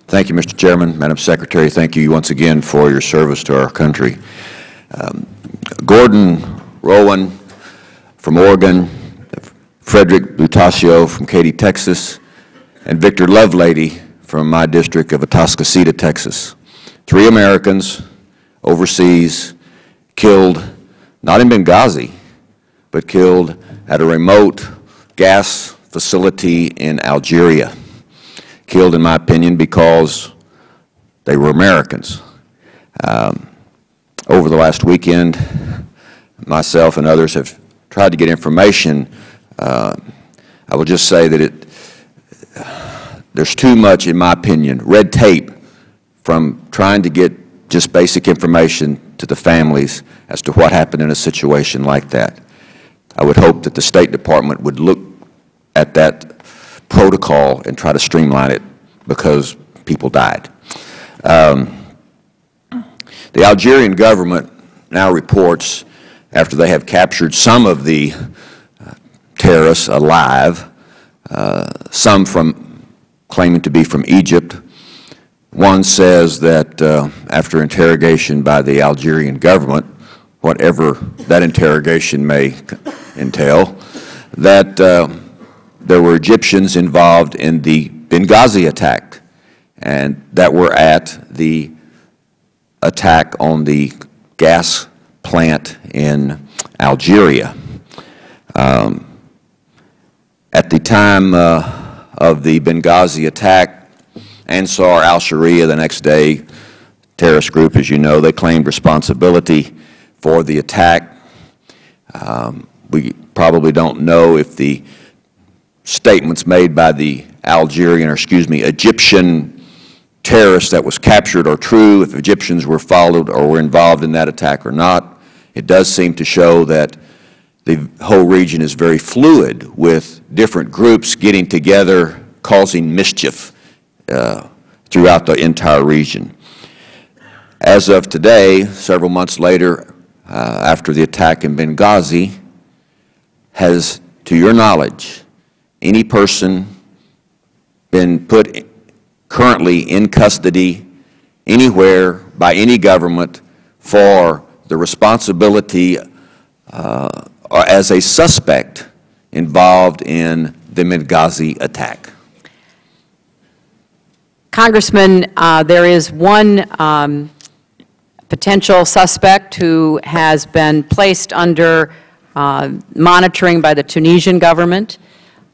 Speaker 17: Thank you, Mr. Chairman. Madam Secretary, thank you once again for your service to our country. Gordon Rowan from Oregon, Frederick Blutasio from Katy, Texas, and Victor Lovelady from my district of Atascocita, Texas. 3 Americans overseas killed, not in Benghazi, but killed at a remote gas facility in Algeria. Killed, in my opinion, because they were Americans. Over the last weekend, myself and others have tried to get information. I will just say that there's too much, in my opinion, red tape from trying to get just basic information to the families as to what happened in a situation like that. I would hope that the State Department would look at that protocol and try to streamline it because people died. The Algerian government now reports, after they have captured some of the terrorists alive, some from claiming to be from Egypt. One says that after interrogation by the Algerian government, whatever that interrogation may entail, that there were Egyptians involved in the Benghazi attack, and that were at the attack on the gas plant in Algeria. At the time of the Benghazi attack, Ansar al-Sharia, the next day, terrorist group, as you know, they claimed responsibility for the attack. We probably don't know if the statements made by the Egyptian terrorists that was captured are true, if Egyptians were followed or were involved in that attack or not. It does seem to show that the whole region is very fluid, with different groups getting together, causing mischief throughout the entire region. As of today, several months later, after the attack in Benghazi, has, to your knowledge, any person been put currently in custody anywhere by any government for the responsibility as a suspect involved in the Benghazi attack?
Speaker 4: Congressman, there is one potential suspect who has been placed under monitoring by the Tunisian government.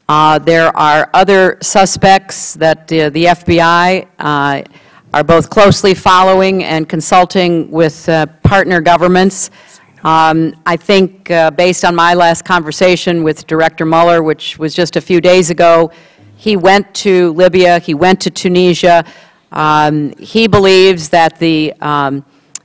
Speaker 4: There are other suspects that the FBI are both closely following and consulting with partner governments. I think based on my last conversation with Director Mueller, which was just a few days ago, he went to Libya, he went to Tunisia. He believes that the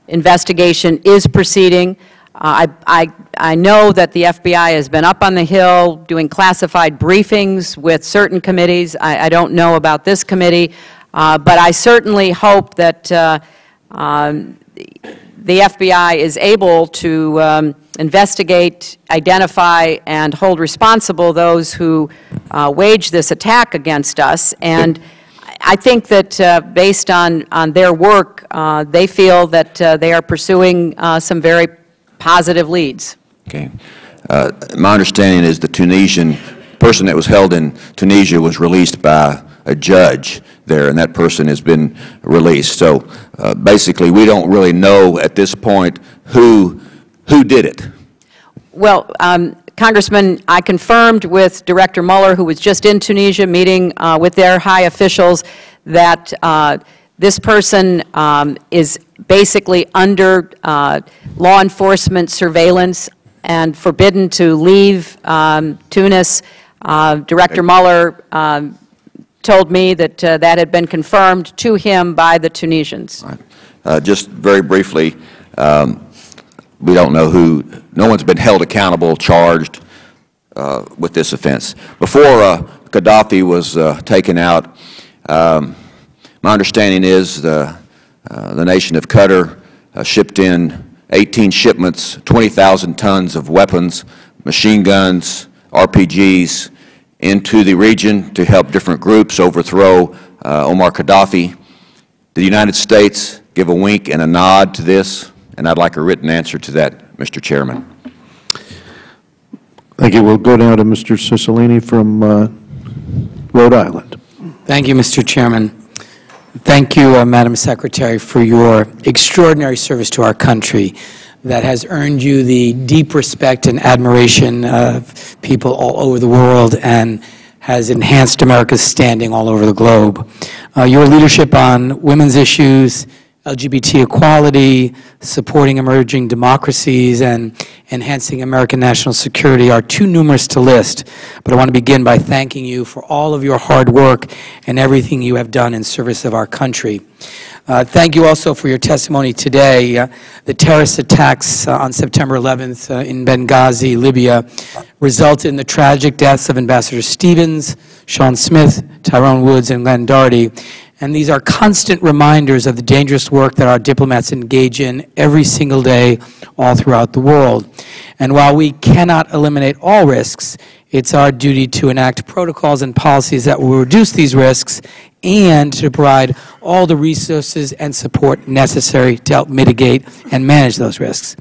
Speaker 4: investigation is proceeding. I know that the FBI has been up on the Hill doing classified briefings with certain committees. I don't know about this committee, but I certainly hope that the FBI is able to investigate, identify, and hold responsible those who waged this attack against us. And I think that based on their work, they feel that they are pursuing some very positive leads.
Speaker 17: Okay. My understanding is the Tunisian person that was held in Tunisia was released by a judge. there, and that person has been released. So basically, we don't really know at this point who did it.
Speaker 4: Well, Congressman, I confirmed with Director Mueller, who was just in Tunisia meeting with their high officials, that this person is basically under law enforcement surveillance and forbidden to leave Tunis. Director Mueller told me that that had been confirmed to him by the Tunisians.
Speaker 17: Right. Just very briefly, we don't know who, no one's been held accountable, charged with this offense. Before Gaddafi was taken out, my understanding is the nation of Qatar shipped in 18 shipments, 20,000 tons of weapons, machine guns, RPGs into the region to help different groups overthrow Omar Gaddafi. Did the United States give a wink and a nod to this? And I'd like a written answer to that, Mr. Chairman.
Speaker 2: Thank you. We'll go now to Mr. Cicilline from Rhode Island.
Speaker 18: Thank you, Mr. Chairman. Thank you, Madam Secretary, for your extraordinary service to our country that has earned you the deep respect and admiration of people all over the world and has enhanced America's standing all over the globe. Your leadership on women's issues, LGBT equality, supporting emerging democracies, and enhancing American national security are too numerous to list, but I want to begin by thanking you for all of your hard work and everything you have done in service of our country. Thank you also for your testimony today. The terrorist attacks on September 11th in Benghazi, Libya, resulted in the tragic deaths of Ambassador Stevens, Sean Smith, Tyrone Woods, and Glenn Doherty. And these are constant reminders of the dangerous work that our diplomats engage in every single day all throughout the world. And while we cannot eliminate all risks, it's our duty to enact protocols and policies that will reduce these risks and to provide all the resources and support necessary to help mitigate and manage those risks.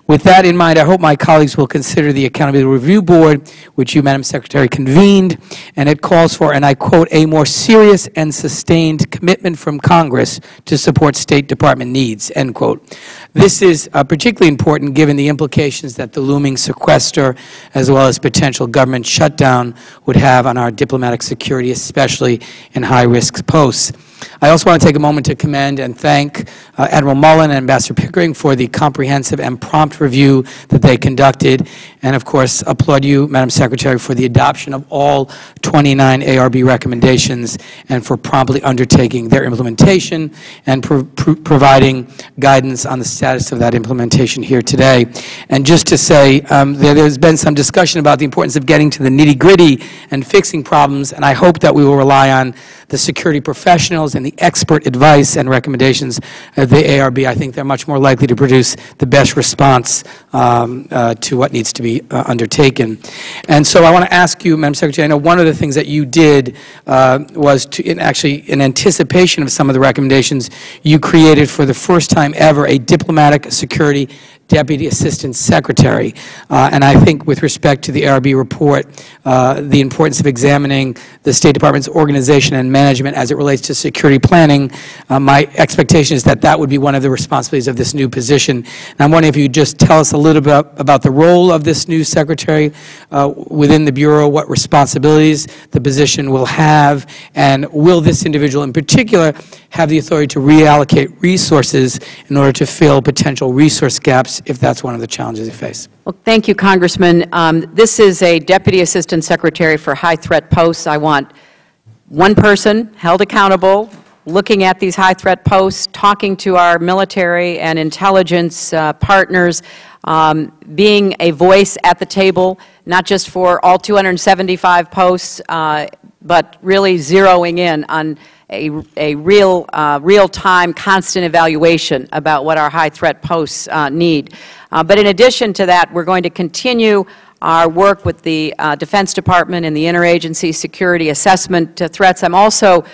Speaker 18: With that in mind, I hope my colleagues will consider the Accountability Review Board, which you, Madam Secretary, convened, and it calls for, and I quote, a more serious and sustained commitment from Congress to support State Department needs, end quote. This is particularly important given the implications that the looming sequester as well as potential government shutdown would have on our diplomatic security, especially in high-risk posts. I also want to take a moment to commend and thank Admiral Mullen and Ambassador Pickering for the comprehensive and prompt review that they conducted, and of course applaud you, Madam Secretary, for the adoption of all 29 ARB recommendations and for promptly undertaking their implementation and providing guidance on the status of that implementation here today. And just to say, there's been some discussion about the importance of getting to the nitty-gritty and fixing problems, and I hope that we will rely on the security professionals and the expert advice and recommendations of the ARB. I think they're much more likely to produce the best response to what needs to be undertaken. And so I want to ask you, Madam Secretary, I know one of the things that you did was to, in anticipation of some of the recommendations, you created for the first time ever a diplomatic security Deputy Assistant Secretary. And I think with respect to the ARB report, the importance of examining the State Department's organization and management as it relates to security planning, my expectation is that that would be one of the responsibilities of this new position. And I'm wondering if you could just tell us a little bit about the role of this new Secretary within the Bureau, what responsibilities the position will have, and will this individual in particular have the authority to reallocate resources in order to fill potential resource gaps if that's one of the challenges you face?
Speaker 4: Well, thank you, Congressman. This is a Deputy Assistant Secretary for high-threat posts. I want one person held accountable, looking at these high-threat posts, talking to our military and intelligence partners, being a voice at the table, not just for all 275 posts, but really zeroing in on a real-time, constant evaluation about what our high-threat posts need. But in addition to that, we're going to continue our work with the Defense Department and the interagency security assessment threats. I'm also,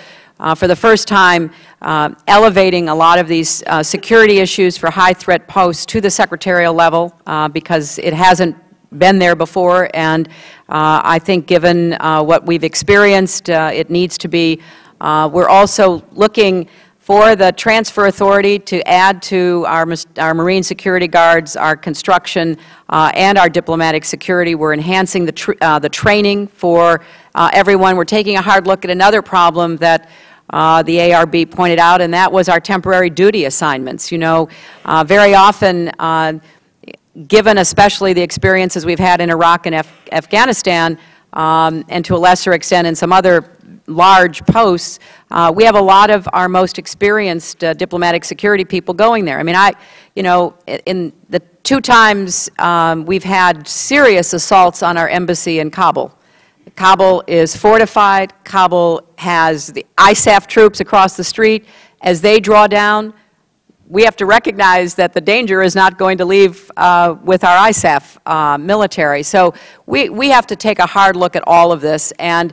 Speaker 4: for the first time, elevating a lot of these security issues for high-threat posts to the secretarial level because it hasn't been there before, and I think given what we've experienced, it needs to be We're also looking for the transfer authority to add to our Marine security guards, our construction, and our diplomatic security. We're enhancing the training for everyone. We're taking a hard look at another problem that the ARB pointed out, and that was our temporary duty assignments. You know, very often, given especially the experiences we've had in Iraq and Afghanistan, and to a lesser extent in some other large posts, we have a lot of our most experienced diplomatic security people going there. I mean, you know, in the 2 times we've had serious assaults on our embassy in Kabul. Kabul is fortified. Kabul has the ISAF troops across the street. As they draw down, we have to recognize that the danger is not going to leave with our ISAF military. So we have to take a hard look at all of this, and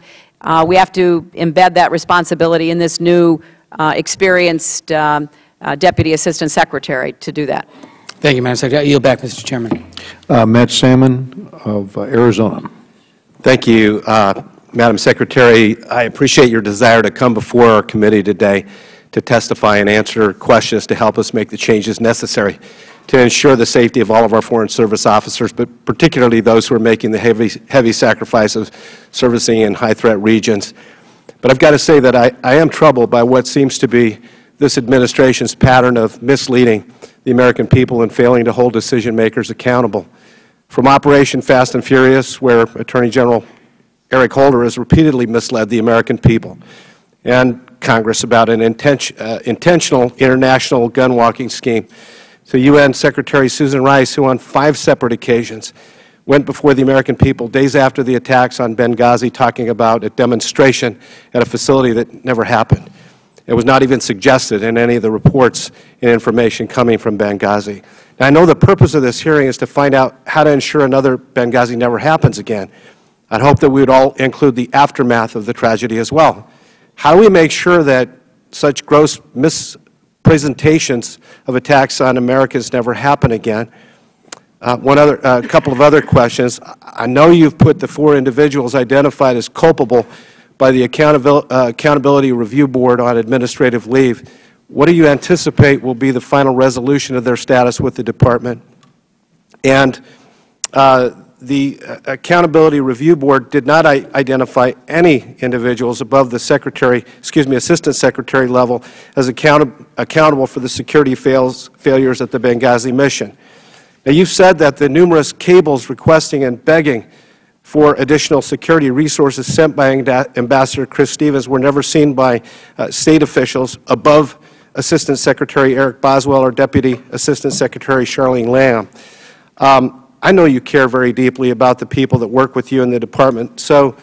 Speaker 4: we have to embed that responsibility in this new experienced Deputy Assistant Secretary to do that.
Speaker 18: Thank you, Madam Secretary. I yield back, Mr. Chairman.
Speaker 2: Matt Salmon of Arizona.
Speaker 19: Thank you, Madam Secretary. I appreciate your desire to come before our committee today to testify and answer questions to help us make the changes necessary to ensure the safety of all of our Foreign Service officers, but particularly those who are making the heavy sacrifice of servicing in high-threat regions. But I've got to say that I am troubled by what seems to be this administration's pattern of misleading the American people and failing to hold decision-makers accountable. From Operation Fast and Furious, where Attorney General Eric Holder has repeatedly misled the American people and Congress about an intentional international gun-walking scheme, to UN Secretary Susan Rice, who on 5 separate occasions went before the American people days after the attacks on Benghazi talking about a demonstration at a facility that never happened. It was not even suggested in any of the reports and information coming from Benghazi. Now, I know the purpose of this hearing is to find out how to ensure another Benghazi never happens again. I'd hope that we would all include the aftermath of the tragedy as well. How do we make sure that such gross mispresentations of attacks on Americans never happen again? A couple of other questions. I know you've put the 4 individuals identified as culpable by the Accountability Review Board on administrative leave. What do you anticipate will be the final resolution of their status with the Department? And the Accountability Review Board did not identify any individuals above the Assistant Secretary level as accountable for the security failures at the Benghazi mission. Now, you've said that the numerous cables requesting and begging for additional security resources sent by Ambassador Chris Stevens were never seen by State officials above Assistant Secretary Eric Boswell or Deputy Assistant Secretary Charlene Lamb. I know you care very deeply about the people that work with you in the Department. So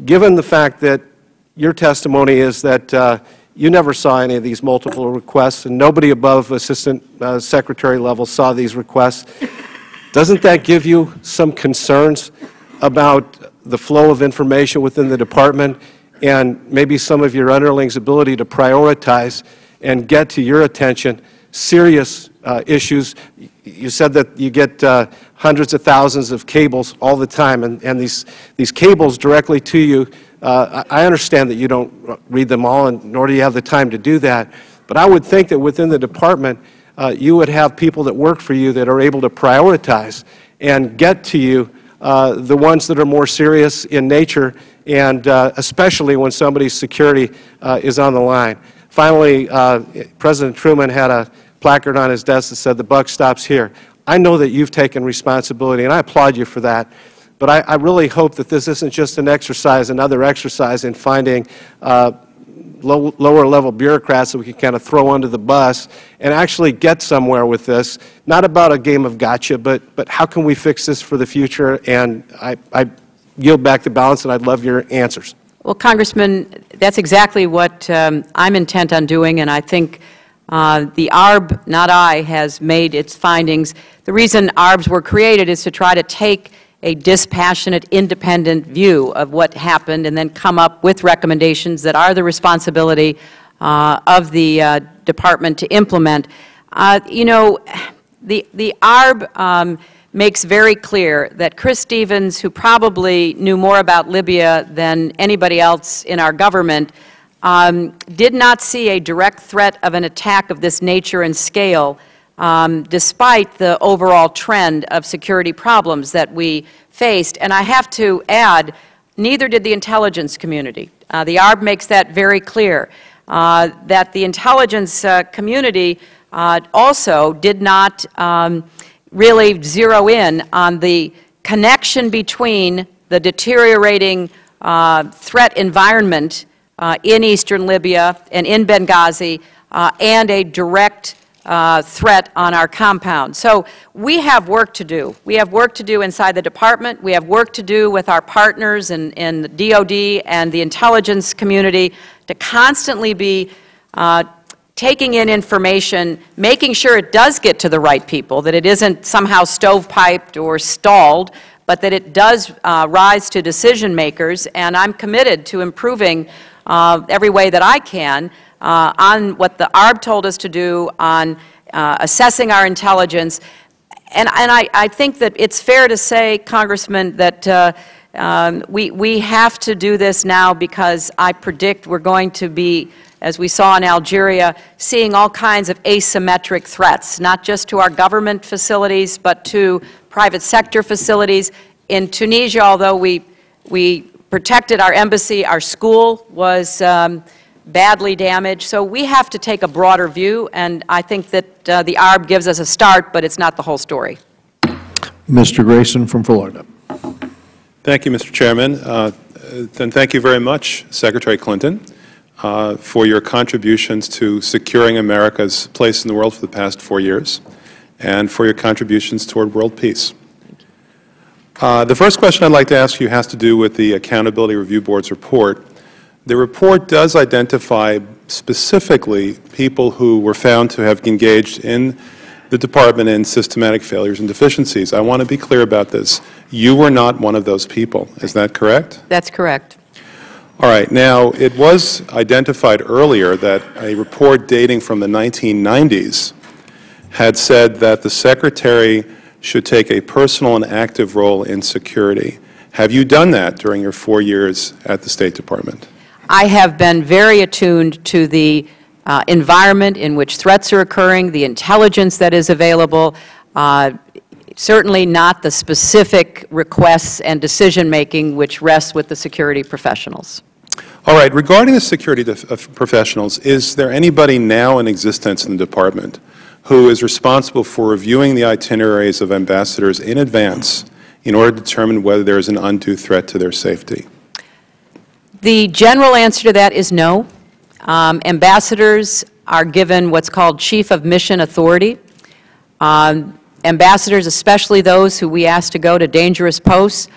Speaker 19: given the fact that your testimony is that you never saw any of these multiple requests and nobody above Assistant Secretary level saw these requests, doesn't that give you some concerns about the flow of information within the Department and maybe some of your underlings' ability to prioritize and get to your attention serious issues? You said that you get hundreds of thousands of cables all the time, and these cables directly to you, I understand that you don't read them all, and nor do you have the time to do that, but I would think that within the Department, you would have people that work for you that are able to prioritize and get to you the ones that are more serious in nature, and especially when somebody's security is on the line. Finally, President Truman had a placard on his desk that said, "The buck stops here." I know that you've taken responsibility, and I applaud you for that. But I really hope that this isn't just an exercise, another exercise in finding lower-level bureaucrats that we can kind of throw under the bus and actually get somewhere with this. Not about a game of gotcha, but how can we fix this for the future? And I yield back the balance, and I'd love your answers.
Speaker 4: Well, Congressman, that's exactly what I'm intent on doing, and I think the ARB, not I, has made its findings. The reason ARBs were created is to try to take a dispassionate, independent view of what happened and then come up with recommendations that are the responsibility of the Department to implement. You know, the ARB makes very clear that Chris Stevens, who probably knew more about Libya than anybody else in our government, did not see a direct threat of an attack of this nature and scale, despite the overall trend of security problems that we faced. And I have to add, neither did the intelligence community. The ARB makes that very clear, that the intelligence community also did not really zero in on the connection between the deteriorating threat environment in eastern Libya and in Benghazi and a direct threat on our compound. So we have work to do. We have work to do inside the department. We have work to do with our partners in the DOD and the intelligence community to constantly be taking in information, making sure it does get to the right people, that it isn't somehow stovepiped or stalled, but that it does rise to decision makers. And I'm committed to improving every way that I can on what the ARB told us to do, on assessing our intelligence. And I think that it's fair to say, Congressman, that we have to do this now, because I predict we're going to be, as we saw in Algeria, seeing all kinds of asymmetric threats, not just to our government facilities, but to private sector facilities. In Tunisia, although we protected our embassy, our school was badly damaged. So we have to take a broader view, and I think that the ARB gives us a start, but it's not the whole story.
Speaker 2: Mr. Grayson from Florida.
Speaker 20: Thank you, Mr. Chairman. And thank you very much, Secretary Clinton, for your contributions to securing America's place in the world for the past 4 years, and for your contributions toward world peace. The first question I'd like to ask you has to do with the Accountability Review Board's report. The report does identify specifically people who were found to have engaged in the Department in systematic failures and deficiencies. I want to be clear about this. You were not one of those people. Is that correct?
Speaker 4: That's correct.
Speaker 20: All right. Now, it was identified earlier that a report dating from the 1990s had said that the Secretary should take a personal and active role in security. Have you done that during your 4 years at the State Department?
Speaker 4: I have been very attuned to the environment in which threats are occurring, the intelligence that is available, certainly not the specific requests and decision-making which rests with the security professionals.
Speaker 20: All right. Regarding the security professionals, is there anybody now in existence in the Department who is responsible for reviewing the itineraries of ambassadors in advance in order to determine whether there is an undue threat to their safety?
Speaker 4: The general answer to that is no. Ambassadors are given what's called Chief of Mission Authority. Ambassadors, especially those who we ask to go to dangerous posts,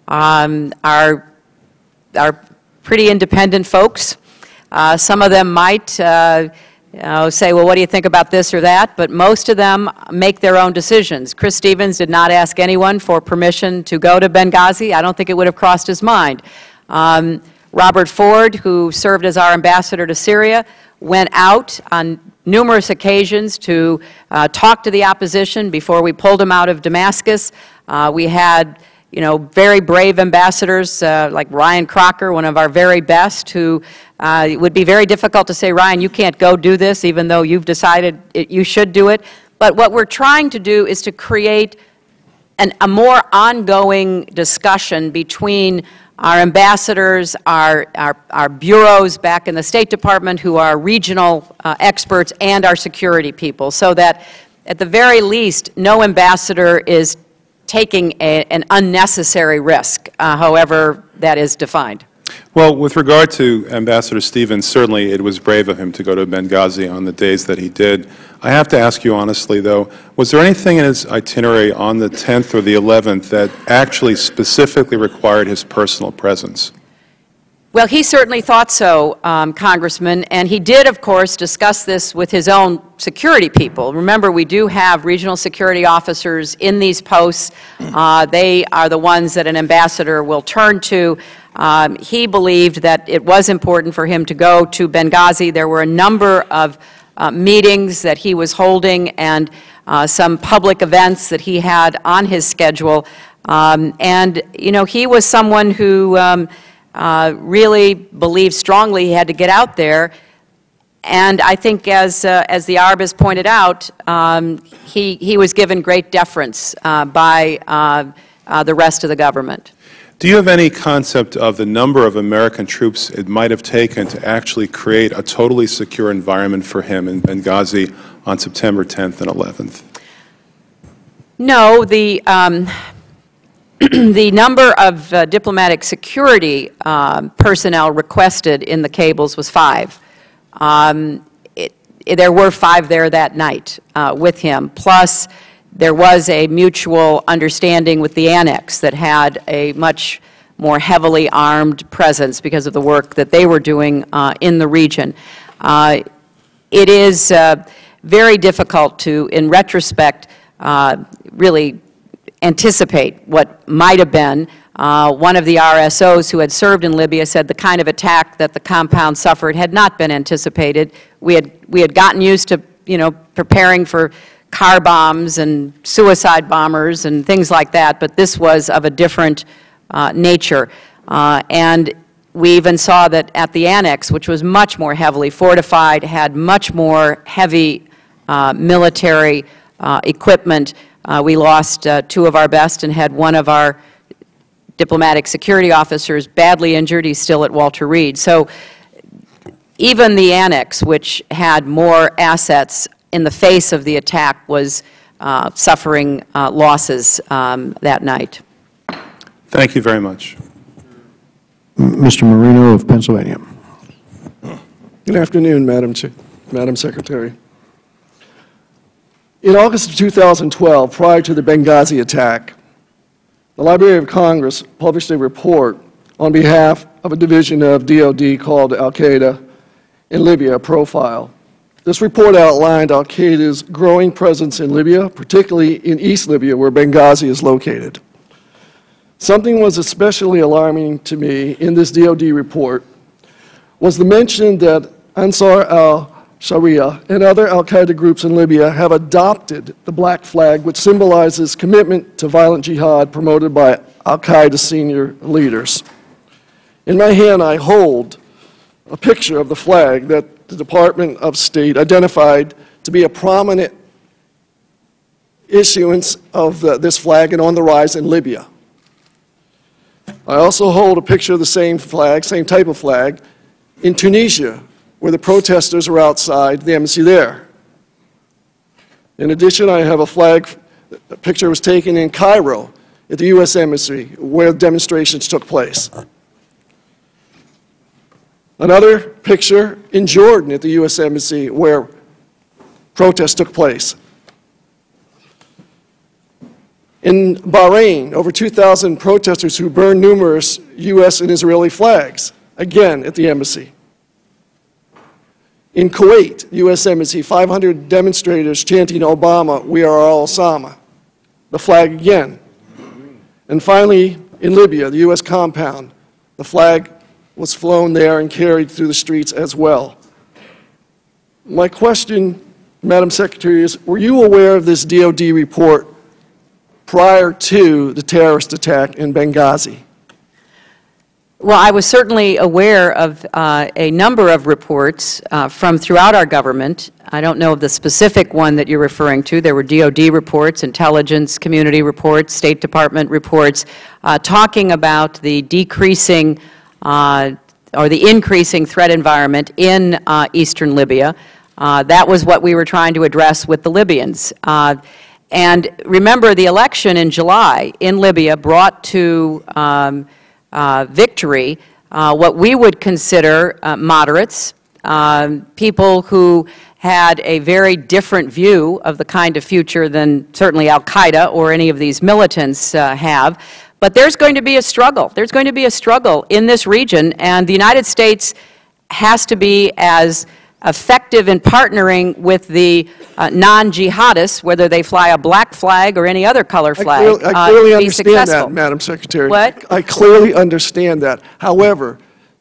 Speaker 4: are pretty independent folks. Some of them might say, well, what do you think about this or that? But most of them make their own decisions. Chris Stevens did not ask anyone for permission to go to Benghazi. I don't think it would have crossed his mind. Robert Ford, who served as our ambassador to Syria, went out on numerous occasions to talk to the opposition before we pulled him out of Damascus. We had, very brave ambassadors like Ryan Crocker, one of our very best, who it would be very difficult to say, Ryan, you can't go do this, even though you've decided you should do it. But what we're trying to do is to create a more ongoing discussion between our ambassadors, our bureaus back in the State Department who are regional experts, and our security people, so that at the very least no ambassador is taking an unnecessary risk, however that is defined.
Speaker 20: Well, with regard to Ambassador Stevens, certainly it was brave of him to go to Benghazi on the days that he did. I have to ask you honestly, though, was there anything in his itinerary on the 10th or the 11th that actually specifically required his personal presence?
Speaker 4: Well, he certainly thought so, Congressman, and he did, of course, discuss this with his own security people. Remember, we do have regional security officers in these posts. They are the ones that an ambassador will turn to. He believed that it was important for him to go to Benghazi. There were a number of meetings that he was holding and some public events that he had on his schedule. And, he was someone who really believed strongly he had to get out there. And I think, as the Arab has pointed out, he was given great deference by the rest of the government.
Speaker 20: Do you have any concept of the number of American troops it might have taken to actually create a totally secure environment for him in Benghazi on September 10th and 11th?
Speaker 4: No, the the number of diplomatic security personnel requested in the cables was 5. There were 5 there that night with him, plus there was a mutual understanding with the annex that had a much more heavily armed presence because of the work that they were doing in the region. It is very difficult to, in retrospect, really anticipate what might have been. One of the RSOs who had served in Libya said the kind of attack that the compound suffered had not been anticipated. We had gotten used to, preparing for car bombs and suicide bombers and things like that, but this was of a different nature. And we even saw that at the annex, which was much more heavily fortified, had much more heavy military equipment. We lost 2 of our best and had one of our diplomatic security officers badly injured. He's still at Walter Reed. So even the annex, which had more assets in the face of the attack, was suffering losses that night.
Speaker 20: Thank you very much.
Speaker 2: Mr. Marino of Pennsylvania.
Speaker 21: Good afternoon, Madam Secretary. In August of 2012, prior to the Benghazi attack, the Library of Congress published a report on behalf of a division of DoD called Al-Qaeda in Libya, a profile. This report outlined Al-Qaeda's growing presence in Libya, particularly in East Libya, where Benghazi is located. Something was especially alarming to me in this DoD report was the mention that Ansar al-Sharia and other al-Qaeda groups in Libya have adopted the black flag, which symbolizes commitment to violent jihad promoted by al-Qaeda senior leaders. In my hand, I hold a picture of the flag that the Department of State identified to be a prominent issuance of this flag and on the rise in Libya. I also hold a picture of the same flag, same type of flag, in Tunisia, where the protesters are outside the embassy there. In addition, I have a picture was taken in Cairo at the U.S. Embassy, where demonstrations took place. Another picture in Jordan at the U.S. Embassy, where protests took place. In Bahrain, over 2,000 protesters who burned numerous U.S. and Israeli flags, again at the embassy. In Kuwait, U.S. Embassy, 500 demonstrators chanting Obama, "We are all Osama," the flag again. And finally, in Libya, the U.S. compound, the flag was flown there and carried through the streets as well. My question, Madam Secretary, is, were you aware of this DoD report prior to the terrorist attack in Benghazi?
Speaker 4: Well, I was certainly aware of a number of reports from throughout our government. I don't know of the specific one that you're referring to. There were DoD reports, intelligence community reports, State Department reports, talking about the decreasing or the increasing threat environment in eastern Libya. That was what we were trying to address with the Libyans. And remember, the election in July in Libya brought to victory what we would consider moderates, people who had a very different view of the kind of future than certainly al-Qaeda or any of these militants have. But there's going to be a struggle. There's going to be a struggle in this region, and the United States has to be as effective in partnering with the non-jihadists, whether they fly a black flag or any other color flag,
Speaker 21: I clearly
Speaker 4: to be
Speaker 21: understand
Speaker 4: successful.
Speaker 21: that, Madam Secretary.
Speaker 4: What?
Speaker 21: I clearly understand that. However,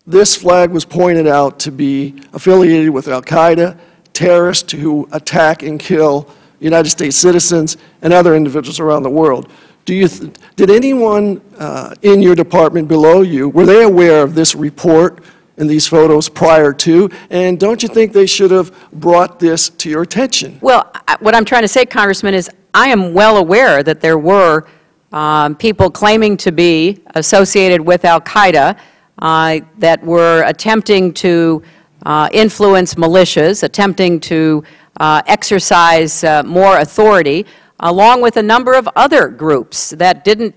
Speaker 21: this flag was pointed out to be affiliated with al-Qaeda, terrorists who attack and kill United States citizens and other individuals around the world. Did anyone in your department below you, were they aware of this report and these photos prior to? And don't you think they should have brought this to your attention?
Speaker 4: Well, what I'm trying to say, Congressman, is I am well aware that there were people claiming to be associated with al-Qaeda that were attempting to influence militias, attempting to exercise more authority, along with a number of other groups that didn't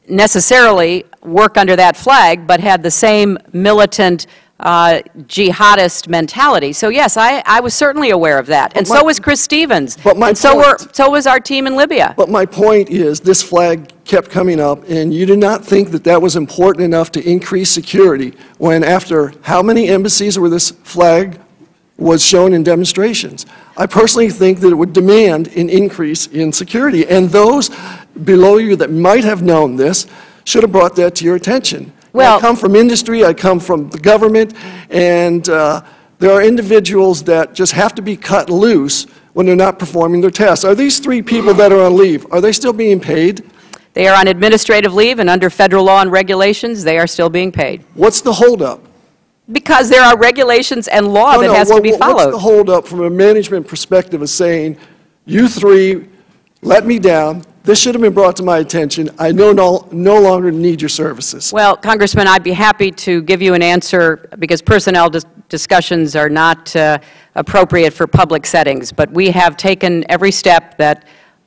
Speaker 4: necessarily work under that flag, but had the same militant jihadist mentality. So yes, I was certainly aware of that, and so was Chris Stevens, and so was our team in Libya.
Speaker 21: But my point is, this flag kept coming up, and you did not think that that was important enough to increase security when, after how many embassies where this flag was shown in demonstrations? I personally think that it would demand an increase in security, and those below you that might have known this should have brought that to your attention. Well, I come from industry, I come from the government, and there are individuals that just have to be cut loose when they're not performing their tasks. Are these 3 people that are on leave, are they still being paid?
Speaker 4: They are on administrative leave, and under federal law and regulations, they are still being paid.
Speaker 21: What's the holdup?
Speaker 4: Because there are regulations and law that has to be followed.
Speaker 21: What's the holdup from a management perspective of saying, you 3 let me down, this should have been brought to my attention, I no longer need your services?
Speaker 4: Well, Congressman, I'd be happy to give you an answer, because personnel discussions are not appropriate for public settings, but we have taken every step that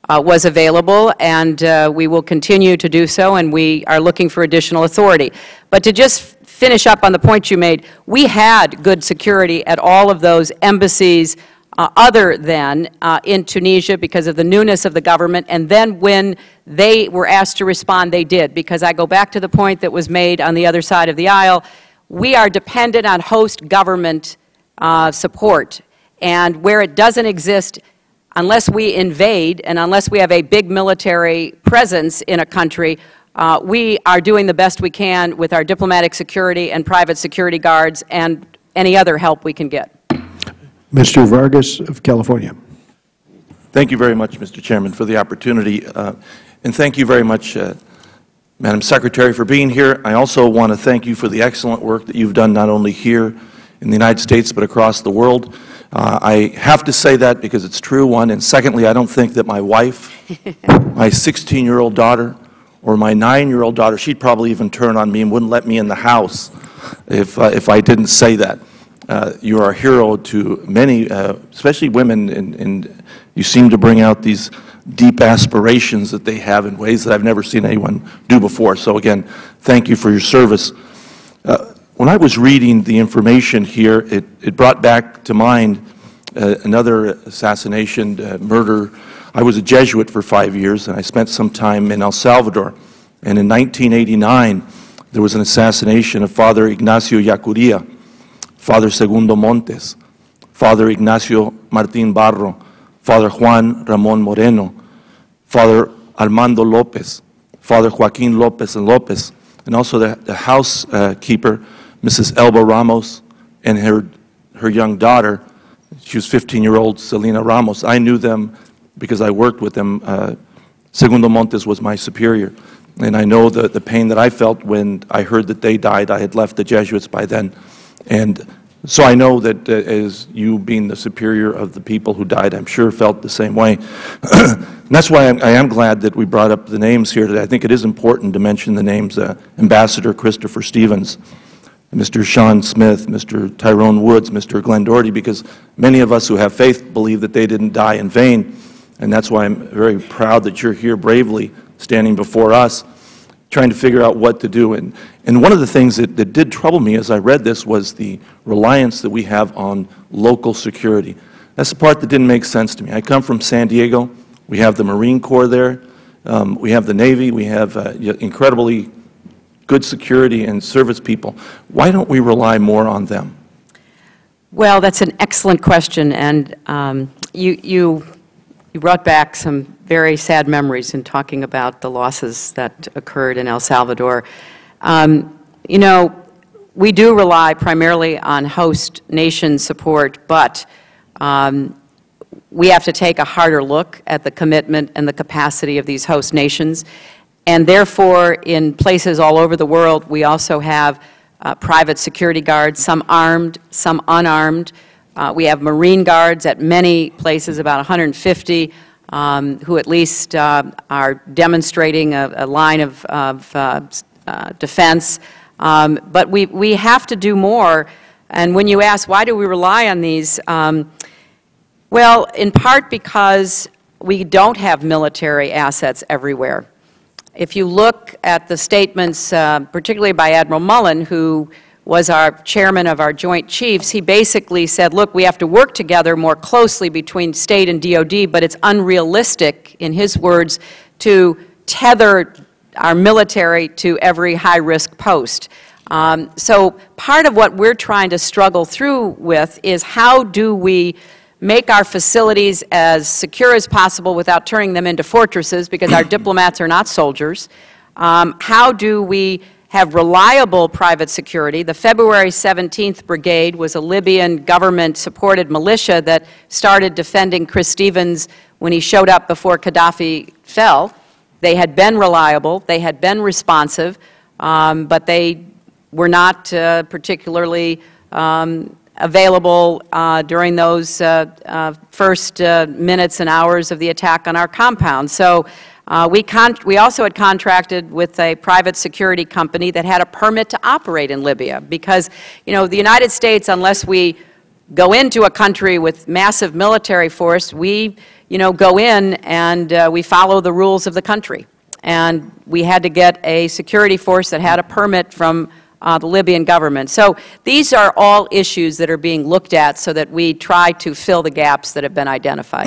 Speaker 4: was available, and we will continue to do so, and we are looking for additional authority. But to just finish up on the point you made, we had good security at all of those embassies other than in Tunisia because of the newness of the government, and then when they were asked to respond, they did, because I go back to the point that was made on the other side of the aisle. We are dependent on host government support, and where it doesn't exist, unless we invade and unless we have a big military presence in a country, we are doing the best we can with our diplomatic security and private security guards and any other help we can get.
Speaker 2: Mr. Vargas of California.
Speaker 1: Thank you very much, Mr. Chairman, for the opportunity. And thank you very much, Madam Secretary, for being here. I also want to thank you for the excellent work that you've done not only here in the United States but across the world. I have to say that because it's true, one. And secondly, I don't think that my wife, my 16-year-old daughter, or my 9-year-old daughter, she'd probably even turn on me and wouldn't let me in the house if I didn't say that. You are a hero to many, especially women, and you seem to bring out these deep aspirations that they have in ways that I've never seen anyone do before. So again, thank you for your service. When I was reading the information here, it brought back to mind another assassination, murder. I was a Jesuit for 5 years, and I spent some time in El Salvador. And in 1989, there was an assassination of Father Ignacio Yacuria, Father Segundo Montes, Father Ignacio Martín Barro, Father Juan Ramón Moreno, Father Armando López, Father Joaquín López and López, and also the housekeeper, Mrs. Elba Ramos, and her young daughter. She was 15-year-old Selena Ramos. I knew them because I worked with them. Segundo Montes was my superior, and I know the pain that I felt when I heard that they died. I had left the Jesuits by then, and so I know that as you being the superior of the people who died, I'm sure felt the same way. And that's why I am glad that we brought up the names here today. I think it is important to mention the names, Ambassador Christopher Stevens, Mr. Sean Smith, Mr. Tyrone Woods, Mr. Glenn Doherty, because many of us who have faith believe that they didn't die in vain. And that's why I'm very proud that you're here bravely standing before us, trying to figure out what to do. And one of the things that did trouble me as I read this was the reliance that we have on local security. That's the part that didn't make sense to me. I come from San Diego. We have the Marine Corps there. We have the Navy. We have incredibly good security and service people. Why don't we rely more on them?
Speaker 4: Well, that's an excellent question, and you brought back some very sad memories in talking about the losses that occurred in El Salvador. You know, we do rely primarily on host nation support, but we have to take a harder look at the commitment and the capacity of these host nations. And therefore, in places all over the world, we also have private security guards, some armed, some unarmed. We have Marine Guards at many places, about 150, who at least are demonstrating a line of defense. But we have to do more. And when you ask, why do we rely on these? Well, in part because we don't have military assets everywhere. If you look at the statements, particularly by Admiral Mullen, who was our chairman of our Joint Chiefs, he basically said, look, we have to work together more closely between state and DOD, but it's unrealistic, in his words, to tether our military to every high-risk post. So part of what we're trying to struggle through with is how do we make our facilities as secure as possible without turning them into fortresses, because our diplomats are not soldiers. How do we have reliable private security? The February 17th Brigade was a Libyan government-supported militia that started defending Chris Stevens when he showed up before Gaddafi fell. They had been reliable, they had been responsive, but they were not particularly available during those first minutes and hours of the attack on our compound. So we also had contracted with a private security company that had a permit to operate in Libya, because, you know, the United States, unless we go into a country with massive military force, we, you know, go in and we follow the rules of the country. And we had to get a security force that had a permit from the Libyan government. So these are all issues that are being looked at so that we try to fill the gaps that have been identified.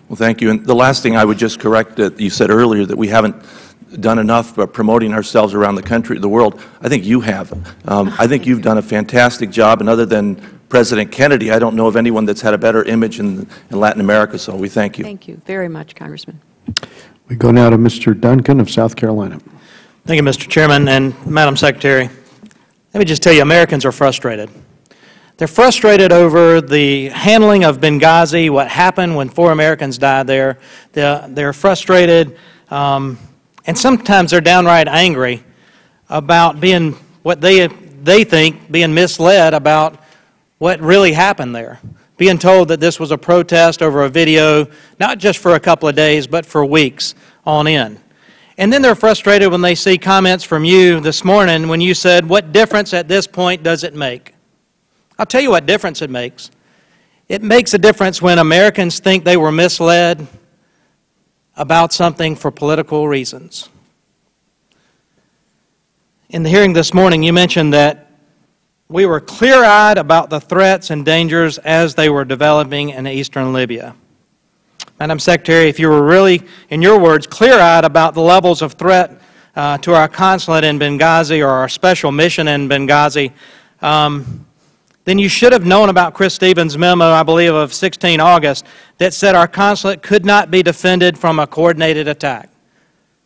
Speaker 1: Well, thank you. And the last thing I would just correct that you said earlier, that we haven't done enough promoting ourselves around the country, the world. I think you have. I think you've done a fantastic job, and other than President Kennedy, I don't know of anyone that's had a better image in Latin America, so we thank you.
Speaker 4: Thank you very much, Congressman.
Speaker 2: We go now to Mr. Duncan of South Carolina.
Speaker 3: Thank you, Mr. Chairman and Madam Secretary. Let me just tell you, Americans are frustrated. They're frustrated over the handling of Benghazi, what happened when 4 Americans died there. They're frustrated, and sometimes they're downright angry about being, what they think, being misled about what really happened there. Being told that this was a protest over a video, not just for a couple of days, but for weeks on end. And then they're frustrated when they see comments from you this morning when you said, what difference at this point does it make? I'll tell you what difference it makes. It makes a difference when Americans think they were misled about something for political reasons. In the hearing this morning, you mentioned that we were clear-eyed about the threats and dangers as they were developing in eastern Libya. Madam Secretary, if you were really, in your words, clear-eyed about the levels of threat to our consulate in Benghazi or our special mission in Benghazi, then you should have known about Chris Stevens' memo, I believe, of 16 August, that said our consulate could not be defended from a coordinated attack.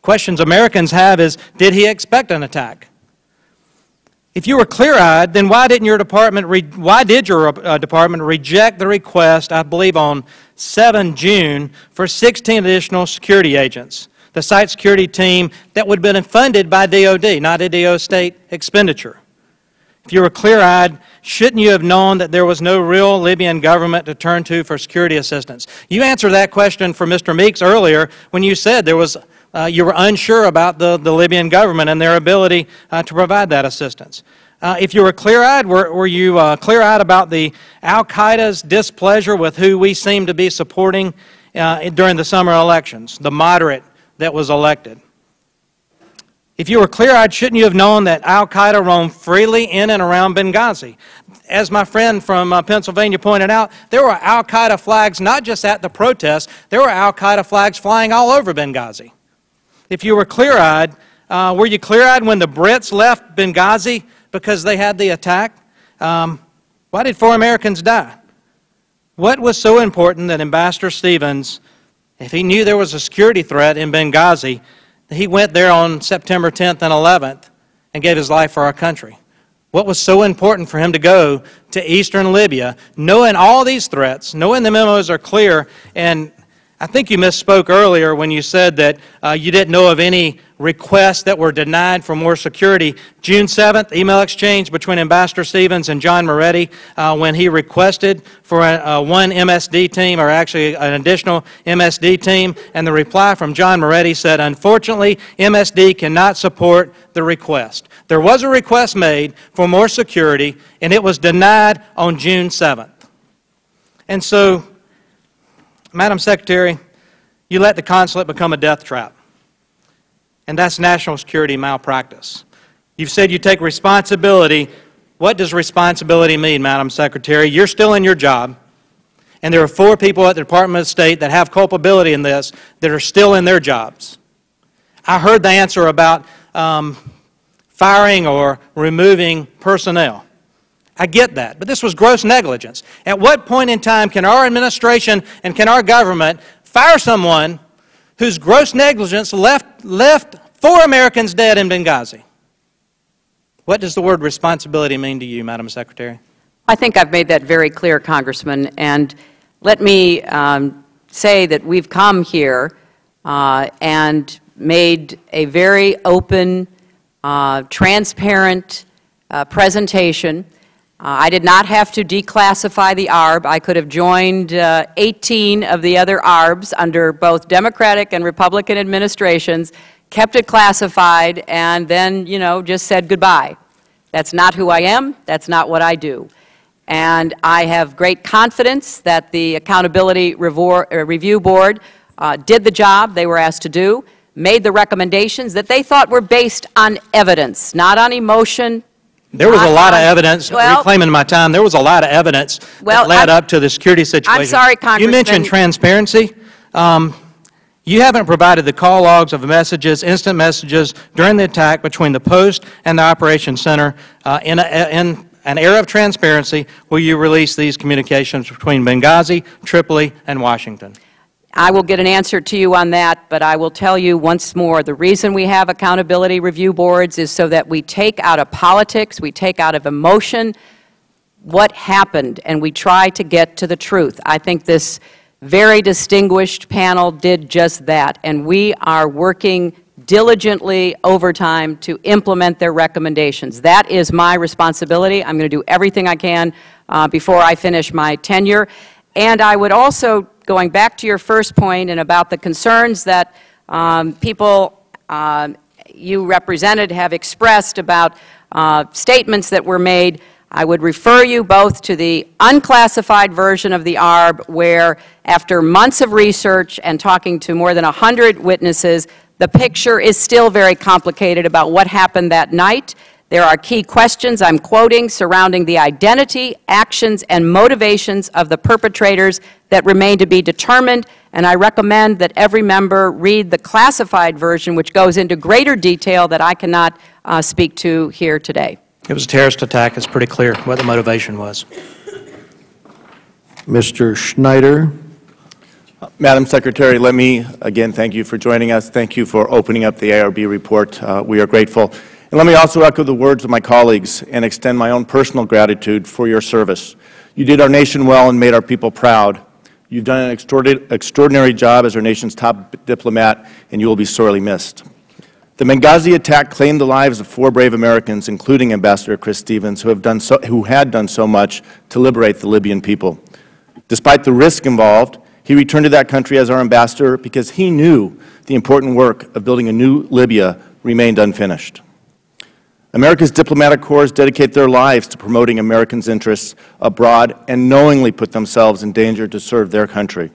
Speaker 3: Questions Americans have is, did he expect an attack? If you were clear-eyed, then why did your department reject the request, I believe on 7 June, for 16 additional security agents, the site security team that would have been funded by DOD, not a DO state expenditure? If you were clear-eyed, shouldn't you have known that there was no real Libyan government to turn to for security assistance? You answered that question for Mr. Meeks earlier when you said there was you were unsure about the Libyan government and their ability to provide that assistance. If you were clear-eyed, were you clear-eyed about the al-Qaeda's displeasure with who we seem to be supporting during the summer elections, the moderate that was elected? If you were clear-eyed, shouldn't you have known that al-Qaeda roamed freely in and around Benghazi? As my friend from Pennsylvania pointed out, there were al-Qaeda flags not just at the protests, there were al-Qaeda flags flying all over Benghazi. If you were clear-eyed, were you clear-eyed when the Brits left Benghazi because they had the attack? Why did 4 Americans die? What was so important that Ambassador Stevens, if he knew there was a security threat in Benghazi, he went there on September 10th and 11th and gave his life for our country? What was so important for him to go to eastern Libya, knowing all these threats, knowing the memos are clear? And I think you misspoke earlier when you said that you didn't know of any requests that were denied for more security. June 7th, email exchange between Ambassador Stevens and John Moretti when he requested for one MSD team, or actually an additional MSD team, and the reply from John Moretti said, unfortunately, MSD cannot support the request. There was a request made for more security, and it was denied on June 7th. And so, Madam Secretary, you let the consulate become a death trap, and that's national security malpractice. You've said you take responsibility. What does responsibility mean, Madam Secretary? You're still in your job, and there are 4 people at the Department of State that have culpability in this that are still in their jobs. I heard the answer about firing or removing personnel. I get that, but this was gross negligence. At what point in time can our administration and can our government fire someone whose gross negligence left 4 Americans dead in Benghazi? What does the word responsibility mean to you, Madam Secretary?
Speaker 4: I think I've made that very clear, Congressman, and let me say that we've come here and made a very open, transparent presentation. I did not have to declassify the ARB. I could have joined 18 of the other ARBs under both Democratic and Republican administrations, kept it classified, and then, you know, just said goodbye. That's not who I am. That's not what I do. And I have great confidence that the Accountability Review Board did the job they were asked to do, made the recommendations that they thought were based on evidence, not on emotion.
Speaker 3: There was a lot of evidence, reclaiming my time, there was a lot of evidence that led up to the security situation.
Speaker 4: I'm sorry, Congressman.
Speaker 3: You mentioned transparency. You haven't provided the call logs of messages, instant messages during the attack between the Post and the Operations Center in an era of transparency. Will you release these communications between Benghazi, Tripoli, and Washington?
Speaker 4: I will get an answer to you on that, but I will tell you once more, the reason we have accountability review boards is so that we take out of politics, we take out of emotion what happened, and we try to get to the truth. I think this very distinguished panel did just that, and we are working diligently overtime to implement their recommendations. That is my responsibility. I'm going to do everything I can before I finish my tenure. And I would also, going back to your first point and about the concerns that people you represented have expressed about statements that were made, I would refer you both to the unclassified version of the ARB, where after months of research and talking to more than 100 witnesses, the picture is still very complicated about what happened that night. There are key questions, I'm quoting, surrounding the identity, actions, and motivations of the perpetrators that remain to be determined, and I recommend that every member read the classified version, which goes into greater detail that I cannot speak to here today.
Speaker 3: It was a terrorist attack. It's pretty clear what the motivation was.
Speaker 2: Mr. Schneider.
Speaker 12: Madam Secretary, let me again thank you for joining us. Thank you for opening up the ARB report. We are grateful. And let me also echo the words of my colleagues and extend my own personal gratitude for your service. You did our nation well and made our people proud. You've done an extraordinary job as our nation's top diplomat, and you will be sorely missed. The Benghazi attack claimed the lives of 4 brave Americans, including Ambassador Chris Stevens, who had done so much to liberate the Libyan people. Despite the risk involved, he returned to that country as our ambassador because he knew the important work of building a new Libya remained unfinished. America's diplomatic corps dedicate their lives to promoting Americans' interests abroad and knowingly put themselves in danger to serve their country.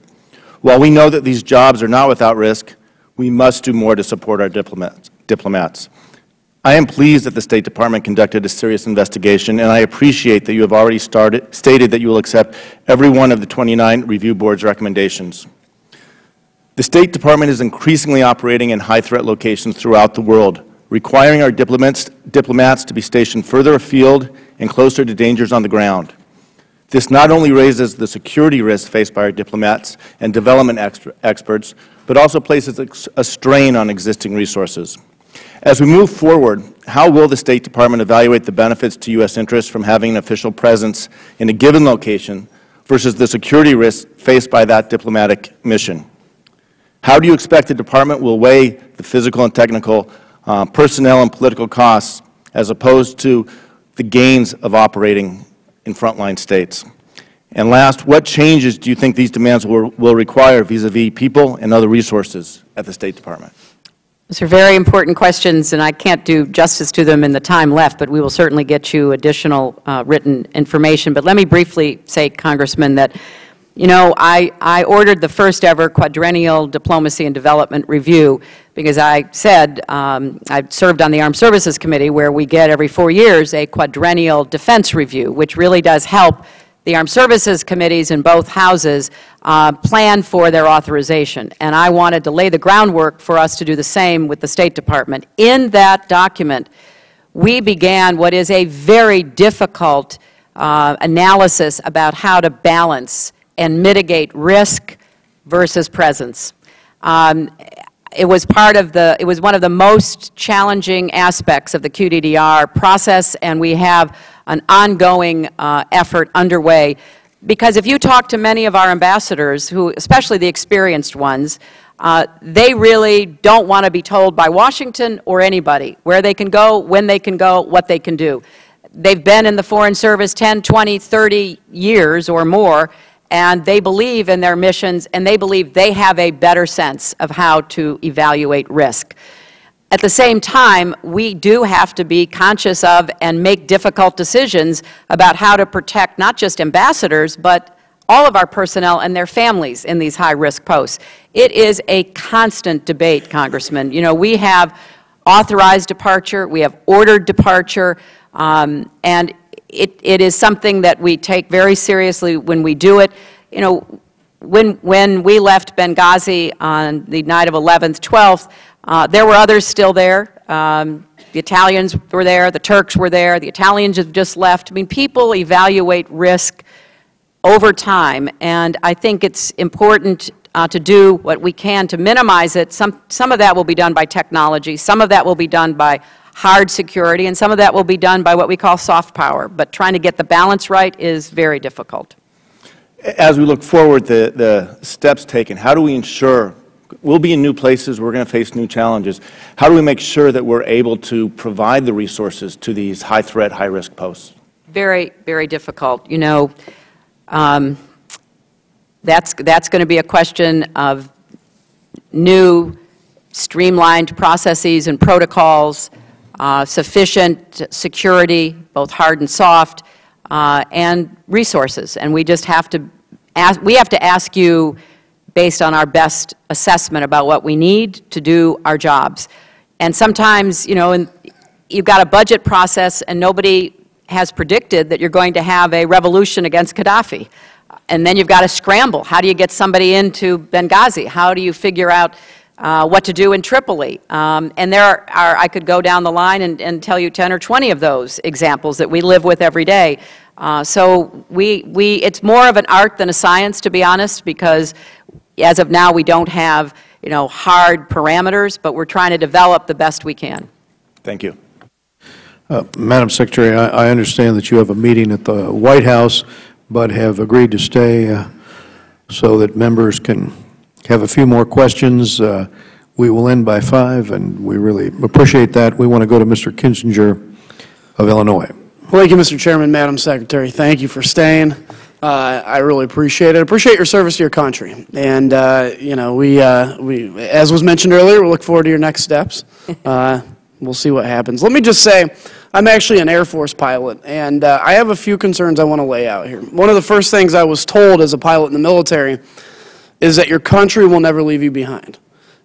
Speaker 12: While we know that these jobs are not without risk, we must do more to support our diplomats. I am pleased that the State Department conducted a serious investigation, and I appreciate that you have already stated that you will accept every one of the 29 review board's recommendations. The State Department is increasingly operating in high-threat locations throughout the world, requiring our diplomats to be stationed further afield and closer to dangers on the ground. This not only raises the security risks faced by our diplomats and development experts, but also places a strain on existing resources. As we move forward, how will the State Department evaluate the benefits to U.S. interests from having an official presence in a given location versus the security risks faced by that diplomatic mission?
Speaker 5: How do you expect the Department will weigh the physical and technical, personnel and political costs as opposed to the gains of operating in frontline states? And last, what changes do you think these demands will require vis-a-vis people and other resources at the State Department?
Speaker 4: Those are very important questions, and I can't do justice to them in the time left, but we will certainly get you additional written information. But let me briefly say, Congressman, that, you know, I ordered the first ever quadrennial diplomacy and development review because I said, I served on the Armed Services Committee where we get every 4 years a quadrennial defense review, which really does help the Armed Services Committees in both houses plan for their authorization. And I wanted to lay the groundwork for us to do the same with the State Department. In that document, we began what is a very difficult analysis about how to balance and mitigate risk versus presence. It was one of the most challenging aspects of the QDDR process, and we have an ongoing effort underway. Because if you talk to many of our ambassadors, who, especially the experienced ones, they really don't want to be told by Washington or anybody where they can go, when they can go, what they can do. They've been in the Foreign Service 10, 20, 30 years or more, and they believe in their missions, and they believe they have a better sense of how to evaluate risk. At the same time, we do have to be conscious of and make difficult decisions about how to protect not just ambassadors, but all of our personnel and their families in these high-risk posts. It is a constant debate, Congressman. You know, we have authorized departure, we have ordered departure, and it is something that we take very seriously when we do it. You know, when we left Benghazi on the night of 11th, 12th, there were others still there. The Italians were there, the Turks were there, the Italians have just left. I mean, people evaluate risk over time, and I think it's important to do what we can to minimize it. Some of that will be done by technology, some of that will be done by hard security, and some of that will be done by what we call soft power. But trying to get the balance right is very difficult.
Speaker 5: As we look forward, the steps taken, how do we ensure, we'll be in new places, we're going to face new challenges, how do we make sure that we're able to provide the resources to these high-threat, high-risk posts?
Speaker 4: Very, very difficult. You know, that's going to be a question of new streamlined processes and protocols, sufficient security, both hard and soft, and resources. And we just have to ask you based on our best assessment about what we need to do our jobs. And sometimes, you know, you've got a budget process and nobody has predicted that you're going to have a revolution against Gaddafi. And then you've got to scramble. How do you get somebody into Benghazi? How do you figure out what to do in Tripoli? And there are, I could go down the line and tell you 10 or 20 of those examples that we live with every day. So it's more of an art than a science, to be honest, because as of now we don't have, you know, hard parameters, but we're trying to develop the best we can.
Speaker 5: Thank you.
Speaker 2: Madam Secretary, I understand that you have a meeting at the White House, but have agreed to stay so that members can have a few more questions. We will end by 5, and we really appreciate that. We want to go to Mr. Kinzinger of Illinois.
Speaker 21: Well, thank you, Mr. Chairman, Madam Secretary. Thank you for staying. I really appreciate it. I appreciate your service to your country. And, you know, we, as was mentioned earlier, we look forward to your next steps. We'll see what happens. Let me just say, I'm actually an Air Force pilot, and I have a few concerns I want to lay out here. One of the first things I was told as a pilot in the military is that your country will never leave you behind.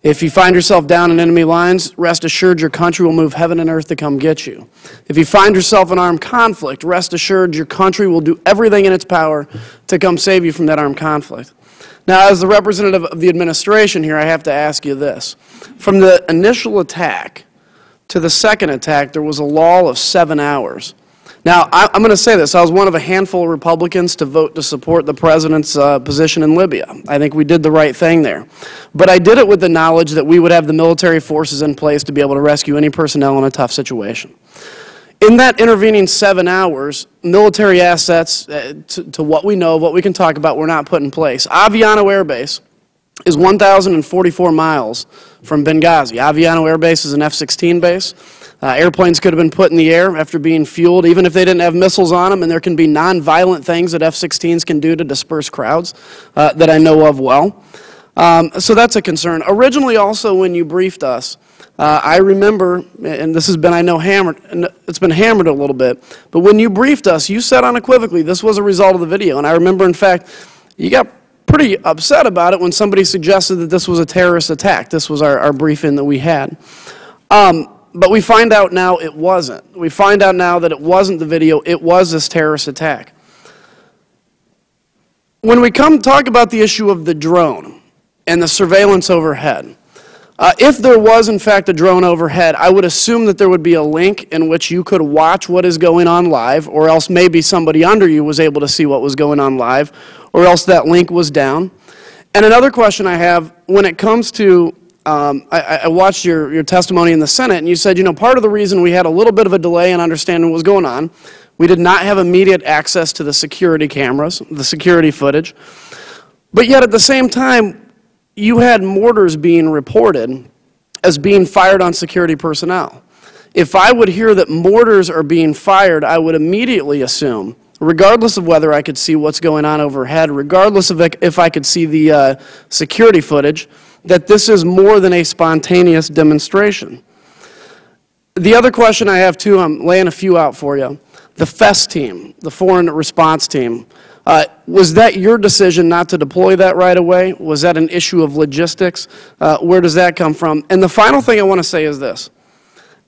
Speaker 21: If you find yourself down in enemy lines, rest assured your country will move heaven and earth to come get you. If you find yourself in armed conflict, rest assured your country will do everything in its power to come save you from that armed conflict. Now, as the representative of the administration here, I have to ask you this. From the initial attack to the second attack, there was a lull of 7 hours. Now, I'm going to say this. I was one of a handful of Republicans to vote to support the President's position in Libya. I think we did the right thing there. But I did it with the knowledge that we would have the military forces in place to be able to rescue any personnel in a tough situation. In that intervening 7 hours, military assets, to what we know, what we can talk about, were not put in place. Aviano Air Base
Speaker 6: is 1,044 miles from Benghazi. Aviano Air Base is an F-16 base. Airplanes could have been put in the air after being fueled, even if they didn't have missiles on them, and there can be non-violent things that F-16s can do to disperse crowds that I know of well. So that's a concern. Originally, also, when you briefed us, I remember, and this has been, I know, hammered, and it's been hammered a little bit, but when you briefed us, you said unequivocally this was a result of the video. And I remember, in fact, you got pretty upset about it when somebody suggested that this was a terrorist attack. This was our briefing that we had. But we find out now it wasn't. We find out now that it wasn't the video, it was this terrorist attack. When we come talk about the issue of the drone and the surveillance overhead, if there was, in fact, a drone overhead, I would assume that there would be a link in which you could watch what is going on live, or else maybe somebody under you was able to see what was going on live, or else that link was down. And another question I have, when it comes to, I watched your testimony in the Senate, and you said, you know, part of the reason we had a little bit of a delay in understanding what was going on, we did not have immediate access to the security cameras, the security footage, but yet at the same time, you had mortars being reported as being fired on security personnel. If I would hear that mortars are being fired, I would immediately assume, regardless of whether I could see what's going on overhead, regardless of if I could see the security footage, that this is more than a spontaneous demonstration. The other question I have, too, I'm laying a few out for you. The FES team, the Foreign Response Team, was that your decision not to deploy that right away? Was that an issue of logistics? Where does that come from? And the final thing I want to say is this.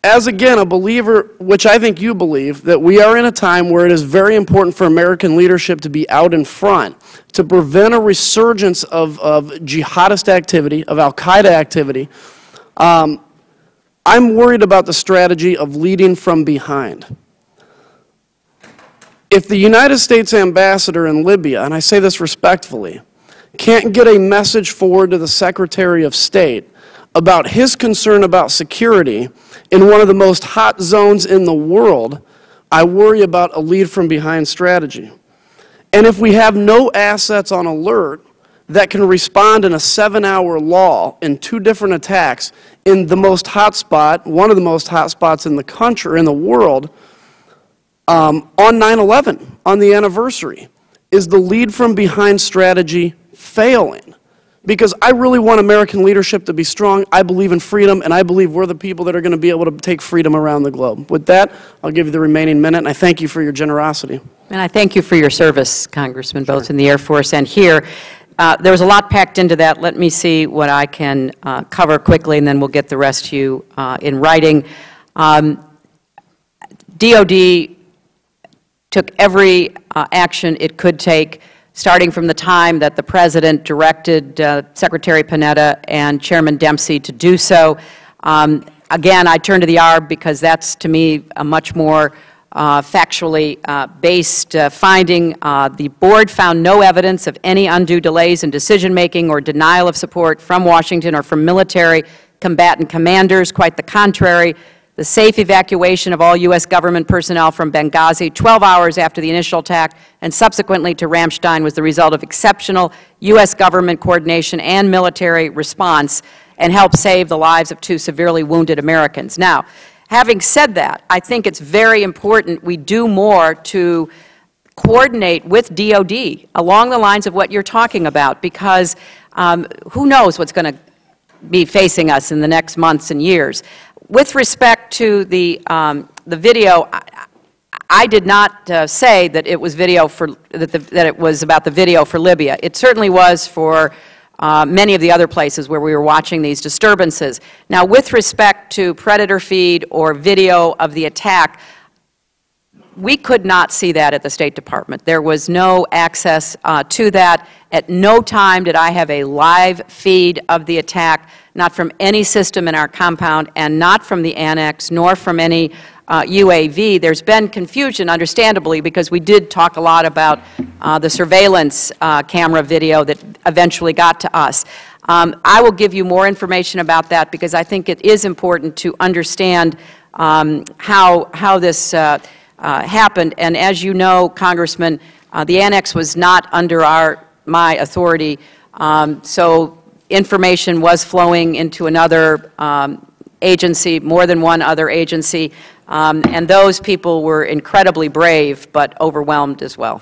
Speaker 6: As, again, a believer, which I think you believe, that we are in a time where it is very important for American leadership to be out in front to prevent a resurgence of jihadist activity, of al-Qaeda activity. I'm worried about the strategy of leading from behind. If the United States ambassador in Libya, and I say this respectfully, can't get a message forward to the Secretary of State about his concern about security in one of the most hot zones in the world, I worry about a lead from behind strategy. And if we have no assets on alert that can respond in a 7-hour lull in 2 different attacks in the most hot spot, one of the most hot spots in the country, in the world, on 9/11, on the anniversary, is the lead from behind strategy failing? Because I really want American leadership to be strong. I believe in freedom, and I believe we're the people that are going to be able to take freedom around the globe. With that, I'll give you the remaining minute, and I thank you for your generosity.
Speaker 4: And I thank you for your service, Congressman, both in the Air Force and here. There was a lot packed into that. Let me see what I can cover quickly, and then we'll get the rest to you in writing. DOD took every action it could take, starting from the time that the President directed Secretary Panetta and Chairman Dempsey to do so. Again, I turn to the ARB because that's, to me, a much more factually based finding. The Board found no evidence of any undue delays in decision-making or denial of support from Washington or from military combatant commanders. Quite the contrary. The safe evacuation of all U.S. government personnel from Benghazi 12 hours after the initial attack and subsequently to Ramstein was the result of exceptional U.S. government coordination and military response and helped save the lives of 2 severely wounded Americans. Now, having said that, I think it's very important we do more to coordinate with DOD along the lines of what you're talking about, because who knows what's going to be facing us in the next months and years. With respect to the video, I did not say that it was video for that it was about the video for Libya. It certainly was for many of the other places where we were watching these disturbances. Now, with respect to predator feed or video of the attack, we could not see that at the State Department. There was no access to that. At no time did I have a live feed of the attack, not from any system in our compound, and not from the annex, nor from any UAV. There's been confusion, understandably, because we did talk a lot about the surveillance camera video that eventually got to us. I will give you more information about that because I think it is important to understand how this happened. And as you know, Congressman, the annex was not under my authority, so information was flowing into another agency, more than one other agency, and those people were incredibly brave but overwhelmed as well.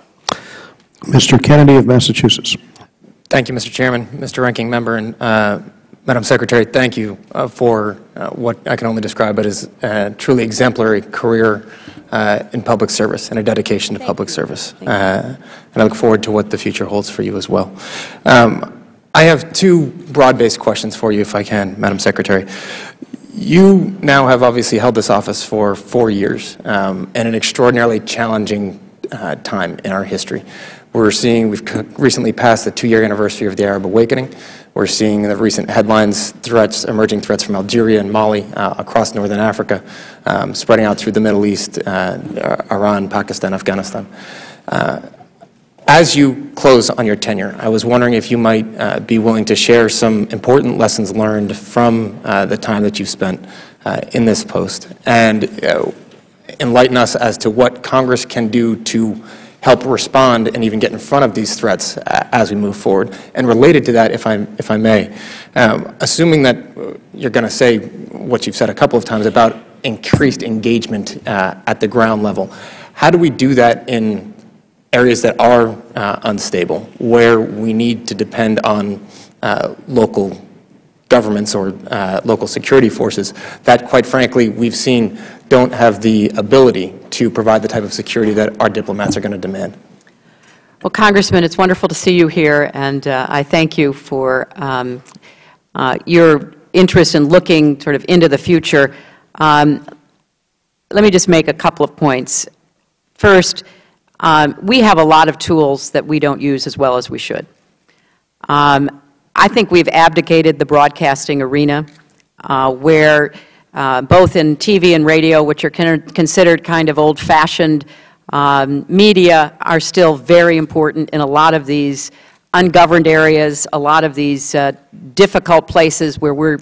Speaker 2: Mr. Kennedy of Massachusetts.
Speaker 8: Thank you, Mr. Chairman, Mr. Ranking Member, and Madam Secretary, thank you for what I can only describe as a truly exemplary career in public service and a dedication to public service. And I look forward to what the future holds for you as well. I have two broad-based questions for you, if I can, Madam Secretary. You now have obviously held this office for 4 years, and an extraordinarily challenging time in our history. We've recently passed the 2-year anniversary of the Arab Awakening. We're seeing the recent headlines, emerging threats from Algeria and Mali across northern Africa, spreading out through the Middle East, Iran, Pakistan, Afghanistan. As you close on your tenure, I was wondering if you might be willing to share some important lessons learned from the time that you spent in this post, and enlighten us as to what Congress can do to help respond and even get in front of these threats as we move forward. And related to that, if I may, assuming that you're going to say what you've said a couple of times about increased engagement at the ground level, how do we do that in areas that are unstable, where we need to depend on local governments or local security forces that, quite frankly, we've seen don't have the ability to provide the type of security that our diplomats are going to demand?
Speaker 4: Well, Congressman, it's wonderful to see you here, and I thank you for your interest in looking sort of into the future. Let me just make a couple of points. First, we have a lot of tools that we don't use as well as we should. I think we've abdicated the broadcasting arena, where both in TV and radio, which are considered kind of old-fashioned media, are still very important in a lot of these ungoverned areas, a lot of these difficult places where we're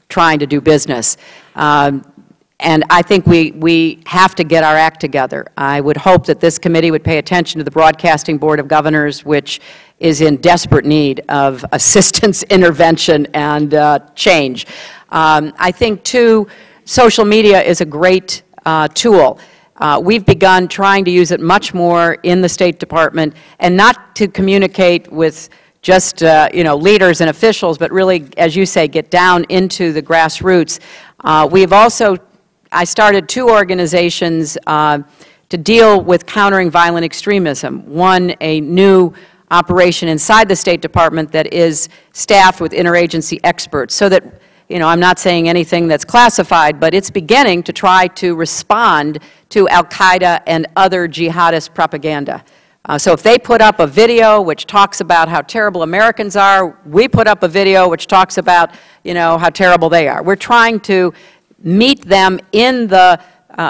Speaker 4: trying to do business. And I think we have to get our act together. I would hope that this committee would pay attention to the Broadcasting Board of Governors, which is in desperate need of assistance, intervention, and change. I think, too, social media is a great tool. We've begun trying to use it much more in the State Department, and not to communicate with just leaders and officials, but really, as you say, get down into the grassroots. I started 2 organizations to deal with countering violent extremism. One, a new operation inside the State Department that is staffed with interagency experts, so that, I'm not saying anything that's classified, but it's beginning to try to respond to al-Qaeda and other jihadist propaganda. So if they put up a video which talks about how terrible Americans are, we put up a video which talks about, how terrible they are. We're trying to meet them in the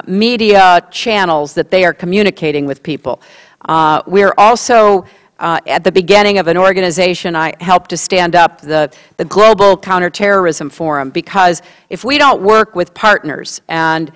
Speaker 4: media channels that they are communicating with people. We're also at the beginning of an organization I helped to stand up, the Global Counterterrorism Forum, because if we don't work with partners and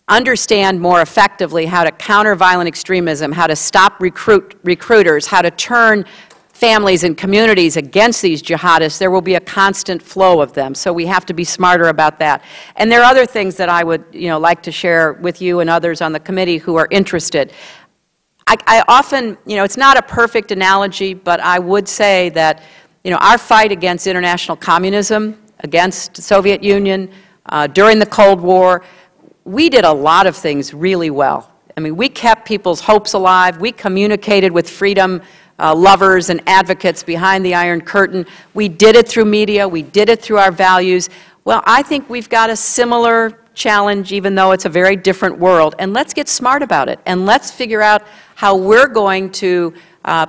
Speaker 4: understand more effectively how to counter violent extremism, how to stop recruiters, how to turn families and communities against these jihadists, there will be a constant flow of them. So we have to be smarter about that. And there are other things that I would like to share with you and others on the committee who are interested. I often, it's not a perfect analogy, but I would say that, our fight against international communism, against the Soviet Union, during the Cold War, we did a lot of things really well. I mean, we kept people's hopes alive. We communicated with freedom lovers and advocates behind the Iron Curtain. We did it through media. We did it through our values. Well, I think we've got a similar challenge, even though it's a very different world. And let's get smart about it. And let's figure out how we're going to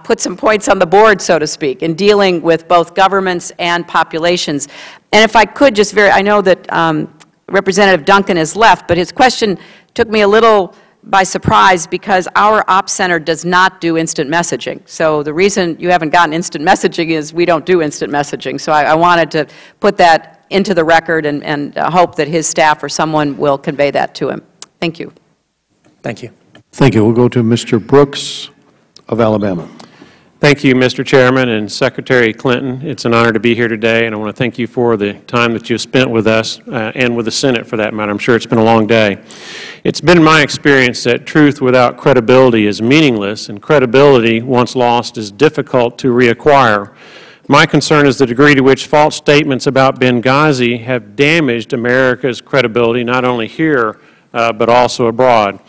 Speaker 4: put some points on the board, so to speak, in dealing with both governments and populations. And if I could just I know that Representative Duncan has left, but his question took me a little by surprise, because our Ops Center does not do instant messaging. So the reason you haven't gotten instant messaging is we don't do instant messaging. So I wanted to put that into the record and hope that his staff or someone will convey that to him. Thank you.
Speaker 8: Thank you.
Speaker 2: Thank you. We'll go to Mr. Brooks of Alabama.
Speaker 9: Thank you, Mr. Chairman and Secretary Clinton. It's an honor to be here today, and I want to thank you for the time that you've spent with us and with the Senate, for that matter. I'm sure it's been a long day. It's been my experience that truth without credibility is meaningless, and credibility, once lost, is difficult to reacquire. My concern is the degree to which false statements about Benghazi have damaged America's credibility, not only here, but also abroad.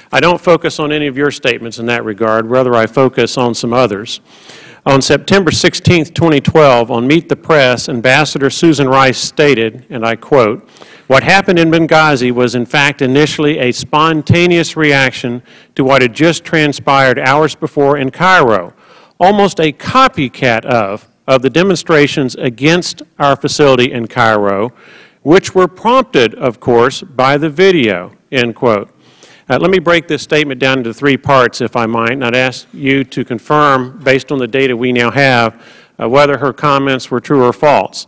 Speaker 9: I don't focus on any of your statements in that regard. Rather, I focus on some others. On September 16, 2012, on Meet the Press, Ambassador Susan Rice stated, and I quote, "What happened in Benghazi was in fact initially a spontaneous reaction to what had just transpired hours before in Cairo, almost a copycat of the demonstrations against our facility in Cairo, which were prompted, of course, by the video," end quote. Let me break this statement down into three parts, if I might, and I'd ask you to confirm, based on the data we now have, whether her comments were true or false.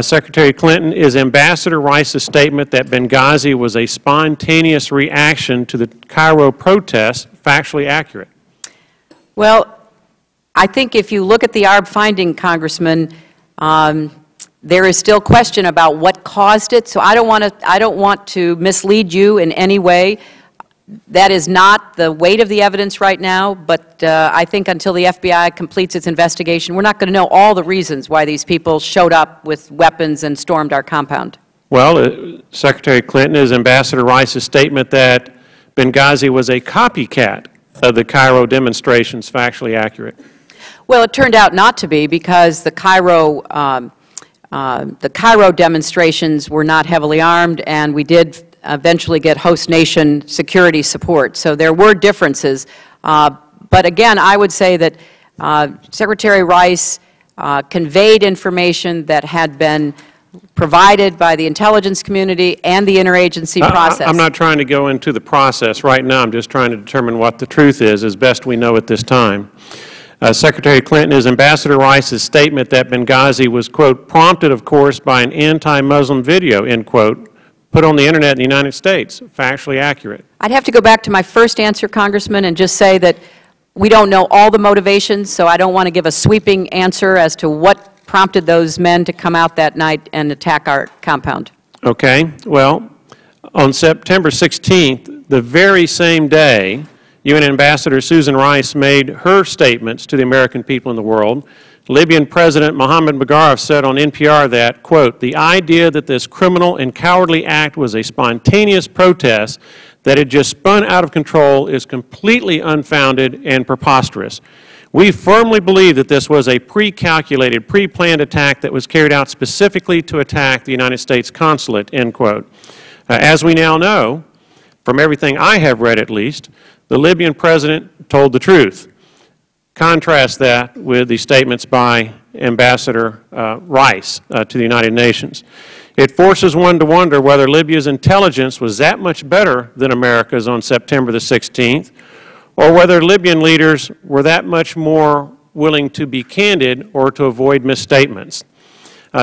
Speaker 9: Secretary Clinton, is Ambassador Rice's statement that Benghazi was a spontaneous reaction to the Cairo protests factually accurate?
Speaker 4: Well, I think if you look at the ARB finding, Congressman, there is still question about what caused it, so I don't want to mislead you in any way. That is not the weight of the evidence right now, but I think until the FBI completes its investigation, we're not going to know all the reasons why these people showed up with weapons and stormed our compound.
Speaker 9: Well, Secretary Clinton, is Ambassador Rice's statement that Benghazi was a copycat of the Cairo demonstrations factually accurate?
Speaker 4: Well, it turned out not to be, because the Cairo demonstrations were not heavily armed, and we did eventually get host nation security support. So there were differences. But again, I would say that Secretary Rice conveyed information that had been provided by the intelligence community and the interagency process.
Speaker 9: I'm not trying to go into the process right now. I'm just trying to determine what the truth is as best we know at this time. Secretary Clinton, is Ambassador Rice's statement that Benghazi was, quote, prompted, of course, by an anti-Muslim video, end quote, put on the Internet in the United States, factually accurate?
Speaker 4: I'd have to go back to my first answer, Congressman, and just say that we don't know all the motivations, so I don't want to give a sweeping answer as to what prompted those men to come out that night and attack our compound.
Speaker 9: Okay. Well, on September 16th, the very same day, UN Ambassador Susan Rice made her statements to the American people in the world. Libyan President Mohammed Bagharov said on NPR that, quote, "The idea that this criminal and cowardly act was a spontaneous protest that had just spun out of control is completely unfounded and preposterous. We firmly believe that this was a pre-calculated, pre-planned attack that was carried out specifically to attack the United States consulate," end quote. As we now know, from everything I have read at least, the Libyan president told the truth. Contrast that with the statements by Ambassador Rice to the United Nations. It forces one to wonder whether Libya's intelligence was that much better than America's on September the 16th, or whether Libyan leaders were that much more willing to be candid or to avoid misstatements.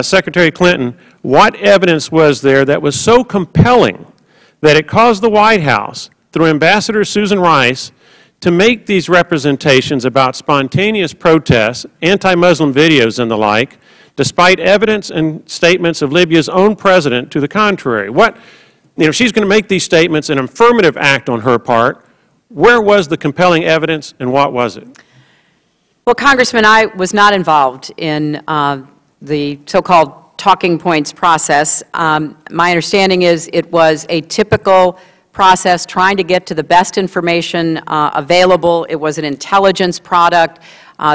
Speaker 9: Secretary Clinton, what evidence was there that was so compelling that it caused the White House, through Ambassador Susan Rice, to make these representations about spontaneous protests, anti-Muslim videos and the like, despite evidence and statements of Libya's own president to the contrary? She's going to make these statements, an affirmative act on her part. Where was the compelling evidence, and what was it?
Speaker 4: Well, Congressman, I was not involved in the so-called talking points process. My understanding is it was a typical process trying to get to the best information available. It was an intelligence product.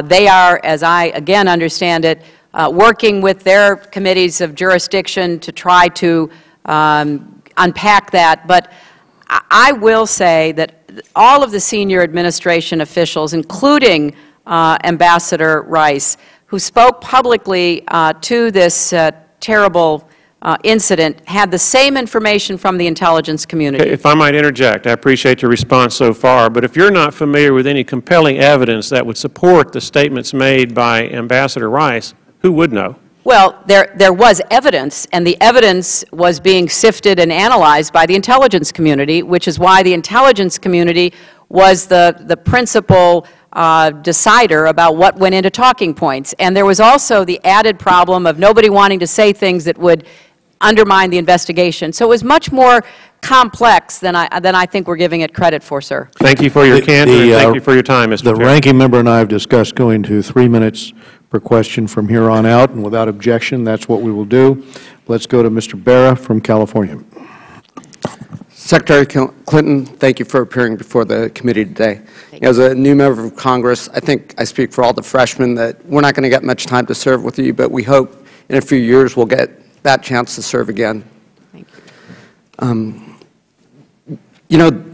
Speaker 4: They are, as I again understand it, working with their committees of jurisdiction to try to unpack that. But I will say that all of the senior administration officials, including Ambassador Rice, who spoke publicly to this terrible incident, had the same information from the intelligence community.
Speaker 9: If I might interject, I appreciate your response so far, but if you're not familiar with any compelling evidence that would support the statements made by Ambassador Rice, who would know?
Speaker 4: Well, there was evidence, and the evidence was being sifted and analyzed by the intelligence community, which is why the intelligence community was the principal decider about what went into talking points. And there was also the added problem of nobody wanting to say things that would undermine the investigation. So it was much more complex than I think we're giving it credit for, sir.
Speaker 9: Thank you for your candor, and thank you for your time, Mr. Chair.
Speaker 2: The ranking member and I have discussed going to 3 minutes per question from here on out, and without objection, that's what we will do. Let's go to Mr. Barra from California.
Speaker 7: Secretary Clinton, thank you for appearing before the committee today. As a new member of Congress, I think I speak for all the freshmen that we're not going to get much time to serve with you, but we hope in a few years we'll get that chance to serve again.
Speaker 4: Thank you.
Speaker 7: You know,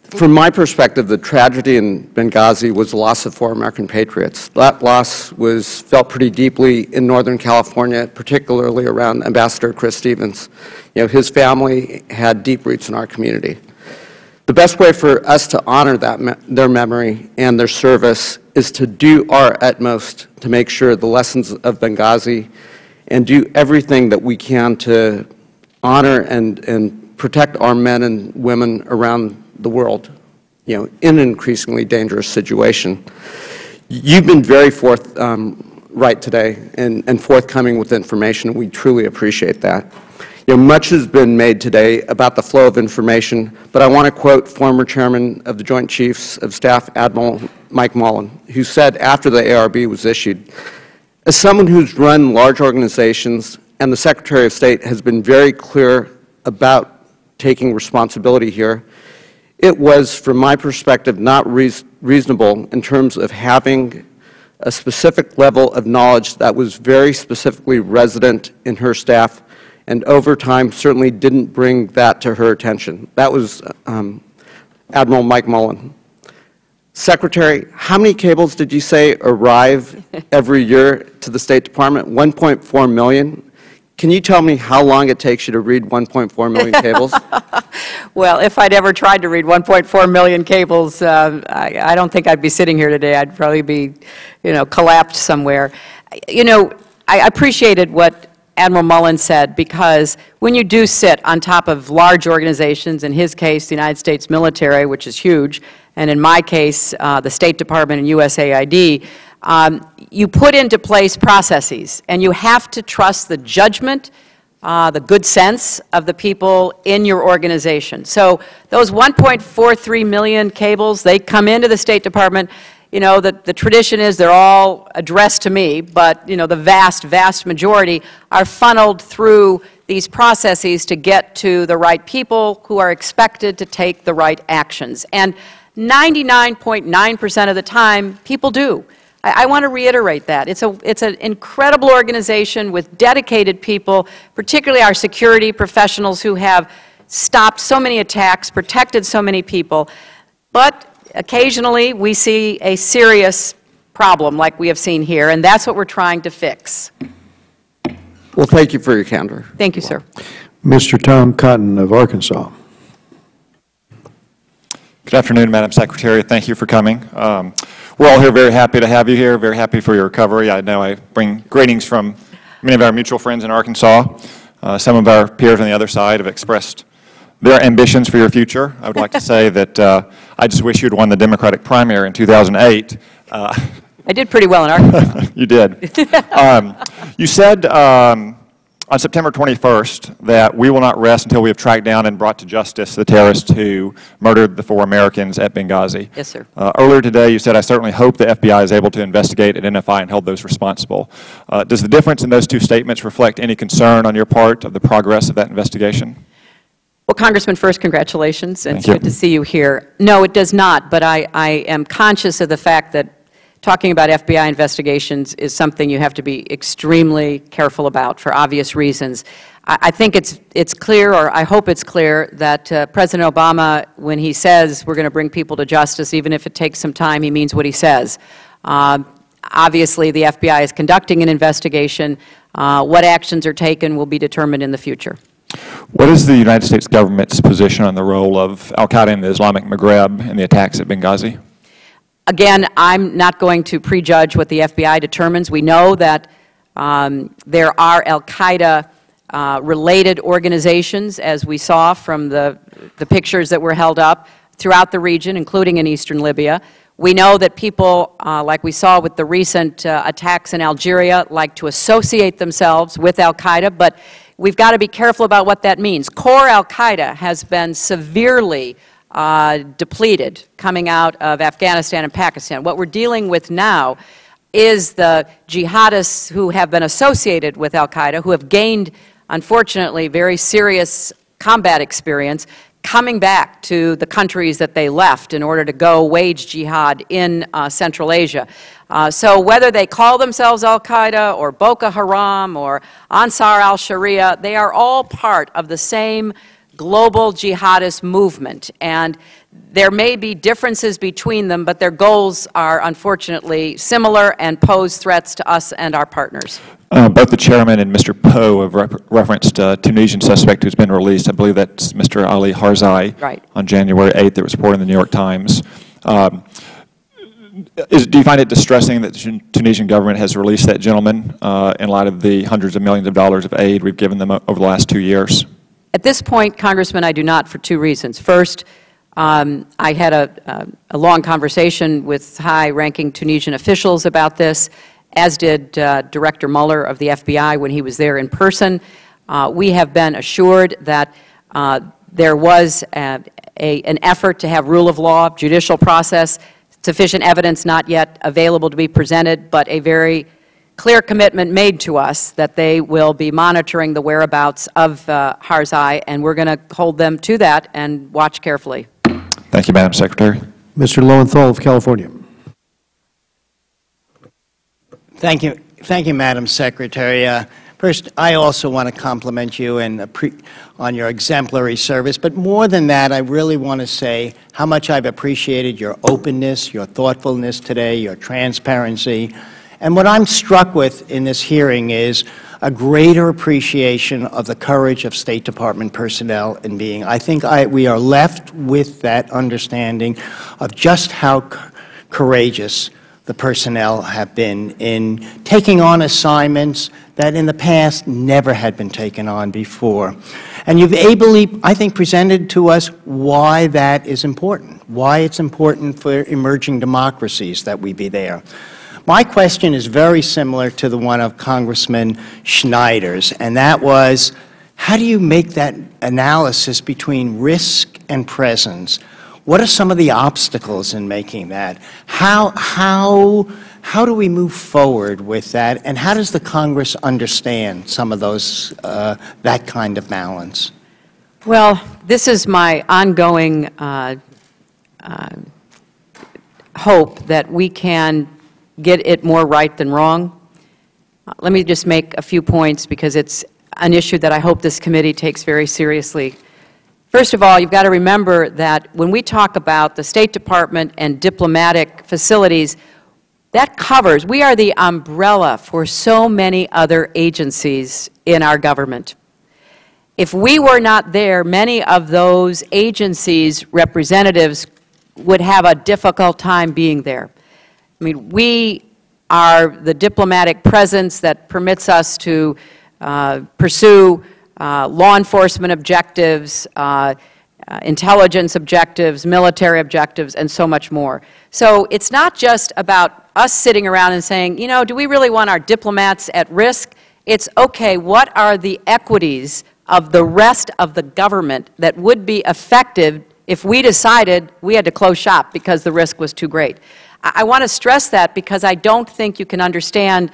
Speaker 7: from my perspective, the tragedy in Benghazi was the loss of 4 American patriots. That loss was felt pretty deeply in Northern California, particularly around Ambassador Chris Stevens. You know, his family had deep roots in our community. The best way for us to honor their memory and their service is to do our utmost to make sure the lessons of Benghazi and do everything that we can to honor and protect our men and women around the world, you know, in an increasingly dangerous situation. You've been very forthright today and forthcoming with information. We truly appreciate that. You know, much has been made today about the flow of information, but I want to quote former Chairman of the Joint Chiefs of Staff, Admiral Mike Mullen, who said after the ARB was issued, "As someone who's run large organizations and the Secretary of State has been very clear about taking responsibility here, it was, from my perspective, not reasonable in terms of having a specific level of knowledge that was very specifically resident in her staff, and over time certainly didn't bring that to her attention." That was Admiral Mike Mullen. Secretary, how many cables did you say arrive every year to the State Department? 1.4 million. Can you tell me how long it takes you to read 1.4 million cables?
Speaker 4: Well, if I'd ever tried to read 1.4 million cables, I don't think I'd be sitting here today. I'd probably be, you know, collapsed somewhere. You know, I appreciated what Admiral Mullen said, because when you do sit on top of large organizations, in his case, the United States military, which is huge, and in my case, the State Department and USAID, you put into place processes, and you have to trust the judgment, the good sense of the people in your organization. So those 1.43 million cables, they come into the State Department. You know, the tradition is they're all addressed to me, but, you know, the vast, vast majority are funneled through these processes to get to the right people who are expected to take the right actions. And 99.9% of the time, people do. I want to reiterate that. It's an incredible organization with dedicated people, particularly our security professionals who have stopped so many attacks, protected so many people. But occasionally, we see a serious problem like we have seen here, and that's what we're trying to fix.
Speaker 7: Well, thank you for your candor.
Speaker 4: Thank you, sir.
Speaker 2: Mr. Tom Cotton of Arkansas.
Speaker 22: Good afternoon, Madam Secretary. Thank you for coming. We're all here very happy to have you here, very happy for your recovery. I know I bring greetings from many of our mutual friends in Arkansas. Some of our peers on the other side have expressed their ambitions for your future. I would like to say that I just wish you'd won the Democratic primary in 2008.
Speaker 4: I did pretty well in Arkansas.
Speaker 22: You did. You said on September 21st that we will not rest until we have tracked down and brought to justice the terrorists who murdered the 4 Americans at Benghazi.
Speaker 4: Yes, sir.
Speaker 22: Earlier today you said, "I certainly hope the FBI is able to investigate, identify, and hold those responsible." Does the difference in those two statements reflect any concern on your part of the progress of that investigation?
Speaker 4: Well, Congressman, first, congratulations, and it's good to see you here. No, it does not, but I am conscious of the fact that talking about FBI investigations is something you have to be extremely careful about for obvious reasons. I think it's clear, or I hope it's clear, that President Obama, when he says we're going to bring people to justice, even if it takes some time, he means what he says. Obviously, the FBI is conducting an investigation. What actions are taken will be determined in the future.
Speaker 22: What is the United States government's position on the role of al-Qaeda in the Islamic Maghreb in the attacks at Benghazi?
Speaker 4: Again, I'm not going to prejudge what the FBI determines. We know that there are al-Qaeda related organizations, as we saw from the pictures that were held up throughout the region, including in eastern Libya. We know that people, like we saw with the recent attacks in Algeria, like to associate themselves with al-Qaeda, but we've got to be careful about what that means. Core al-Qaeda has been severely depleted coming out of Afghanistan and Pakistan. What we're dealing with now is the jihadists who have been associated with al-Qaeda, who have gained, unfortunately, very serious combat experience, coming back to the countries that they left in order to go wage jihad in Central Asia. So whether they call themselves al-Qaeda or Boko Haram or Ansar al-Sharia, they are all part of the same global jihadist movement. And there may be differences between them, but their goals are unfortunately similar and pose threats to us and our partners.
Speaker 22: Both the chairman and Mr. Poe have referenced a Tunisian suspect who's been released. I believe that's Mr. Ali Harzai.
Speaker 4: Right.
Speaker 22: On January 8th. That was reported in the New York Times. Do you find it distressing that the Tunisian government has released that gentleman in light of the hundreds of millions of dollars of aid we've given them over the last 2 years?
Speaker 4: At this point, Congressman, I do not, for two reasons. First, I had a long conversation with high-ranking Tunisian officials about this, as did Director Mueller of the FBI when he was there in person. We have been assured that there was an effort to have rule of law, judicial process, sufficient evidence not yet available to be presented, but a very clear commitment made to us that they will be monitoring the whereabouts of Harzai, and we're going to hold them to that and watch carefully.
Speaker 22: Thank you, Madam Secretary.
Speaker 2: Mr. Lowenthal of California.
Speaker 10: Thank you, Madam Secretary. First, I also want to compliment you on your exemplary service, but more than that, I really want to say how much I've appreciated your openness, your thoughtfulness today, your transparency. And what I'm struck with in this hearing is a greater appreciation of the courage of State Department personnel in being. I think we are left with that understanding of just how courageous the personnel have been in taking on assignments that in the past never had been taken on before. And you've ably, I think, presented to us why that is important, why it's important for emerging democracies that we be there. My question is very similar to the one of Congressman Schneider's, and that was, how do you make that analysis between risk and presence? What are some of the obstacles in making that? How do we move forward with that, and how does the Congress understand some of those, that kind of balance?
Speaker 4: Well, this is my ongoing hope that we can get it more right than wrong. Let me just make a few points because it's an issue that I hope this committee takes very seriously. First of all, you've got to remember that when we talk about the State Department and diplomatic facilities, that covers, we are the umbrella for so many other agencies in our government. If we were not there, many of those agencies' representatives would have a difficult time being there. I mean, we are the diplomatic presence that permits us to pursue law enforcement objectives, intelligence objectives, military objectives, and so much more. So it's not just about us sitting around and saying, you know, do we really want our diplomats at risk? It's, okay, what are the equities of the rest of the government that would be effective if we decided we had to close shop because the risk was too great? I want to stress that because I don't think you can understand,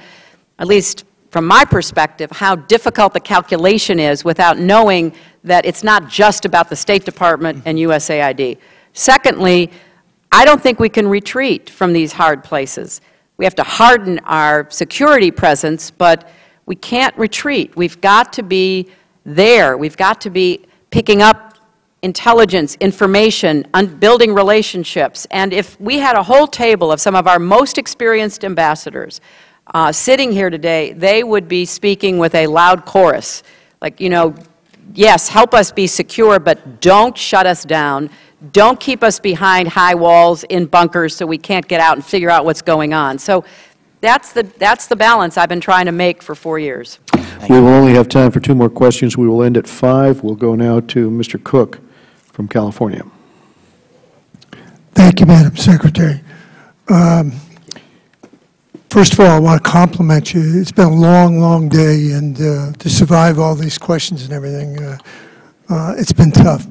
Speaker 4: at least from my perspective, how difficult the calculation is without knowing that it's not just about the State Department and USAID. Secondly, I don't think we can retreat from these hard places. We have to harden our security presence, but we can't retreat. We've got to be there. We've got to be picking up intelligence, information, building relationships. And if we had a whole table of some of our most experienced ambassadors sitting here today, they would be speaking with a loud chorus. Like, you know, yes, help us be secure, but don't shut us down. Don't keep us behind high walls in bunkers so we can't get out and figure out what's going on. So that's the balance I've been trying to make for 4 years.
Speaker 2: We will only have time for 2 more questions. We will end at 5. We'll go now to Mr. Cook from California.
Speaker 11: Thank you, Madam Secretary. First of all, I want to compliment you. It's been a long, long day, and to survive all these questions and everything, it's been tough.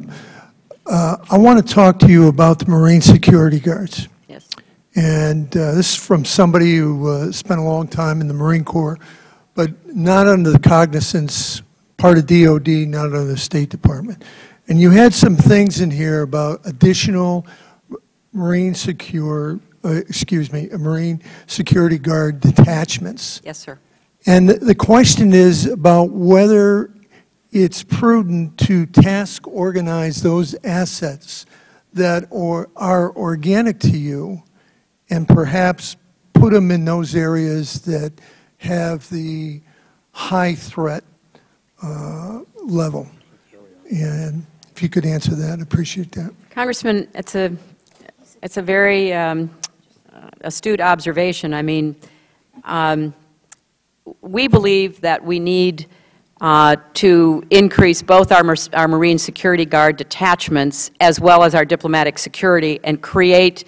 Speaker 11: I want to talk to you about the Marine security guards.
Speaker 4: Yes.
Speaker 11: And this is from somebody who spent a long time in the Marine Corps, but not under the cognizance, part of DOD, not under the State Department. And you had some things in here about additional Marine Marine security guard detachments.
Speaker 4: Yes, sir.
Speaker 11: And the question is about whether it's prudent to task organize those assets that are organic to you and perhaps put them in those areas that have the high threat level. And if you could answer that, I'd appreciate that.
Speaker 4: Congressman, it's a very astute observation. I mean, we believe that we need to increase both our Marine Security Guard detachments as well as our diplomatic security and create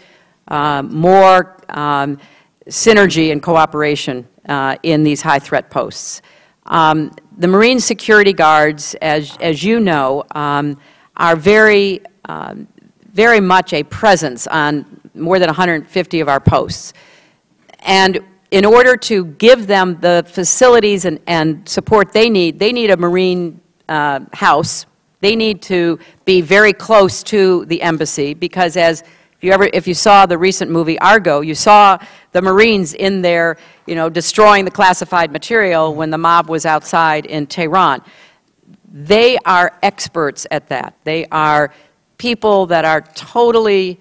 Speaker 4: more synergy and cooperation in these high-threat posts. The Marine Security Guards, as you know, are very much a presence on more than 150 of our posts. And in order to give them the facilities and support they need a Marine house. They need to be very close to the embassy because if you saw the recent movie Argo, you saw the Marines in there, destroying the classified material when the mob was outside in Tehran. They are experts at that. They are people that are totally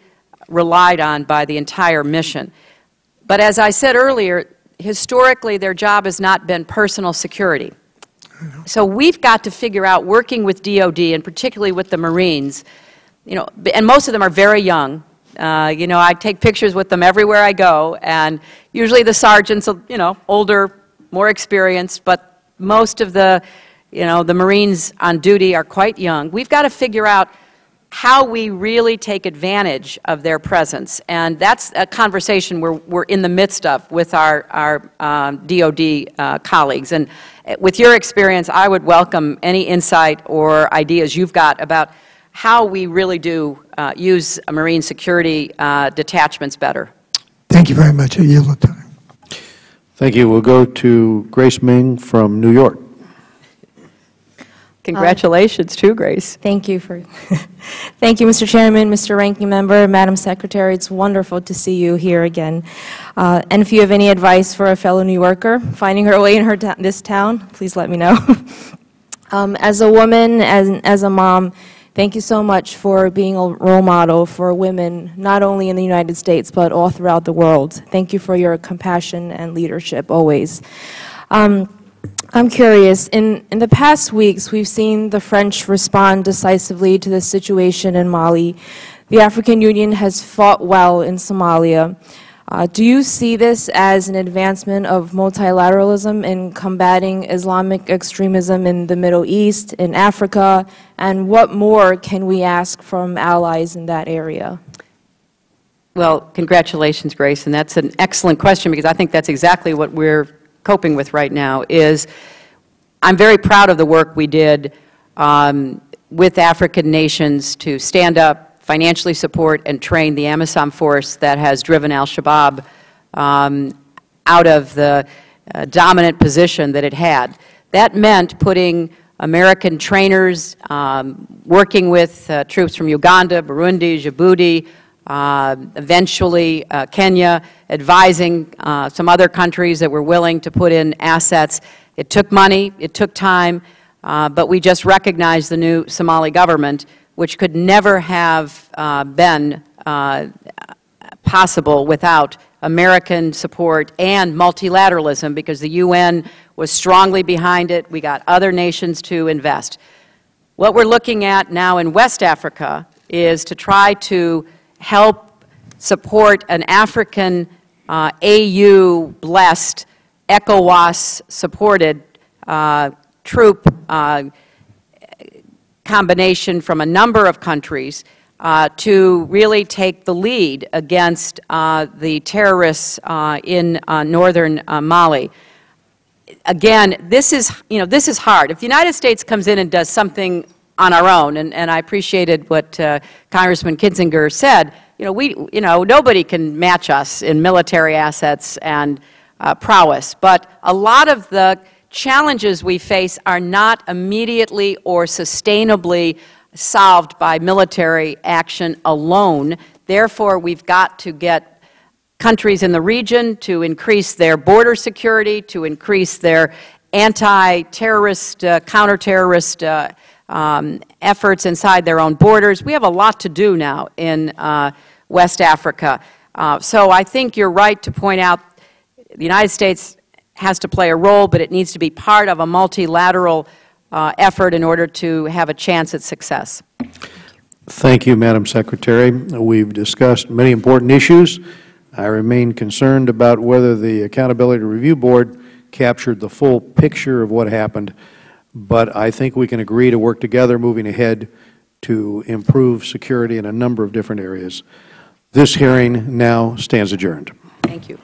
Speaker 4: relied on by the entire mission. But as I said earlier, historically their job has not been personal security. So we've got to figure out, working with DOD and particularly with the Marines, and most of them are very young. I take pictures with them everywhere I go, and usually the sergeants, older, more experienced, but most of the Marines on duty are quite young. We've got to figure out how we really take advantage of their presence, and that's a conversation we're in the midst of with our DOD colleagues. And with your experience, I would welcome any insight or ideas you've got about how we really do use Marine security detachments better.
Speaker 11: Thank you very much. I yield the time.
Speaker 2: Thank you. We'll go to Grace Ming from New York.
Speaker 4: Congratulations too, Grace.
Speaker 13: Thank you, Mr. Chairman, Mr. Ranking Member, Madam Secretary. It's wonderful to see you here again. And if you have any advice for a fellow New Yorker finding her way in this town, please let me know. As a woman, as a mom, thank you so much for being a role model for women, not only in the United States, but all throughout the world. Thank you for your compassion and leadership always. I'm curious, in the past weeks, we've seen the French respond decisively to the situation in Mali. The African Union has fought well in Somalia. Do you see this as an advancement of multilateralism in combating Islamic extremism in the Middle East, in Africa, and what more can we ask from allies in that area?
Speaker 4: Well, congratulations, Grace, and that's an excellent question because I think that's exactly what we're coping with right now. I'm very proud of the work we did with African nations to stand up, financially support, and train the AMISOM force that has driven al-Shabaab out of the dominant position that it had. That meant putting American trainers, working with troops from Uganda, Burundi, Djibouti, eventually Kenya, advising some other countries that were willing to put in assets. It took money, it took time, but we just recognized the new Somali government, which could never have been possible without American support and multilateralism, because the UN was strongly behind it. We got other nations to invest. What we're looking at now in West Africa is to try to help support an African AU-blessed, ECOWAS-supported troop combination from a number of countries to really take the lead against the terrorists in northern Mali. Again, this is hard. If the United States comes in and does something on our own, and I appreciated what Congressman Kinzinger said, nobody can match us in military assets and prowess. But a lot of the challenges we face are not immediately or sustainably solved by military action alone. Therefore, we've got to get countries in the region to increase their border security, to increase their anti-terrorist, counter-terrorist efforts inside their own borders. We have a lot to do now in West Africa. So I think you're right to point out the United States has to play a role, but it needs to be part of a multilateral effort in order to have a chance at success.
Speaker 2: Thank you, Madam Secretary. We've discussed many important issues. I remain concerned about whether the Accountability Review Board captured the full picture of what happened, but I think we can agree to work together moving ahead to improve security in a number of different areas. This hearing now stands adjourned.
Speaker 4: Thank you.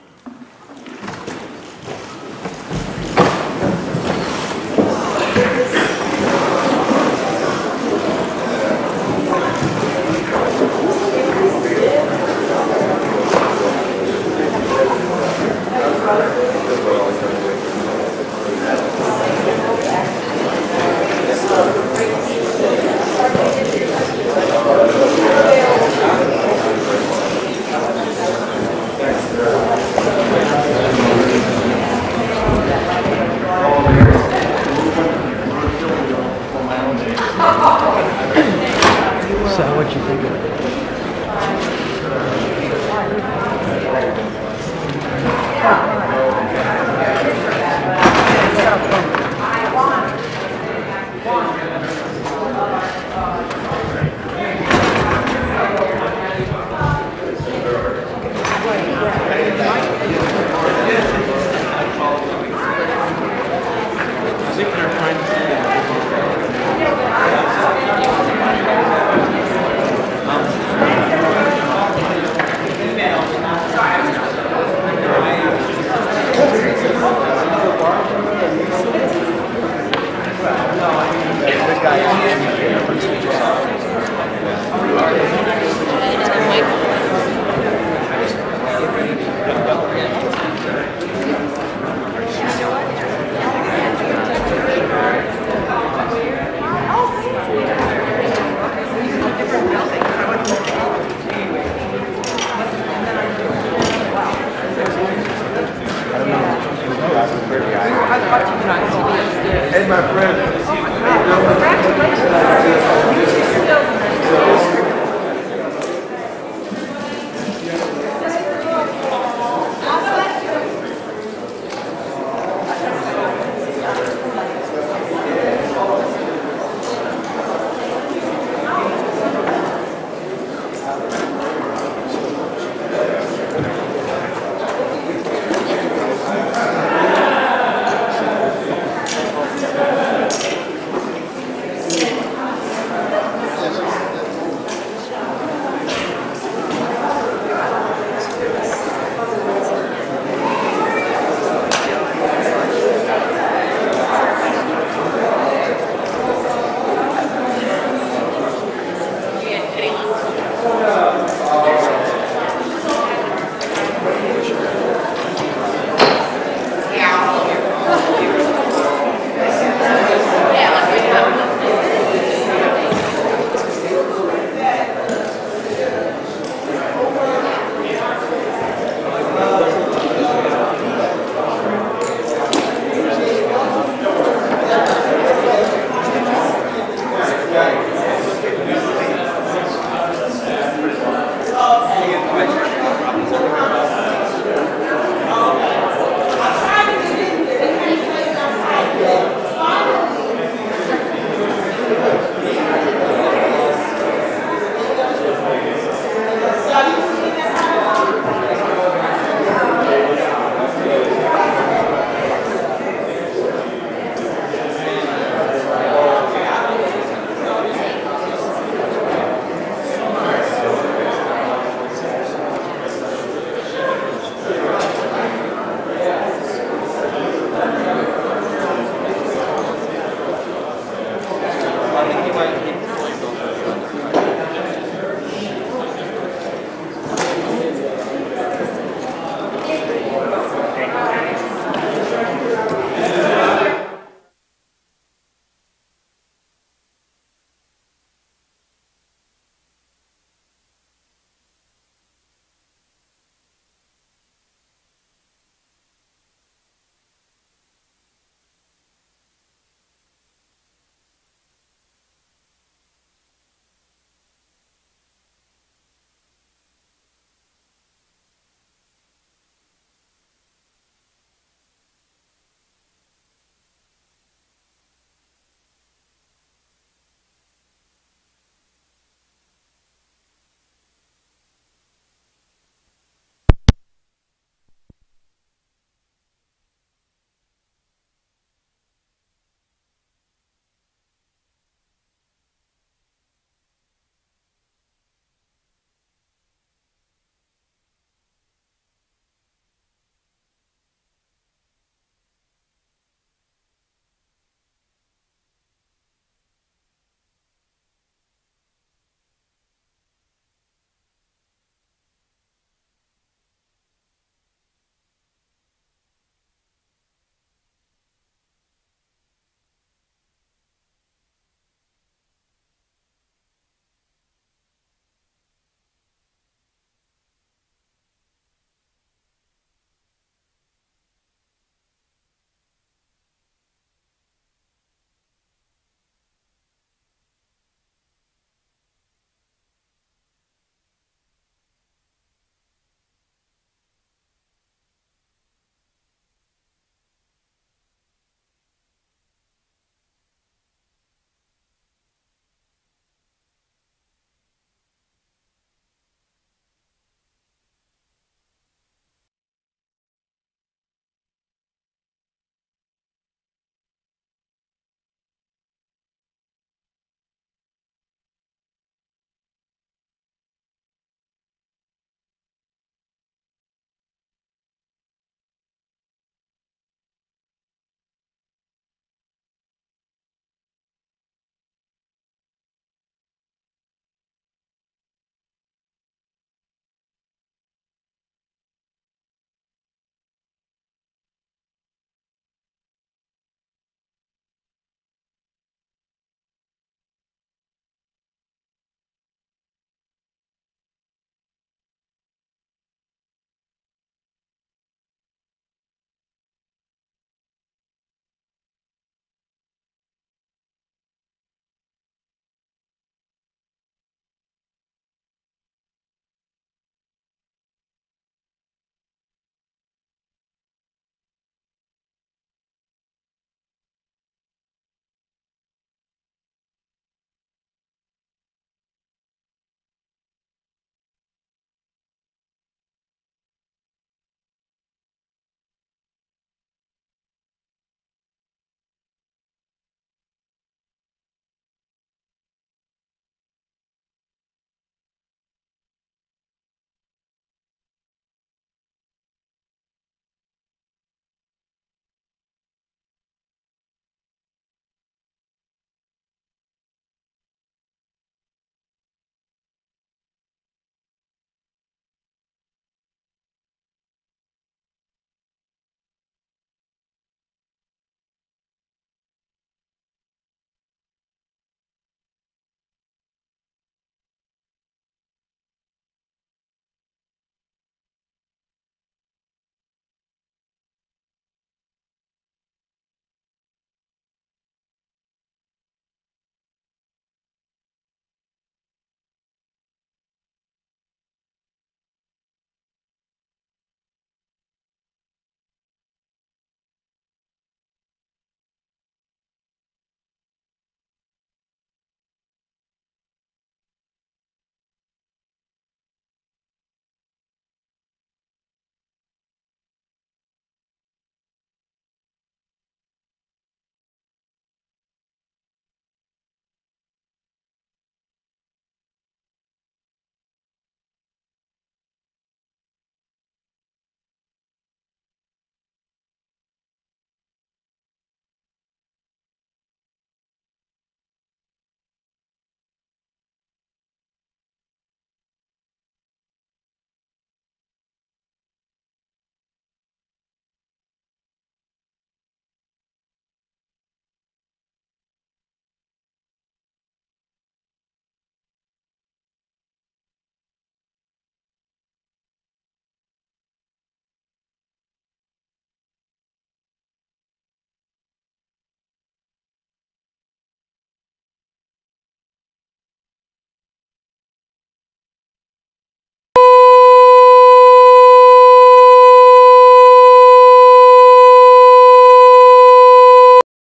Speaker 14: Hey, my friend.